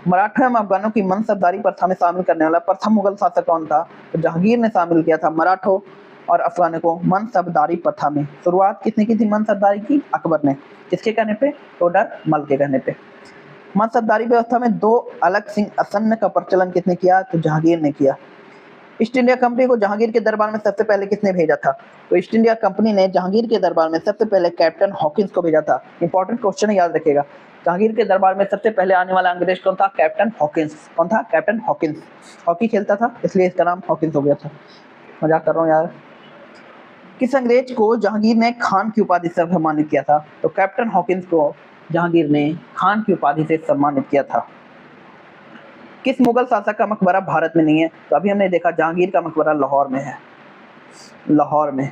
मराठा एवं अफगानों की मनसबदारी प्रथा में शामिल करने वाला प्रथम मुगल शासक कौन था? तो जहांगीर ने शामिल किया था मराठों और अफगानों को मनसबदारी प्रथा में। शुरुआत किसने की थी मनसबदारी की? अकबर ने। किसके कहने पे? तोडरमल के कहने पे। मनसबदारी व्यवस्था में 2 अलग सिंहासन का प्रचलन किसने किया? तो जहांगीर ने किया। ईस्ट इंडिया कंपनी को जहांगीर के दरबार में सबसे पहले किसने भेजा था? तो ईस्ट इंडिया कंपनी ने जहांगीर के दरबार में सबसे पहले कैप्टन हॉकिंस को भेजा था। इंपॉर्टेंट क्वेश्चन है, याद रखिएगा। जहांगीर के दरबार में सबसे पहले आने वाला अंग्रेज कौन था? Captain Hawkins. कौन था? Captain Hawkins. हॉकी खेलता था इसलिए इसका नाम हॉकिंस हो गया था। मजाक कर रहा हूँ यार। किस अंग्रेज को जहांगीर ने खान की उपाधि से सम्मानित किया था? तो कैप्टन हॉकिंस को जहांगीर ने खान की उपाधि से सम्मानित किया था। किस मुगल शासक का मकबरा भारत में नहीं है? तो अभी हमने देखा जहांगीर का मकबरा लाहौर में है। लाहौर में।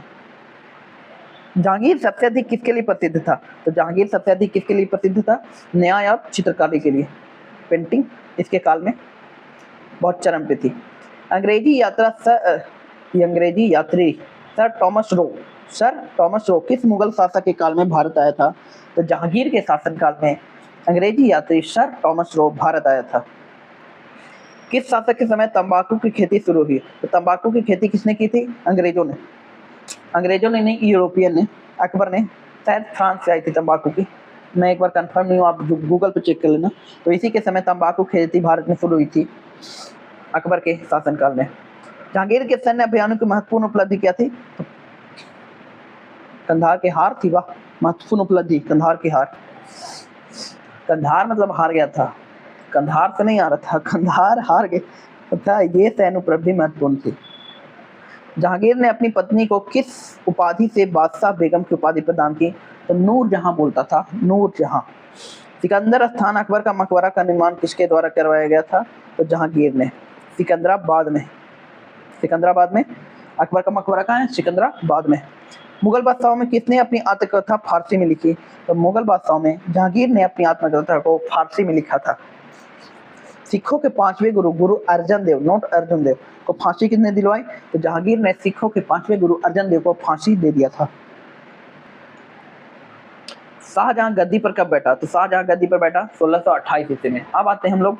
जहांगीर सबसे अधिक किसके लिए प्रसिद्ध था? तो जहांगीर सबसे अधिक किसके लिए प्रसिद्ध था? न्याय और चित्रकारी के लिए। पेंटिंग इसके काल में बहुत चरम पे थी। अंग्रेजी यात्री सर टॉमस रो किस मुगल शासक के काल में भारत आया था? तो जहांगीर के शासनकाल में अंग्रेजी यात्री सर टॉमस रो भारत आया था। किस शासक के समय तंबाकू की खेती शुरू हुई? तो तंबाकू की खेती किसने की थी? अंग्रेजों ने नहीं, यूरोपियन ने। अकबर ने। शायद फ्रांस से आई थी तंबाकू की, मैं एक बार कंफर्म नहीं हूँ, आप गूगल पे चेक कर लेना। तो इसी के समय तंबाकू खेती भारत में शुरू हुई थी अकबर के शासनकाल में। जहांगीर के सैन्य अभियानों की महत्वपूर्ण उपलब्धि क्या थी? तो कंधार की हार थी। वाह, महत्वपूर्ण उपलब्धि कंधार की हार। कंधार मतलब हार गया था, कंधार से नहीं आ रहा था, कंधार हार गया था। ये सैन्य उपलब्धि महत्वपूर्ण थी। जहांगीर ने अपनी पत्नी को किस उपाधि से बादशाह बेगम की उपाधि प्रदान की? तो नूरजहां बोलता था, नूरजहां। सिकंदर स्थान अकबर का मकबरा का निर्माण किसके द्वारा करवाया गया था? तो जहांगीर ने। सिकंदराबाद में अकबर का मकबरा कहाँ है? सिकंदराबाद में। मुगल बादशाहों में किसने अपनी आत्मकथा फारसी में लिखी? तो मुगल बादशाहों में जहांगीर ने अपनी आत्मकथा को फारसी में लिखा था। सिखों के 5वें गुरु अर्जन देव, नॉट अर्जुन देव, को फांसी किसने दिलवाई? तो जहांगीर ने सिखों के 5वें गुरु अर्जन देव को फांसी दे दिया था। शाहजहां गद्दी पर कब बैठा? तो शाहजहां गद्दी पर बैठा 1628 ईस्वी में। अब आते हैं हम लोग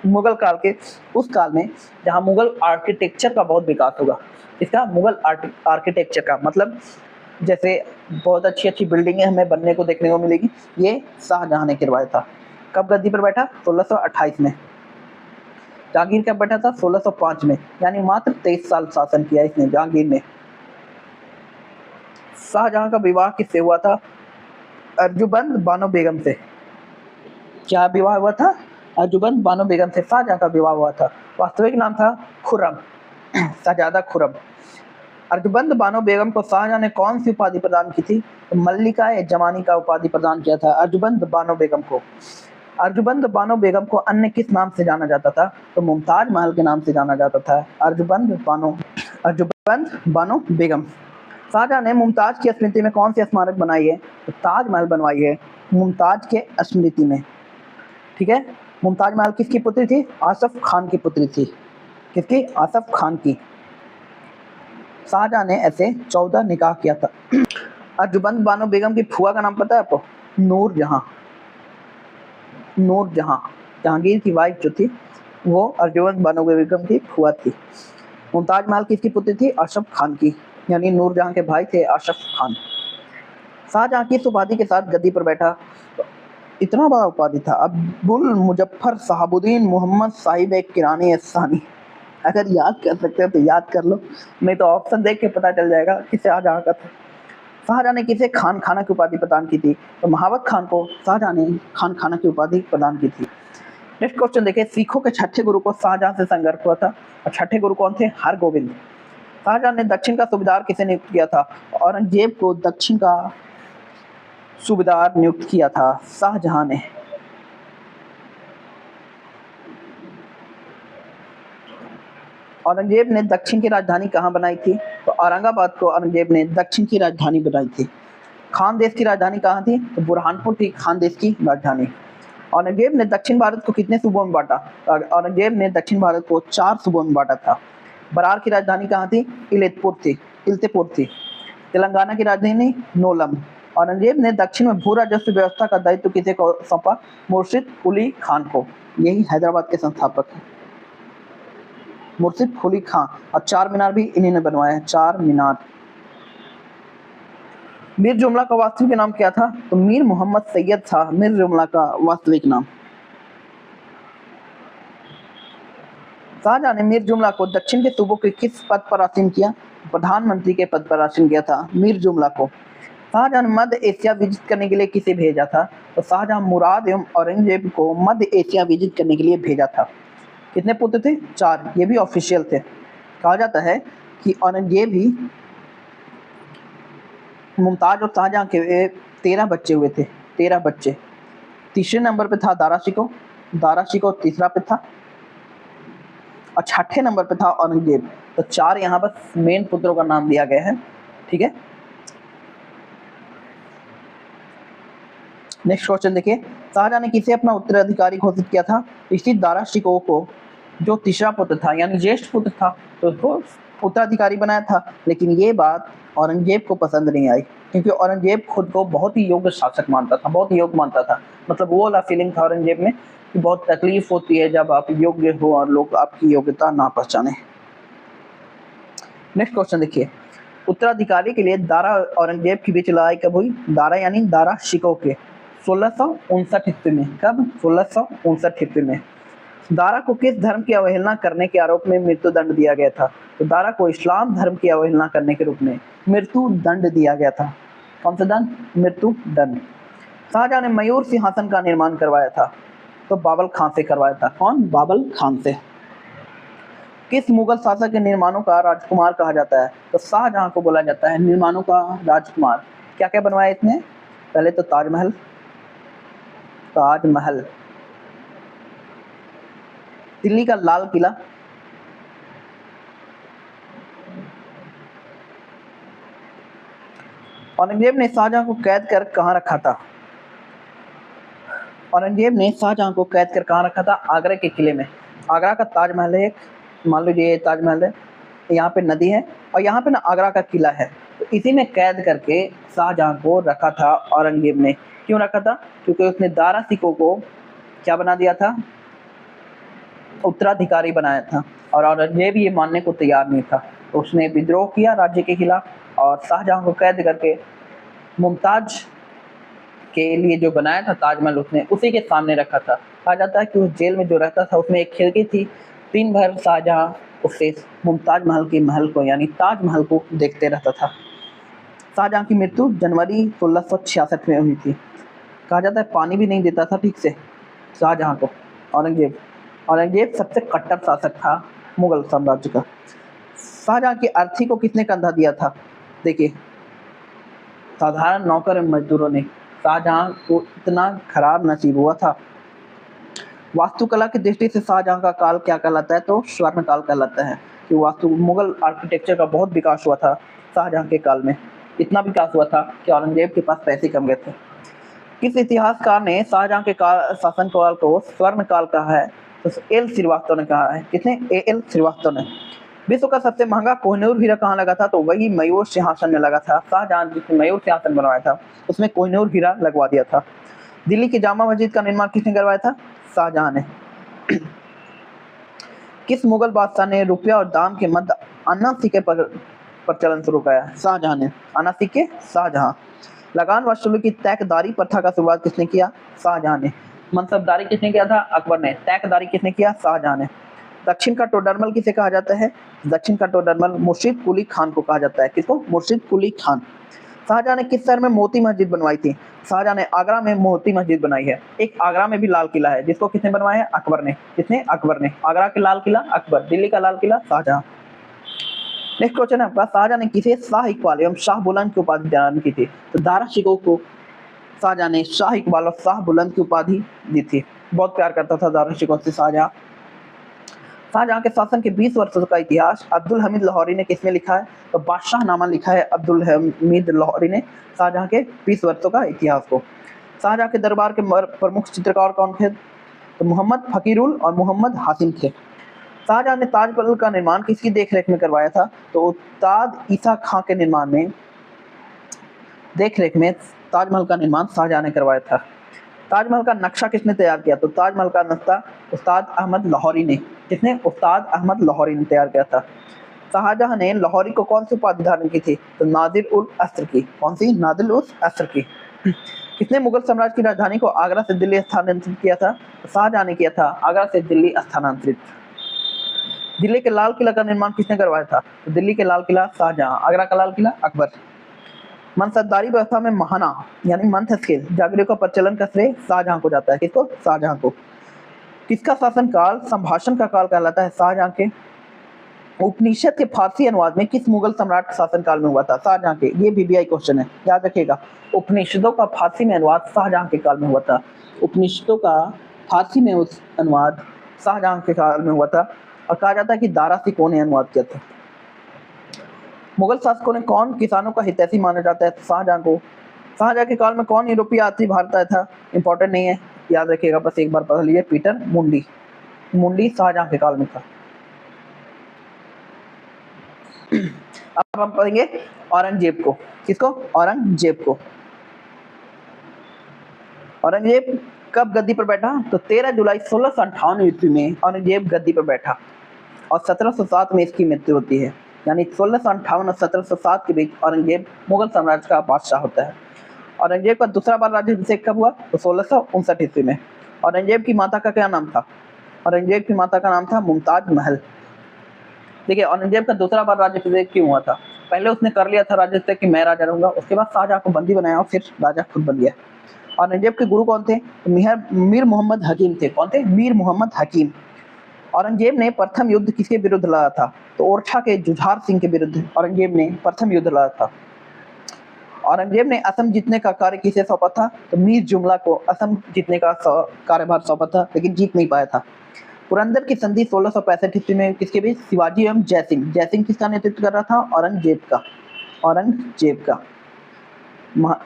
मुगल काल के उस काल में जहां मुगल आर्किटेक्चर का बहुत विकास होगा। इसका मुगल आर्किटेक्चर का मतलब जैसे बहुत अच्छी अच्छी बिल्डिंगें हमें बनने को देखने को मिलेगी, ये शाहजहां ने करवाया था। कब गद्दी पर बैठा? 1628 में। जहांगीर कब बैठा था? 1605 में, यानी मात्र 23 साल शासन किया इसने, जहांगीर ने। शाहजहां का विवाह किससे हुआ था? अर्जुबंद बानो बेगम से। क्या विवाह हुआ था? अर्जुबंद बानो बेगम से शाहजहां का विवाह हुआ था। वास्तविक नाम था खुर्रम, शहजादा खुर्रम। अर्जुबंद बानो बेगम को शाहजहां ने कौन सी उपाधि प्रदान की थी? तो मल्लिका ए जमानी का उपाधि प्रदान किया था अर्जुबंद बानो बेगम को। अर्जुबंद बानो बेगम को अन्य किस नाम से जाना जाता था? तो मुमताज महल के नाम से जाना जाता था अर्जुबंद बानो बेगम। शाहजहां ने मुमताज की स्मृति में कौन सी स्मारक बनाई है? तो ताजमहल बनवाई है मुमताज के स्मृति में। ठीक है, मुमताज महल किसकी पुत्री थी? आसफ खान की पुत्री थी। किसकी? आसफ खान की। शाहजहां ने ऐसे 14 निकाह किया था। अर्जुबंद बानो बेगम की फुआ का नाम पता है आपको? नूरजहां। जहांगीर की वाइफ जो थी वो अर्जुबंद बानो बेगम की फुआ थी। मुमताज महल किसकी पुत्री थी? आसफ खान की, यानी नूरजहां के भाई थे आसफ खान। शाहजहां किस उपाधि के साथ गद्दी पर बैठा? तो इतना बड़ा उपाधि था, अब्दुल मुजफ्फर साहबुद्दीन मोहम्मद साहिब एक किरानी एहसानी। अगर याद कर सकते हो तो याद कर लो, नहीं तो ऑप्शन देख के पता चल जाएगा कि शाहजहां का था। शाहजहां ने किसे खान खाना की उपाधि प्रदान की थी? तो महावत खान को शाहजहां ने खान खाना की उपाधि प्रदान की थी। नेक्स्ट क्वेश्चन देखिए, सिखों के छठे गुरु को शाहजहां से संघर्ष हुआ था, और छठे गुरु कौन थे? हरगोविंद। शाहजहां ने दक्षिण का सूबेदार किसे नियुक्त किया था? औरंगजेब को दक्षिण का सूबेदार नियुक्त किया था शाहजहां ने। औरंगजेब ने दक्षिण की राजधानी कहाँ बनाई थी? तो औरंगाबाद को औरंगजेब ने दक्षिण की राजधानी बनाई थी। खानदेश की राजधानी कहाँ थी? तो बुरहानपुर थी खानदेश की राजधानी। औरंगजेब ने दक्षिण भारत को कितने सूबों में बांटा? औरंगजेब ने दक्षिण भारत को 4 सूबों में बांटा था। बरार की राजधानी कहाँ थी? इल्तेपुर थी। तेलंगाना की राजधानी नोलम। औरंगजेब ने दक्षिण में भू राजस्व व्यवस्था का दायित्व किसे को सौंपा? मुर्शिद कुली खान को। यही हैदराबाद के संस्थापक हैं, मुर्शिद कुली खान। और 4 मीनार भी इन्हीं ने बनवाया है, 4 मीनार। मीर जुमला का वास्तविक नाम क्या था? तो मीर मोहम्मद सैयद था मीर जुमला का वास्तविक नाम। शाहजहां ने मीर जुमला को दक्षिण के सूबों के किस पद पर आसीन किया? प्रधानमंत्री के पद पर आसीन किया था मीर जुमला को। शाहजहां ने मध्य एशिया विजिट करने के लिए किसे भेजा था? तो शाहजहां मुराद एवं औरंगजेब को मध्य एशिया विजिट करने के लिए भेजा था। कितने पुत्र थे? 4। ये भी ऑफिशियल थे। कहा जाता है कि औरंगजेब ही मुमताज और शाहजहां के 13 बच्चे हुए थे। 13 बच्चे। तीसरे नंबर पे था दारा शिकोह तीसरा पे था और छठे नंबर पे था औरंगजेब। तो 4 यहाँ पर मेन पुत्रों का नाम दिया गया है। ठीक है, नेक्स्ट क्वेश्चन देखिए, शाहजहां ने किसे अपना उत्तराधिकारी घोषित किया था? इसी दारा शिकोह को, जो तीसरा पुत्र था यानी ज्येष्ठ पुत्र था, तो उसको उत्तराधिकारी बनाया था। लेकिन ये बात औरंगजेब को पसंद नहीं आई, क्योंकि औरंगजेब खुद को बहुत ही योग्य शासक मानता था, बहुत ही योग्य मानता था। मतलब वो वाला फीलिंग था औरंगजेब में कि बहुत तकलीफ होती है जब आप योग्य हो और लोग आपकी योग्यता ना पहचाने। नेक्स्ट क्वेश्चन देखिए, उत्तराधिकारी के लिए दारा औरंगजेब के बीच लड़ाई कब हुई? दारा यानी दारा शिकोह के 1659 ईस्वी में। कब? 1659 ईस्वी में। दारा को किस धर्म की अवहेलना करने के आरोप में मृत्यु दंड दिया गया था? तो दारा को इस्लाम धर्म की अवहेलना करने के रूप में मृत्यु दंड दिया गया था। कौन सा दंड? मृत्यु दंड। शाहजहां ने मयूर सिंहासन का निर्माण करवाया था, तो बाबर खान से करवाया था। कौन? बाबर खान से। किस मुगल शासक के निर्माणों का राजकुमार कहा जाता है? तो शाहजहां को बोला जाता है निर्माणों का राजकुमार। क्या क्या बनवाया इसने? पहले तो ताजमहल, दिल्ली का लाल किला, औरंगजेब ने शाहजहां को कैद कर कहाँ रखा था? औरंगजेब ने शाहजहां को कैद कर कहाँ रखा था? आगरा के किले में। आगरा का ताजमहल है, मान लीजिए ये ताजमहल है, यहाँ पे नदी है और यहाँ पे ना आगरा का किला है, तो इसी में कैद करके शाहजहां को रखा था औरंगजेब ने। क्यों रखा था? क्योंकि उसने दारा शिकोह को क्या बना दिया था? उत्तराधिकारी बनाया था, और औरंगजेब ये मानने को तैयार नहीं था। तो उसने विद्रोह किया राज्य के खिलाफ और शाहजहां को कैद करके मुमताज के लिए जो बनाया था ताजमहल उसने उसी के सामने रखा था। कहा जाता है कि उस जेल में जो रहता था उसमें एक खिड़की थी, दिन भर शाहजहां उससे मुमताज महल के महल को यानी ताजमहल को देखते रहता था। शाहजहां की मृत्यु जनवरी 1666 में हुई थी। कहा जाता है पानी भी नहीं देता था ठीक से शाहजहां को औरंगजेब सबसे कट्टर शासक था मुगल साम्राज्य का। शाहजहां की अर्थी को किसने कंधा दिया था? देखिए, साधारण नौकर एवं मजदूरों ने। शाहजहां को इतना खराब नसीब हुआ था। वास्तुकला की दृष्टि से शाहजहां का काल क्या कहलाता है? तो स्वर्ण काल कहलाता है, कि वास्तु मुगल आर्किटेक्चर का बहुत विकास हुआ था शाहजहां के काल में। इतना विकास हुआ था कि औरंगजेब के पास पैसे कम गए थे। किस इतिहासकार ने शाहजहां के शासन काल को स्वर्ण काल कहा है? तो एल श्रीवास्तव ने कहा है। किसने? एल श्रीवास्तव ने। विश्व का सबसे महंगा कोहिनूर हीरा कहाँ लगा था? तो वही मयूर सिंहासन में लगा था। शाहजहां जिसने मयूर सिंहासन बनवाया था उसमें कोहिनूर हीरा लगवा दिया था। दिल्ली की जामा मस्जिद का निर्माण किसने करवाया था? शाहजहां ने। किस मुगल बादशाह ने रुपया और दाम के मध्य अन्ना सिक्के पर प्रचलन शुरू किया? शाहजहां ने। अन्ना सिक्के, शाहजहां। लगान वसूली की तैकदारी प्रथा का शुरुआत किसने किया? शाहजहां ने। मनसबदारी किसने किया था? अकबर ने। तैकदारी किसने किया? शाहजहां ने। दक्षिण का टोडरमल किसे कहा जाता है? दक्षिण का टोडरमल मुर्शिद कुली खान को कहा जाता है। किसको? मुर्शिद कुली खान। शाहजहां ने किस शहर में मोती मस्जिद बनवाई थी? शाहजहां ने आगरा में मोती मस्जिद बनाई है। एक आगरा में भी लाल किला है जिसको किसने बनवाया है? अकबर ने। किसने? अकबर ने। आगरा के लाल किला अकबर, दिल्ली का लाल किला शाहजहां। नेक्स्ट क्वेश्चन है आपका, शाहजहां ने किसे शाह इकबाल एवं शाह बुलंद की उपाधि प्रदान की थी? तो दारा शिकोह को शाहजहां ने शाह इकबाल और शाह बुलंद की उपाधि दी थी। बहुत प्यार करता था दारा शिकोह से शाहजहां। शाहजहां के शासन के 20 वर्षों का इतिहास अब्दुल हमीद लाहौरी ने किसमें लिखा है? तो बादशाहनामा लिखा है अब्दुल हमीद लाहौरी ने शाहजहां के 20 वर्षों का इतिहास को। शाहजहां के दरबार के प्रमुख चित्रकार कौन थे? तो मोहम्मद फकीरुल और मोहम्मद हासिम थे। शाहजहां ने ताजमहल का निर्माण किसकी देखरेख में करवाया था? तो उस्ताद ईसा खां के निर्माण में देखरेख में ताजमहल का निर्माण शाहजहां ने करवाया था। ताजमहल का नक्शा किसने तैयार किया? तो ताजमहल का नक्शा उस्ताद अहमद लाहौरी ने। किसने? उस्ताद अहमद लाहौरी ने तैयार किया था। शाहजहां ने लाहौरी को कौन सी उपाधि धारण की थी? तो नादिर उल अस्र की। कौन सी? नादिर उल अस्र की। किसने मुगल साम्राज्य की राजधानी को आगरा से दिल्ली स्थानांतरित किया था? तो शाहजहां ने किया था आगरा से दिल्ली स्थानांतरित। दिल्ली के लाल किला का निर्माण किसने करवाया था? तो दिल्ली के लाल किला शाहजहां, आगरा का लाल किला अकबर। मनसबदारी व्यवस्था में महाना यानी मंथ स्केल जागीरों का प्रचलन का श्रेय शाहजहां को जाता है। किसको? शाहजहां को। किसका शासनकाल संभाषण का काल कहलाता है? शाहजहां के। उपनिषद के फारसी अनुवाद में किस मुगल सम्राट के शासनकाल में हुआ था? शाहजहां के। ये बीबीआई क्वेश्चन है, याद रखिएगा। उपनिषदों का फारसी में अनुवाद शाहजहां के काल में हुआ था। उपनिषदों का फारसी में अनुवाद शाहजहां के काल में हुआ था और कहा जाता है कि दारा सिकों ने अनुवाद किया था। मुगल शासकों ने कौन किसानों का हितैषी माना जाता है? शाहजहां को। शाहजहां के काल में कौन यूरोपीय यात्री भारत आया था? इंपॉर्टेंट नहीं है, याद रखिएगा, बस एक बार पढ़ लीजिए। पीटर मुंडी। मुंडी शाहजहां के काल में था। अब हम पढ़ेंगे औरंगजेब को। किसको? औरंगजेब को। औरंगजेब कब गद्दी पर बैठा? तो 13 जुलाई 1658 ईस्वी में औरंगजेब गद्दी पर बैठा और 1707 में इसकी मृत्यु होती है। यानी 1658 और 1707 के बीच औरंगजेब मुगल साम्राज्य का बादशाह होता है। औरंगजेब का दूसरा बार राज्याभिषेक कब हुआ? तो 1659 ईस्वी में। औरंगजेब की माता का क्या नाम था? औरंगजेब की माता का नाम था मुमताज महल। देखिए, औरंगजेब का दूसरा बार राज्याभिषेक क्यों हुआ था? पहले उसने कर लिया था राज्याभिषेक कि मैं राजा रहूंगा, उसके बाद शाहजहां को बंदी बनाया और फिर राजा खुद बन गया। औरंगजेब के गुरु कौन थे? मीर मोहम्मद हकीम थे। कौन थे? मीर मोहम्मद हकीम। औरंगजेब ने प्रथम युद्ध किसके विरुद्ध लड़ा था? तो ओरछा के जुझार सिंह के विरुद्ध औरंगजेब ने प्रथम युद्ध लड़ा था। औरंगजेब ने असम जीतने का कार्य किसे सौंपा था? तो मीर जुमला को असम जीतने का कार्यभार सौंपा था, लेकिन जीत नहीं पाया था। पुरंदर की संधि 1665 ईस्वी में किसके बीच? शिवाजी एवं जयसिंह। जयसिंह किसका नेतृत्व कर रहा था? औरंगजेब का। औरंगजेब का।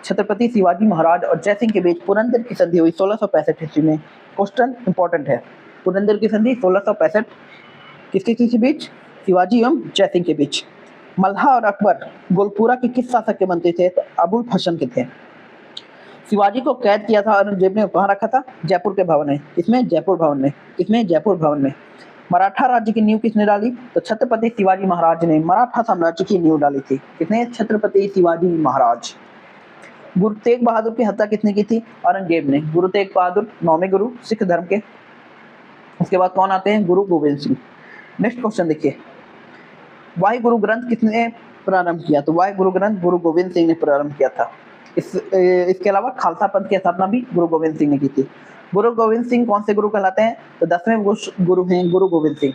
छत्रपति शिवाजी महाराज और जयसिंह के बीच पुरंदर की संधि हुई 1665 ईस्वी में। क्वेश्चन इंपॉर्टेंट है। पुरंदर की संधि 1665 किसके बीच? शिवाजी एवं जयसिंह के बीच। मल्हा और अकबर गोलपुरा के किस शासक के मंत्री थे? तो अबुल फसन के थे। शिवाजी को कैद किया था औरंगजेब ने कहाँ रखा था? जयपुर के भवन में। किसमें? जयपुर भवन में। किसमें? जयपुर भवन में। मराठा राज्य की नींव किसने डाली? तो छत्रपति शिवाजी महाराज ने मराठा साम्राज्य की नींव डाली थी। किसने? छत्रपति शिवाजी महाराज। गुरु तेग बहादुर की हत्या किसने की थी? औरंगजेब ने। गुरु तेग बहादुर 9वें गुरु सिख धर्म के। उसके बाद कौन आते हैं? गुरु गोविंद सिंह। नेक्स्ट क्वेश्चन देखिए, वाहे गुरु ग्रंथ किसने प्रारंभ किया? तो वाहे गुरु ग्रंथ गुरु गोविंद सिंह ने प्रारंभ किया था। इसके अलावा खालसा पंथ की स्थापना भी गुरु गोविंद सिंह ने की थी। गुरु गोविंद सिंह कौन से गुरु कहलाते हैं? तो 10वें गुरु हैं गुरु गोविंद सिंह।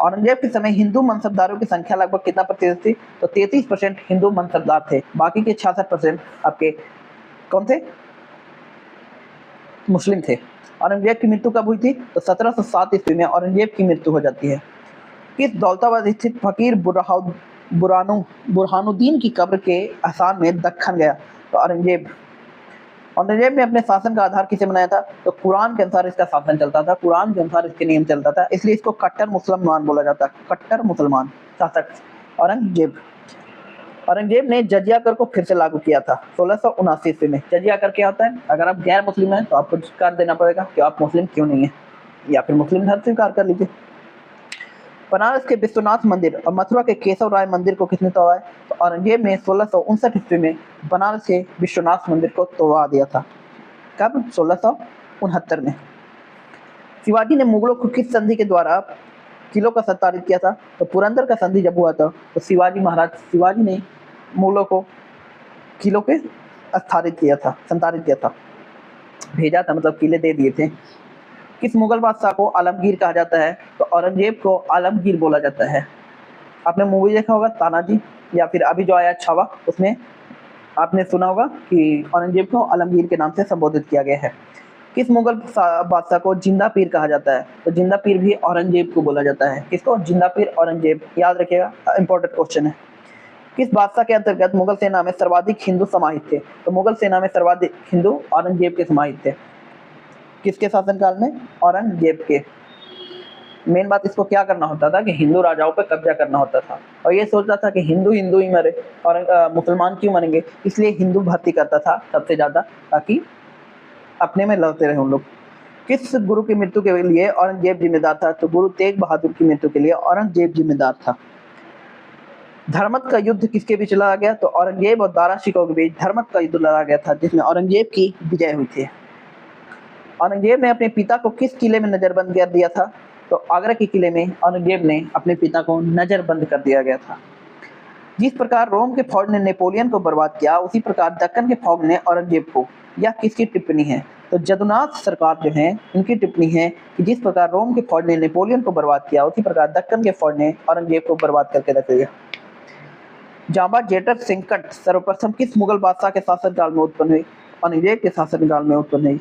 औरंगजेब के समय हिंदू मनसबदारों की संख्या लगभग कितना प्रतिशत थी? तो 33% हिंदू मनसबदार थे, बाकी के 66% आपके कौन थे? मुस्लिम थे। औरंगजेब की मृत्यु कब हुई थी? तो 1707 ईस्वी में औरंगजेब की मृत्यु हो जाती है। किस दौलताबाद स्थित फकीर बुरहानुद्दीन की कब्र के एहसान में दक्खन गया? तो औरंगजेब ने अपने शासन का आधार किसे बनाया था? तो कुरान के अनुसार इसका शासन चलता था, कुरान के अनुसार इसके नियम चलता था, इसलिए इसको कट्टर मुसलमान बोला जाता है। कट्टर मुसलमान शासक औरंगजेब। औरंगजेब ने जजिया कर को फिर से लागू किया था 1679 ईस्वी में। जजिया कर क्या होता है? अगर आप गैर मुस्लिम हैं तो आपको कर देना पड़ेगा कि आप मुस्लिम क्यों नहीं है, या फिर मुस्लिम धर्म स्वीकार कर लीजिए। बनारस के विश्वनाथ मंदिर और मथुरा के केशव राय मंदिर को किसने तोड़वाया? तो औरंगजेब ने 1659 ईस्वी में बनारस के विश्वनाथ मंदिर को तोड़वा दिया था। कब? 1669 में। शिवाजी ने मुगलों को किस संधि के द्वारा किलों का सत्तारित किया था? तो पुरंदर का संधि जब हुआ था तो शिवाजी ने मुगलों को किलों के संतारित किया था, भेजा था, मतलब किले दे दिए थे। किस मुगल बादशाह को आलमगीर कहा जाता है? तो औरंगजेब को आलमगीर बोला जाता है। आपने मूवी देखा होगा तानाजी, या फिर अभी जो आया छावा, उसमें आपने सुना होगा कि औरंगजेब को आलमगीर के नाम से संबोधित किया गया है। किस मुगल बादशाह को जिंदा पीर कहा जाता है? तो जिंदा पीर भी औरंगजेब को बोला जाता है। किसको? जिंदा पीर औरंगजेब, याद रखिएगा, इंपॉर्टेंट क्वेश्चन है। किस बादशाह के अंतर्गत मुगल सेना में सर्वाधिक हिंदू समाहित थे? तो मुगल सेना में सर्वाधिक हिंदू औरंगजेब के समाहित थे। किसके शासनकाल में? औरंगजेब के। मेन बात इसको क्या करना होता था कि हिंदू राजाओं पर कब्जा करना होता था, और ये सोचता था कि हिंदू ही मरे और मुसलमान क्यों मरेंगे, इसलिए हिंदू भर्ती करता था सबसे ज्यादा, ताकि अपने में लड़ते रहे उन लोग। किस गुरु की मृत्यु के लिए औरंगजेब जिम्मेदार था? तो गुरु तेग बहादुर की मृत्यु के लिए औरंगजेब जिम्मेदार था। धर्मत का युद्ध किसके बीच लड़ा गया? तो औरंगजेब और दारा शिकोह के बीच धर्मत का युद्ध लड़ा गया था, जिसमें औरंगजेब की विजय हुई थी। औरंगजेब ने अपने पिता को किस किले में नजरबंद कर दिया था? तो आगरा के किले में औरंगजेब ने अपने पिता को नजरबंद कर दिया गया था। जिस प्रकार रोम के फौज ने नेपोलियन को बर्बाद किया, उसी प्रकार दक्कन के फौज ने औरंगजेब को। यह किसकी टिप्पणी है? तो जदुनाथ सरकार जो है इनकी टिप्पणी है कि जिस प्रकार रोम के फौज ने नेपोलियन को बर्बाद किया, उसी प्रकार दक्कन के फौज ने औरंगजेब को बर्बाद करके रख दिया। जांबा जेटर संकट सर्वप्रथम किस मुगल बादशाह के शासनकाल में उत्पन्न हुई? औरंगजेब के शासनकाल में उत्पन्न हुई।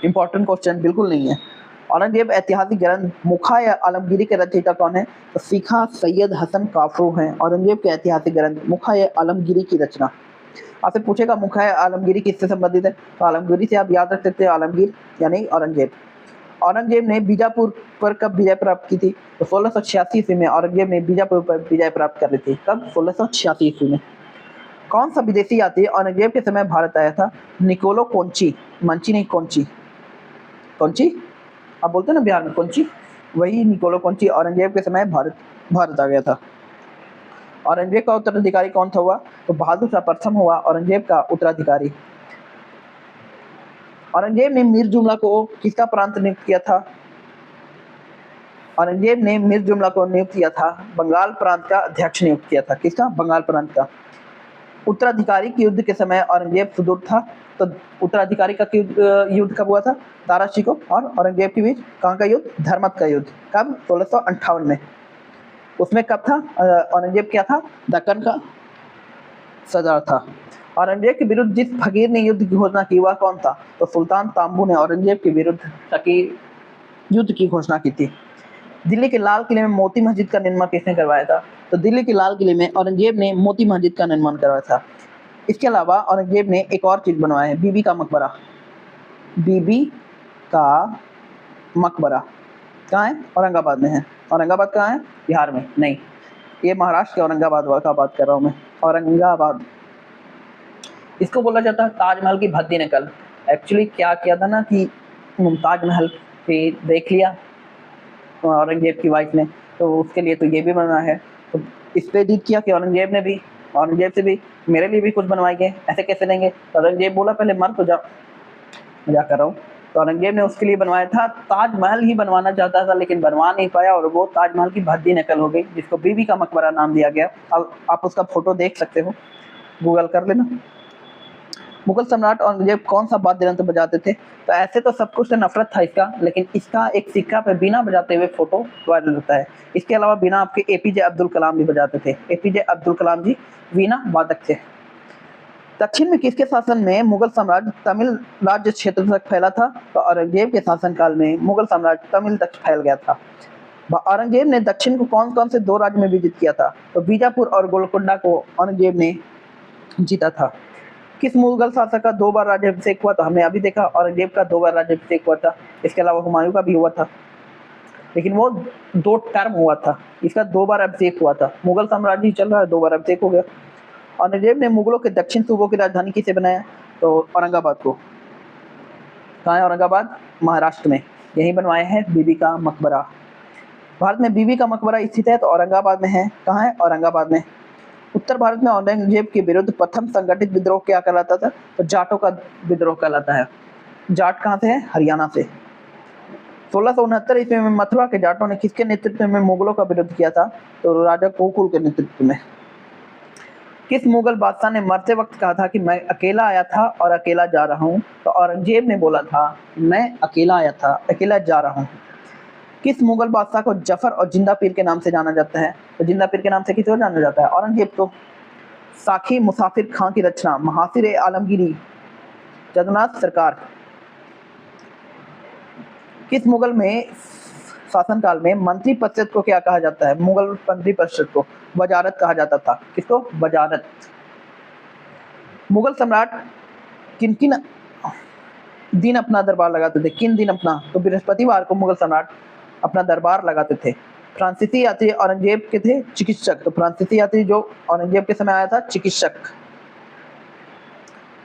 इंपॉर्टेंट क्वेश्चन बिल्कुल नहीं है। औरंगजेब ऐतिहासिक ग्रंथ मुखा या आलमगीरी के रचयिता कौन है? तो सीखा सैयद हसन काफरू हैं औरंगजेब के ऐतिहासिक ग्रंथ मुखा या आलमगीरी की रचना। आपसे पूछेगा मुखा या आलमगीरी किससे संबंधित है? तो आलमगीरी से आप याद रख सकते हैं आलमगीर यानी औरंगजेब। औरंगजेब ने बीजापुर पर कब विजय प्राप्त की थी? तो 1686 ईस्वी में औरंगजेब ने बीजापुर पर विजय प्राप्त कर ली थी। कब? 1686 ईस्वी में। कौन सा विदेशी यात्री औरंगजेब के समय भारत आया था? निकोलो कोंची, मंची नहीं कोंची। कोंची आप बोलते हैं ना बिहार में कोंची, वही निकोलो कोंची औरंगजेब के समय भारत आ गया था। औरंगजेब का उत्तराधिकारी कौन था हुआ? तो बहादुर शाह प्रथम हुआ औरंगजेब का उत्तराधिकारी। औरंगजेब ने मीर जुमला को किसका प्रांत नियुक्त किया था? औरंगजेब ने मीर जुमला को नियुक्त किया था बंगाल प्रांत का अध्यक्ष नियुक्त किया था। किसका? बंगाल प्रांत का। उत्तराधिकारी के युद्ध के समय औरंगजेब सुदूर था। तो उत्तराधिकारी का युद्ध कब हुआ था? दारा शिकोह और औरंगजेब के बीच। कहाँ का युद्ध? धर्मत का युद्ध। कब? 1658 में। उसमें कब था? औरंगजेब क्या था? दक्कन का सरदार था। औरंगजेब के विरुद्ध जिस फकीर ने युद्ध की घोषणा की वह कौन था? तो सुल्तान तांबू ने औरंगजेब के विरुद्ध फकीर युद्ध की घोषणा की थी। दिल्ली के लाल किले में मोती मस्जिद का निर्माण किसने करवाया था? तो दिल्ली के लाल किले में औरंगजेब ने मोती मस्जिद का निर्माण करवाया था। इसके अलावा औरंगजेब ने एक और चीज बनवाया है, बीबी का मकबरा। बीबी का मकबरा कहाँ है? औरंगाबाद में है। औरंगाबाद कहाँ है? बिहार में नहीं, ये महाराष्ट्र के औरंगाबाद का बात कर रहा हूँ मैं, औरंगाबाद। इसको बोला जाता है ताजमहल की भद्दी नकल। एक्चुअली क्या किया था ना कि मुमताज महल पे देख लिया औरंगजेब की वाइफ ने, तो उसके लिए तो ये भी बना है। तो इस पे जीत किया कि औरंगजेब से भी मेरे लिए भी कुछ बनवाएंगे, ऐसे कैसे देंगे? तो औरंगजेब बोला पहले मर तो जा, मजाक कर रहा हूँ। तो औरंगजेब ने उसके लिए बनवाया था, ताजमहल ही बनवाना चाहता था लेकिन बनवा नहीं पाया और वो ताजमहल की भद्दी नकल हो गई जिसको बीबी का मकबरा नाम दिया गया। अब आप उसका फोटो देख सकते हो, गूगल कर लेना। मुगल सम्राट औरंगजेब कौन सा वाद्य यंत्र बजाते थे? तो ऐसे तो सब कुछ से नफरत था इसका, लेकिन इसका एक सिक्का पे बीना बजाते हुए फोटो वायरल होता है। इसके अलावा बीना आपके एपीजे अब्दुल कलाम भी बजाते थे। एपीजे अब्दुल कलाम जी वीणा वादक थे। दक्षिण में किसके शासन में मुगल साम्राज्य तमिल राज्य क्षेत्र तक फैला था? तो औरंगजेब के शासनकाल में मुगल साम्राज्य तमिल तक फैल गया था। औरंगजेब ने दक्षिण को कौन कौन से 2 राज्य में विजित किया था? तो बीजापुर और गोलकुंडा को औरंगजेब ने जीता था। किस मुगल शासक का 2 बार राज्याभिषेक हुआ? तो हमने अभी देखा औरंगजेब का 2 बार राज्याभिषेक हुआ था। इसके अलावा हुमायूं का भी हुआ था, लेकिन वो 2 टर्म हुआ था, इसका 2 बार अभिषेक हुआ था। मुगल साम्राज्य ही चल रहा है, 2 बार अभिषेक हो गया। औरंगजेब ने मुगलों के दक्षिण सूबों की राजधानी किसे बनाया? तो औरंगाबाद को। कहाँ है औरंगाबाद? महाराष्ट्र में। यही बनवाए हैं बीबी का मकबरा। भारत में बीबी का मकबरा स्थित है तो औरंगाबाद में है। कहाँ है? औरंगाबाद में। उत्तर भारत में औरंगजेब के विरुद्ध प्रथम संगठित विद्रोह क्या कहलाता था? तो जाटों का विद्रोह कहलाता है। जाट कहाँ से है? हरियाणा से। 1669 ईस्वी में मथुरा के जाटों ने किसके नेतृत्व में मुगलों का विरोध किया था? तो राजा गोकुल के नेतृत्व में। किस मुगल बादशाह ने मरते वक्त कहा था कि मैं अकेला आया था और अकेला जा रहा हूँ? तो औरंगजेब ने बोला था मैं अकेला आया था, अकेला जा रहा हूँ। किस मुगल बादशाह को जफर और जिंदा पीर के नाम से जाना जाता है? तो जिंदा पीर के नाम से किसे जाना जाता है? औरंगजेब को। साखी मुसाफिर खां की रचना महासिर आलमगीरी जदुनाथ सरकार। किस मुगल में शासनकाल में मंत्री परिषद को क्या कहा जाता है? मुगल मंत्री परिषद को वजारत कहा जाता था। किसको? वजारत। मुगल सम्राट किन किन दिन अपना दरबार लगाते थे? किन दिन अपना? तो बृहस्पतिवार को मुगल सम्राट अपना दरबार लगाते थे। फ्रांसीसी यात्री औरंगजेब के थे चिकित्सक, तो फ्रांसीसी यात्री जो औरंगजेब के समय आया था चिकित्सक।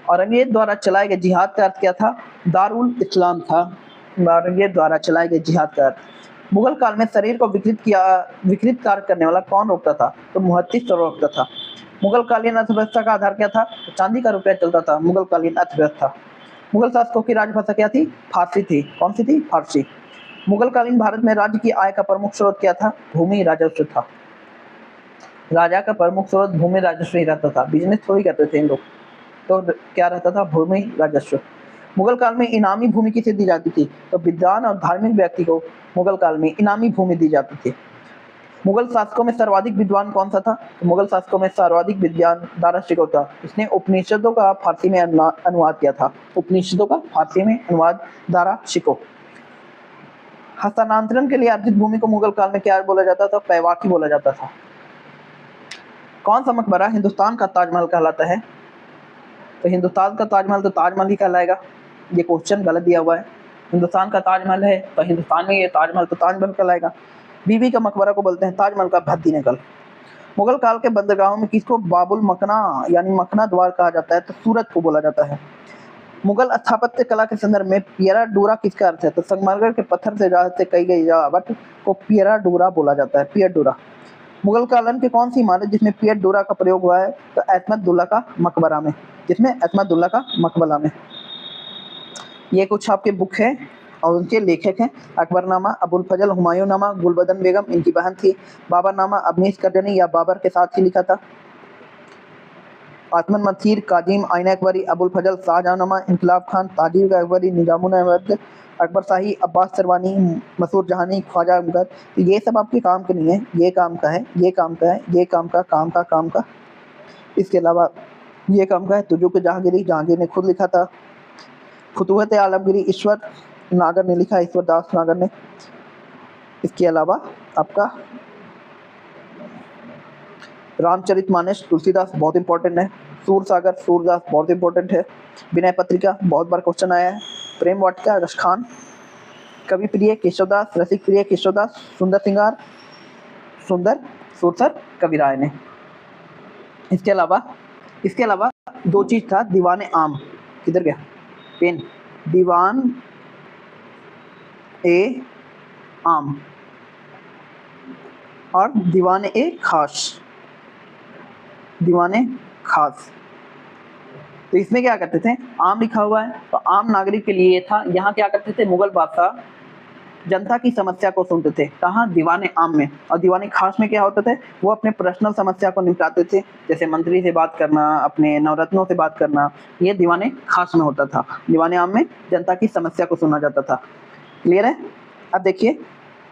औरंगजेब द्वारा चलाए गए जिहाद का अर्थ क्या था? दारुल इस्लाम था औरंगजेब द्वारा चलाए गए जिहाद का अर्थ। मुगल काल में शरीर को विकृत कार्य करने वाला कौन रोकता था? तो मुहद्दिस रोकता था। मुगल कालीन अर्थव्यवस्था का आधार क्या था? तो चांदी का रुपया चलता था मुगल कालीन अर्थव्यवस्था। मुगल शासकों की राजभाषा क्या थी? फारसी थी। कौन सी थी? फारसी। मुगल कालीन भारत में राज्य की आय का प्रमुख स्रोत क्या था? भूमि राजस्व था। राजा का प्रमुख स्रोत भूमि राजस्व ही रहता था, बिजनेस थोड़ी करते थे इन लोग। तो क्या रहता था? भूमि राजस्व। मुगल काल में इनामी भूमि किसे दी जाती थी? तो विद्वान और धार्मिक व्यक्ति को मुगल काल में इनामी भूमि दी जाती थी। मुगल शासकों में सर्वाधिक विद्वान कौन सा था? तो मुगल शासकों में सर्वाधिक विद्वान दारा शिकोह था। इसने उपनिषदों का फारसी में अनुवाद किया था। उपनिषदों का फारसी में अनुवाद दारा शिकोह। हस्तांतरण के लिए अर्जित भूमि को मुगल काल में क्या बोला जाता था? पैवाकी बोला जाता था। कौन सा मकबरा हिंदुस्तान का ताजमहल कहलाता है? तो हिंदुस्तान का ताजमहल तो ताजमहल ही कहलाएगा। ये क्वेश्चन गलत दिया हुआ है। हिंदुस्तान का ताजमहल है तो हिंदुस्तान में ये ताजमहल तो ताजमहल कहलाएगा। बीबी का मकबरा को बोलते हैं ताजमहल का भद्दी नकल। मुगल काल के बंदरगाहों में किसको बाबुल मकना यानी मखना द्वार कहा जाता है? तो सूरत को बोला जाता है। मुगल स्थापत्य कला के संदर्भ में पियरा डूरा किसका अर्थ है? तो संगमरमर के पत्थर से कई गई सजावट को पियरा डूरा बोला जाता है। पियर डूरा। मुगल कालन की कौन सी इमारत जिसमें पियर डूरा का प्रयोग हुआ है? तो अहमदुल्ला का मकबरा में। जिसमें अहमदुल्ला का मकबरा में। ये कुछ आपके बुक है और उनके लेखक हैं अकबरनामा, अबुल फजल, हुमायूंनामा, गुलबदन बेगम इनकी बहन थी। बाबरनामा अबनीस करजनी या बाबर के साथ ही लिखा था। आत्मन मसीर, काजिम, आईना अकबरी, अबुल फजल, शाहजहांनामा, इनकलाब खान, ताजिर अकबरी, निजामुन अहमद, अकबर शाही, अब्बास सरवानी, मसूर जहानी, ख्वाजा अमगद। तो ये सब आपके काम के नहीं है, ये काम का है, ये काम का है, ये काम का। इसके अलावा ये काम का है तुजुक जहांगीरी, जहांगीर ने खुद लिखा था। फुतुहत आलमगीरी ईश्वर नागर ने लिखा, ईश्वर दास नागर ने। इसके अलावा आपका रामचरितमानस तुलसीदास बहुत इंपॉर्टेंट है। सूरसागर सूरदास बहुत इंपॉर्टेंट है। विनय पत्रिका बहुत बार क्वेश्चन आया है। प्रेम वाटिका रसखान। कवि प्रिय केशवदास, रसिक प्रिय केशवदास, सुंदर सिंगार सुंदर सुरसर कविराय ने। इसके अलावा दो चीज था, दीवाने आम, किधर गया पेन? दीवान ए आम और दीवाने ए खास। दीवाने खास। तो इसमें क्या करते थे? आम लिखा हुआ है तो आम नागरिक के लिए था। यहाँ क्या करते थे? मुगल बादशाह जनता की समस्या को सुनते थे। कहाँ? दीवाने आम में। और दीवाने खास में क्या होते थे? वो अपने पर्सनल समस्या को निपटाते थे, जैसे मंत्री से बात करना, अपने नवरत्नों से बात करना। ये दीवाने खास में होता था। दीवाने आम में जनता की समस्या को सुना जाता था। क्लियर है? अब देखिए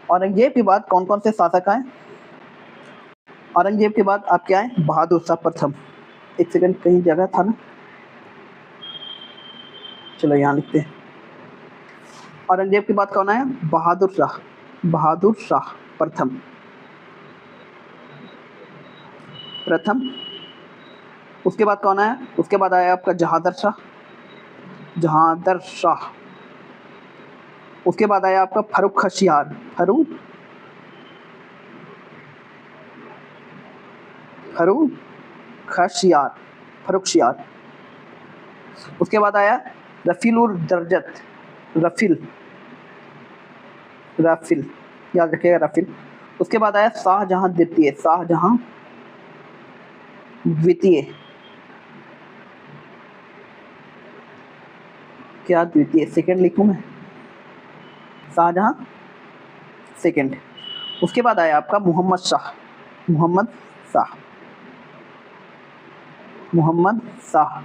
औरंगजेब के बाद कौन कौन से शासक आए? औरंगजेब के बाद आप क्या है? बहादुर शाह प्रथम। एक सेकंड, कहीं जगह था ना, चलो यहाँ लिखते हैं। औरंगजेब के बाद कौन आया? बहादुर शाह। बहादुर शाह प्रथम। उसके बाद कौन आया? उसके बाद आया आपका जहादर शाह। जहादर शाह। उसके बाद आया आपका फर्रुख खशियार। फर्रुखशियार। उसके बाद आया रफील उर दरजत। रफील याद रखिएगा, रफील। उसके बाद आया शाहजहां द्वितीय। क्या द्वितीय? सेकंड लिखूं मैं? शाहजहां सेकंड। उसके बाद आया आपका मोहम्मद शाह।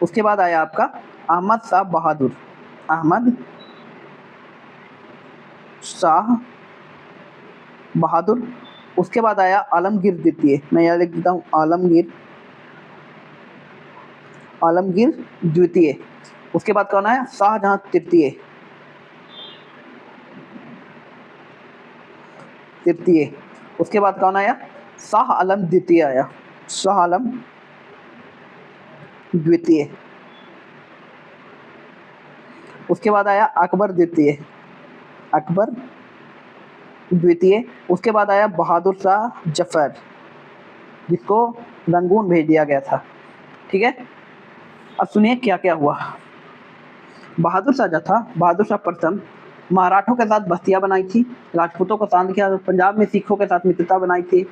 उसके बाद आया आपका अहमद शाह बहादुर। उसके बाद आया आलमगीर द्वितीय। मैं यहाँ लिख देता हूँ आलमगीर द्वितीय। उसके बाद कौन आया? शाहजहां तृतीय। उसके बाद कौन आया? शाह आलम द्वितीय आया। शाह आलम द्वितीय। उसके बाद आया अकबर द्वितीय। उसके बाद आया बहादुर शाह जफर, जिसको रंगून भेज दिया गया था। ठीक है, अब सुनिए क्या क्या हुआ। बहादुर शाह प्रथम मराठों के साथ बस्तियां बनाई थी, राजपूतों को शांत किया, पंजाब में सिखों के साथ मित्रता बनाई थी।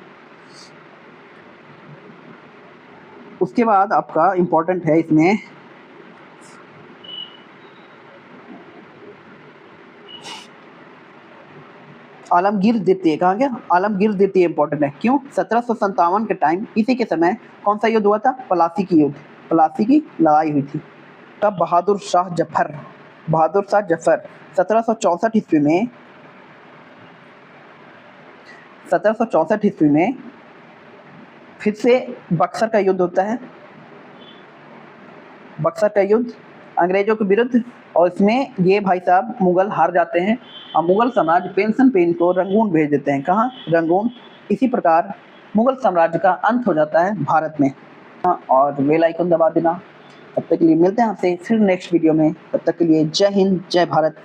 उसके बाद आपका इंपॉर्टेंट है इसमें आलमगीर द्वितीय, कहाँ गया? आलमगीर द्वितीय इंपॉर्टेंट है, क्यों? 1757 के टाइम इसी के समय कौन सा युद्ध हुआ था? प्लासी की युद्ध, प्लासी की लड़ाई हुई थी। तब बहादुर शाह जफर 1764 ईस्वी में 1764 ईस्वी में फिर से बक्सर का युद्ध होता है, बक्सर का युद्ध अंग्रेजों के विरुद्ध, और इसमें ये भाई साहब मुगल हार जाते हैं और मुगल साम्राज्य पेंशन पेन को रंगून भेज देते हैं। कहाँ? रंगून। इसी प्रकार मुगल साम्राज्य का अंत हो जाता है भारत में। और बेल आइकन दबा देना। तब तक के लिए मिलते हैं आपसे फिर नेक्स्ट वीडियो में। तब तक के लिए जय हिंद, जय भारत।